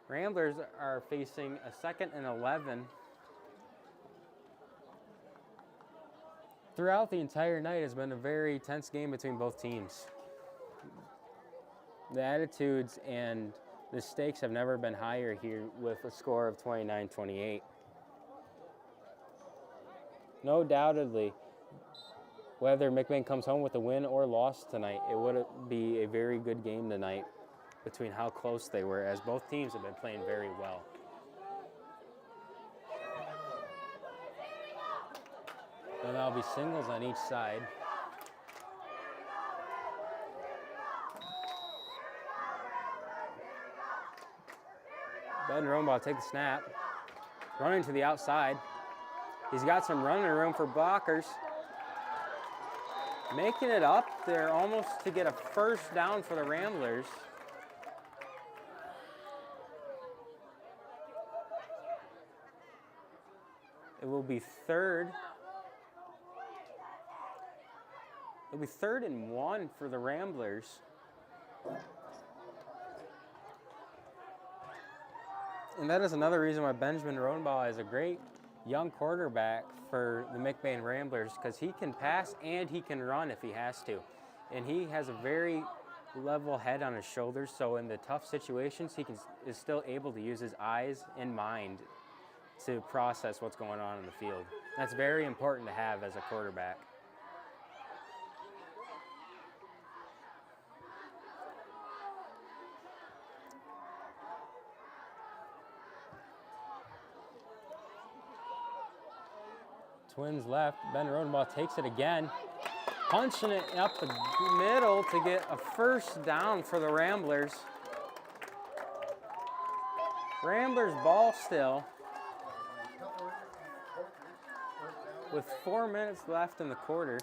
Ramblers are facing a 2nd and 11. Throughout the entire night has been a very tense game between both teams. The attitudes and the stakes have never been higher here with a score of 29-28. No doubtedly, whether McBain comes home with a win or loss tonight, it would be a very good game tonight between how close they were, as both teams have been playing very well. And there'll be singles on each side. Ben Rodenbaugh takes the snap, running to the outside. He's got some running room for blockers. Making it up there almost to get a first down for the Ramblers. It will be third. It'll be 3rd and 1 for the Ramblers. And that is another reason why Benjamin Rodenbaugh is a great young quarterback for the McBain Ramblers, because he can pass and he can run if he has to. And he has a very level head on his shoulders, so in the tough situations, he is still able to use his eyes and mind to process what's going on in the field. That's very important to have as a quarterback. Twins left. Ben Rodenbaugh takes it again, punching it up the middle to get a first down for the Ramblers. Ramblers ball still with 4 minutes left in the quarter.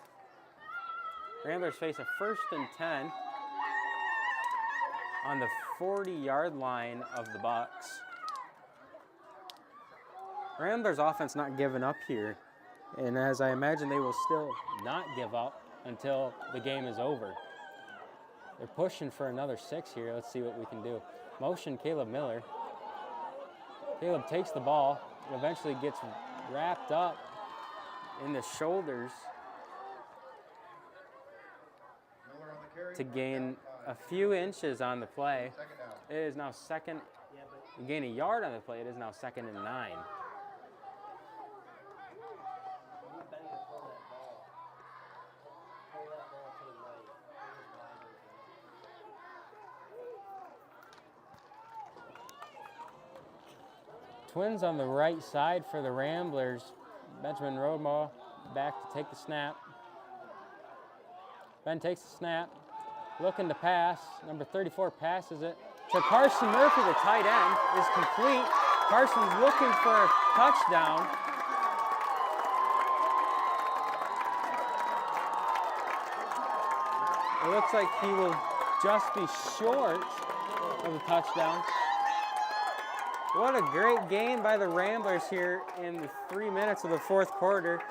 Ramblers face a 1st and 10 on the 40-yard line of the Bucks. Ramblers offense not giving up here. And as I imagine, they will still not give up until the game is over. They're pushing for another 6 here. Let's see what we can do. Motion, Caleb Miller. Caleb takes the ball and eventually gets wrapped up in the shoulders to gain a few inches on the play. It is now second. You gain a yard on the play. It is now 2nd and 9. Twins on the right side for the Ramblers. Benjamin Rodenbaugh back to take the snap. Ben takes the snap, looking to pass. Number 34 passes it to Carson Murphy. The tight end is complete. Carson's looking for a touchdown. It looks like he will just be short of the touchdown. What a great game by the Ramblers here in the 3 minutes of the fourth quarter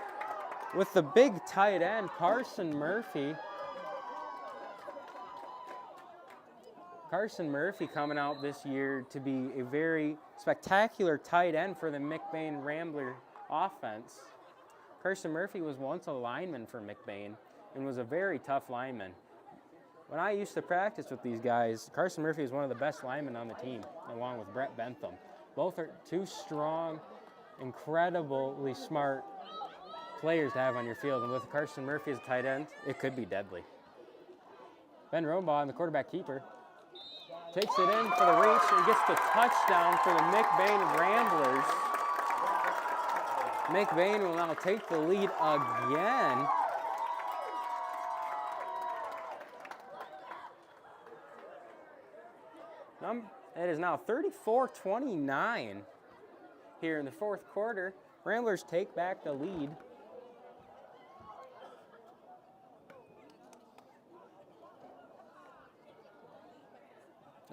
with the big tight end, Carson Murphy. Carson Murphy coming out this year to be a very spectacular tight end for the McBain Rambler offense. Carson Murphy was once a lineman for McBain and was a very tough lineman. When I used to practice with these guys, Carson Murphy is one of the best linemen on the team, along with Brett Bentham. Both are two strong, incredibly smart players to have on your field, and with Carson Murphy as a tight end, it could be deadly. Ben Rodenbaugh, the quarterback keeper, takes it in for the reach and gets the touchdown for the McBain Ramblers. McBain will now take the lead again. It is now 34-29 here in the fourth quarter. Ramblers take back the lead.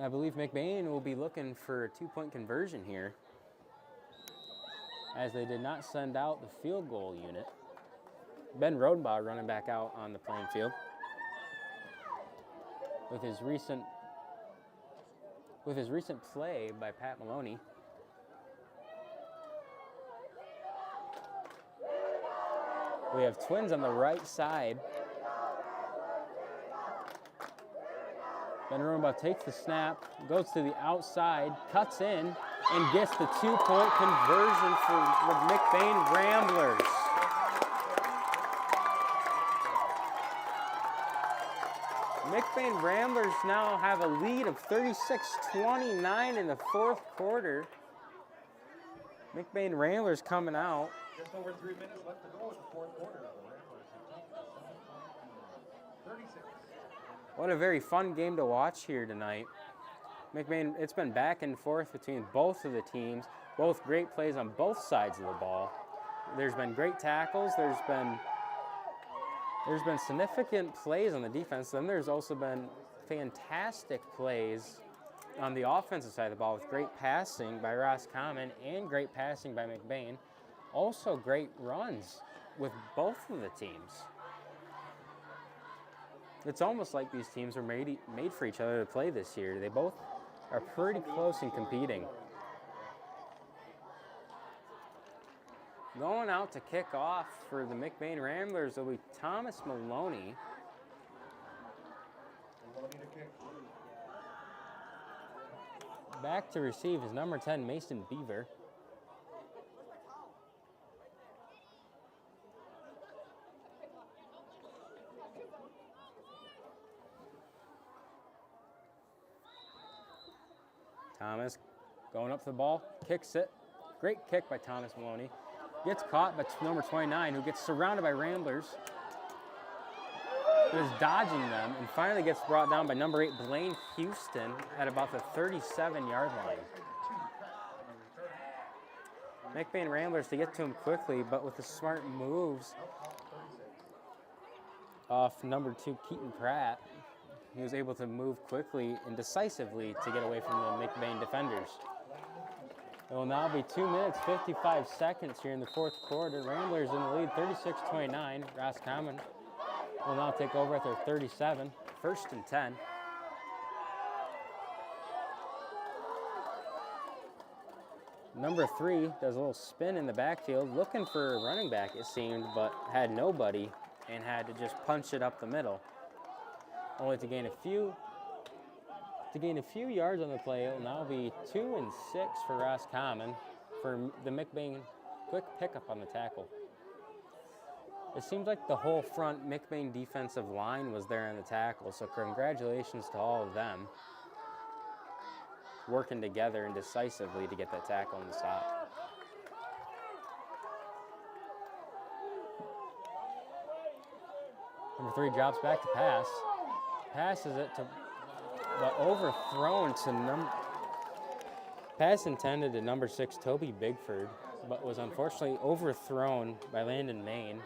I believe McBain will be looking for a two-point conversion here, as they did not send out the field goal unit. Ben Rodenbaugh running back out on the playing field with his recent play by Pat Maloney. We have twins on the right side. Ben Rodenbaugh takes the snap, goes to the outside, cuts in, and gets the two-point conversion for the McBain Ramblers. McBain Ramblers now have a lead of 36-29 in the fourth quarter. McBain Ramblers coming out. Just over 3 minutes left to go in the fourth quarter. The Ramblers have 36. What a very fun game to watch here tonight. McBain, it's been back and forth between both of the teams. Both great plays on both sides of the ball. There's been great tackles. There's been significant plays on the defense. Then there's also been fantastic plays on the offensive side of the ball with great passing by Roscommon and great passing by McBain. Also great runs with both of the teams. It's almost like these teams were made for each other to play this year. They both are pretty close in competing. Going out to kick off for the McBain Ramblers will be Thomas Maloney. Back to receive is number 10, Mason Beaver. Thomas going up to the ball, kicks it. Great kick by Thomas Maloney. Gets caught by number 29, who gets surrounded by Ramblers. But is dodging them and finally gets brought down by number 8, Blaine Houston, at about the 37-yard line. McBain Ramblers to get to him quickly, but with the smart moves off number 2, Keaton Pratt, he was able to move quickly and decisively to get away from the McBain defenders. It will now be 2 minutes, 55 seconds here in the fourth quarter. Ramblers in the lead, 36-29. Roscommon will now take over at their 37, 1st and 10. Number 3 does a little spin in the backfield, looking for a running back, it seemed, but had nobody and had to just punch it up the middle. Only to gain a few yards on the play. It will now be 2 and 6 for Roscommon for the McBain quick pickup on the tackle. It seems like the whole front McBain defensive line was there on the tackle, so congratulations to all of them working together and decisively to get that tackle in the stop. Number 3 drops back to pass. Passes it to, but overthrown to pass intended to number 6, Toby Bigford, but was unfortunately overthrown by Landon Main,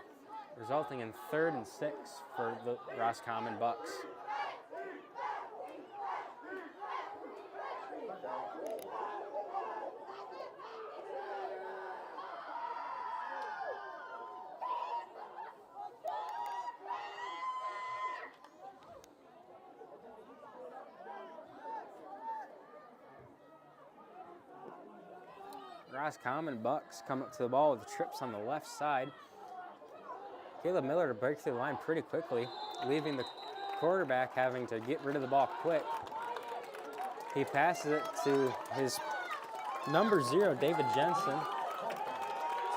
resulting in 3rd and 6 for the Roscommon Bucks. Roscommon Bucks come up to the ball with trips on the left side. Caleb Miller to break through the line pretty quickly, leaving the quarterback having to get rid of the ball quick. He passes it to his number 0, David Jensen,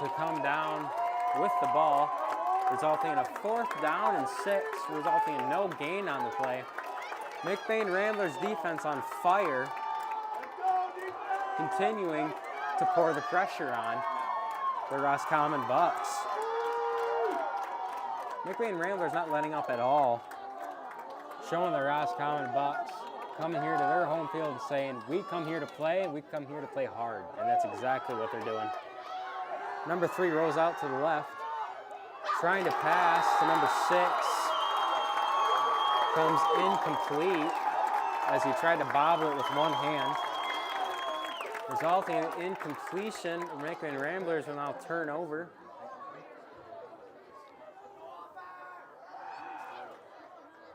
to come down with the ball, resulting in a 4th down and 6, resulting in no gain on the play. McBain Ramblers defense on fire, continuing to pour the pressure on the Roscommon Bucks. McBain Ramblers not letting up at all, showing the Roscommon Bucks coming here to their home field and saying, we come here to play hard, and that's exactly what they're doing. Number 3 rolls out to the left, trying to pass to number 6, comes incomplete as he tried to bobble it with one hand, resulting in incompletion. McBain Ramblers will now turn over.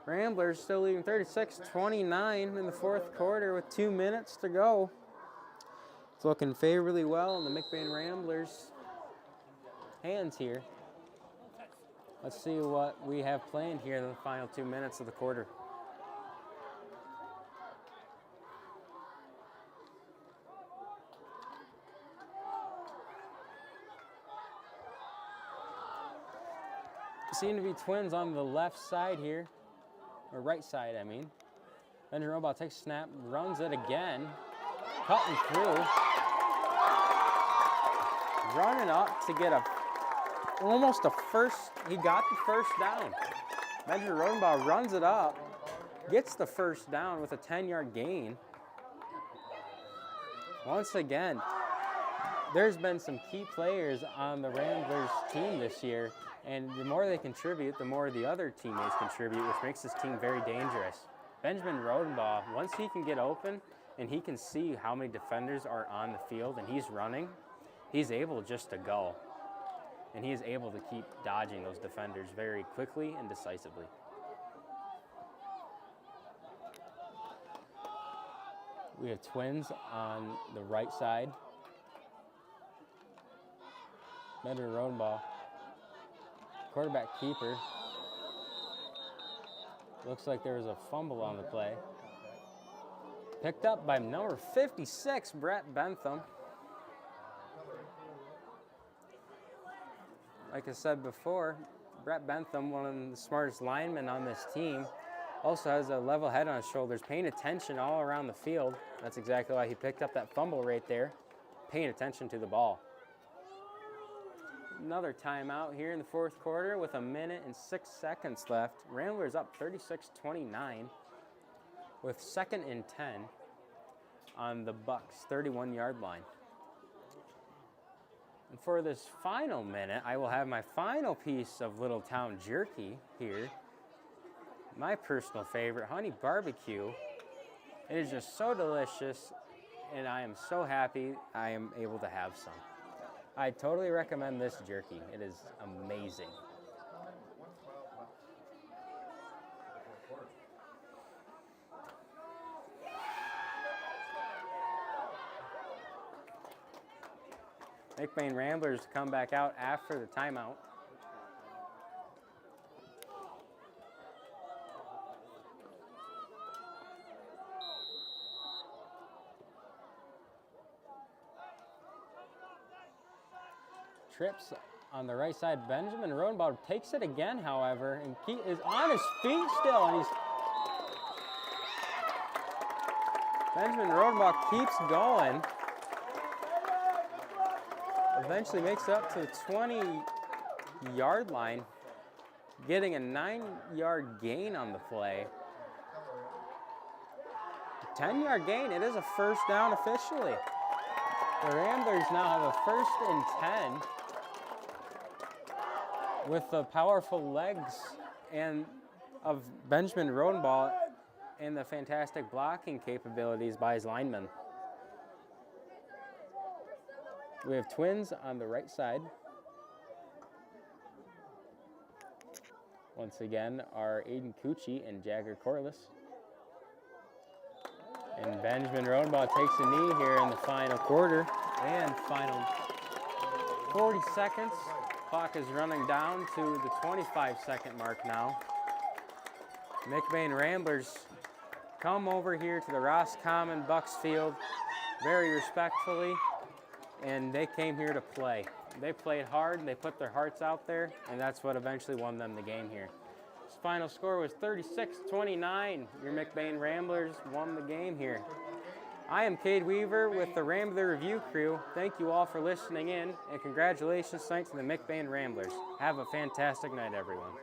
Ramblers still leading 36-29 in the 4th quarter with 2 minutes to go. It's looking favorably well in the McBain Ramblers' hands here. Let's see what we have planned here in the final 2 minutes of the quarter. Seem to be twins on the left side here, or right side, I mean. Benjamin Robaugh takes a snap, runs it again, cutting through, running up to get almost a first. He got the first down. Benjamin Rodenbaugh runs it up, gets the first down with a 10-yard gain. Once again, there's been some key players on the Ramblers team this year, and the more they contribute, the more the other teammates contribute, which makes this team very dangerous. Benjamin Rodenbaugh, once he can get open and he can see how many defenders are on the field and he's running, he's able just to go. And he is able to keep dodging those defenders very quickly and decisively. We have twins on the right side. Benjamin Rodenbaugh, quarterback keeper. Looks like there was a fumble on the play. Picked up by number 56, Brett Bentham. Like I said before, Brett Bentham, one of the smartest linemen on this team, also has a level head on his shoulders, paying attention all around the field. That's exactly why he picked up that fumble right there, paying attention to the ball. Another timeout here in the 4th quarter with 1 minute and 6 seconds left. Ramblers up 36-29 with 2nd and 10 on the Bucks' 31-yard line. And for this final minute, I will have my final piece of Little Town jerky here. My personal favorite, honey barbecue. It is just so delicious, and I am so happy I am able to have some. I totally recommend this jerky. It is amazing. McBain Ramblers come back out after the timeout. Trips on the right side. Benjamin Rodenbaugh takes it again, however, and is on his feet still. And Benjamin Rodenbaugh keeps going. Eventually makes it up to the 20-yard line. getting a 9-yard gain on the play. 10-yard gain. It is a first down officially. The Ramblers now have a 1st and 10 with the powerful legs and of Benjamin Rodenball and the fantastic blocking capabilities by his linemen. We have twins on the right side. Once again are Aiden Cucci and Jagger Corliss. And Benjamin Rodenball takes a knee here in the final quarter and final 40 seconds. Clock is running down to the 25-second mark now. McBain Ramblers come over here to the Roscommon Bucks field very respectfully, and they came here to play. They played hard, and they put their hearts out there, and that's what eventually won them the game here. This final score was 36-29. Your McBain Ramblers won the game here. I am Cade Weaver with the Rambler Review crew. Thank you all for listening in, and congratulations tonight to the McBain Ramblers. Have a fantastic night, everyone.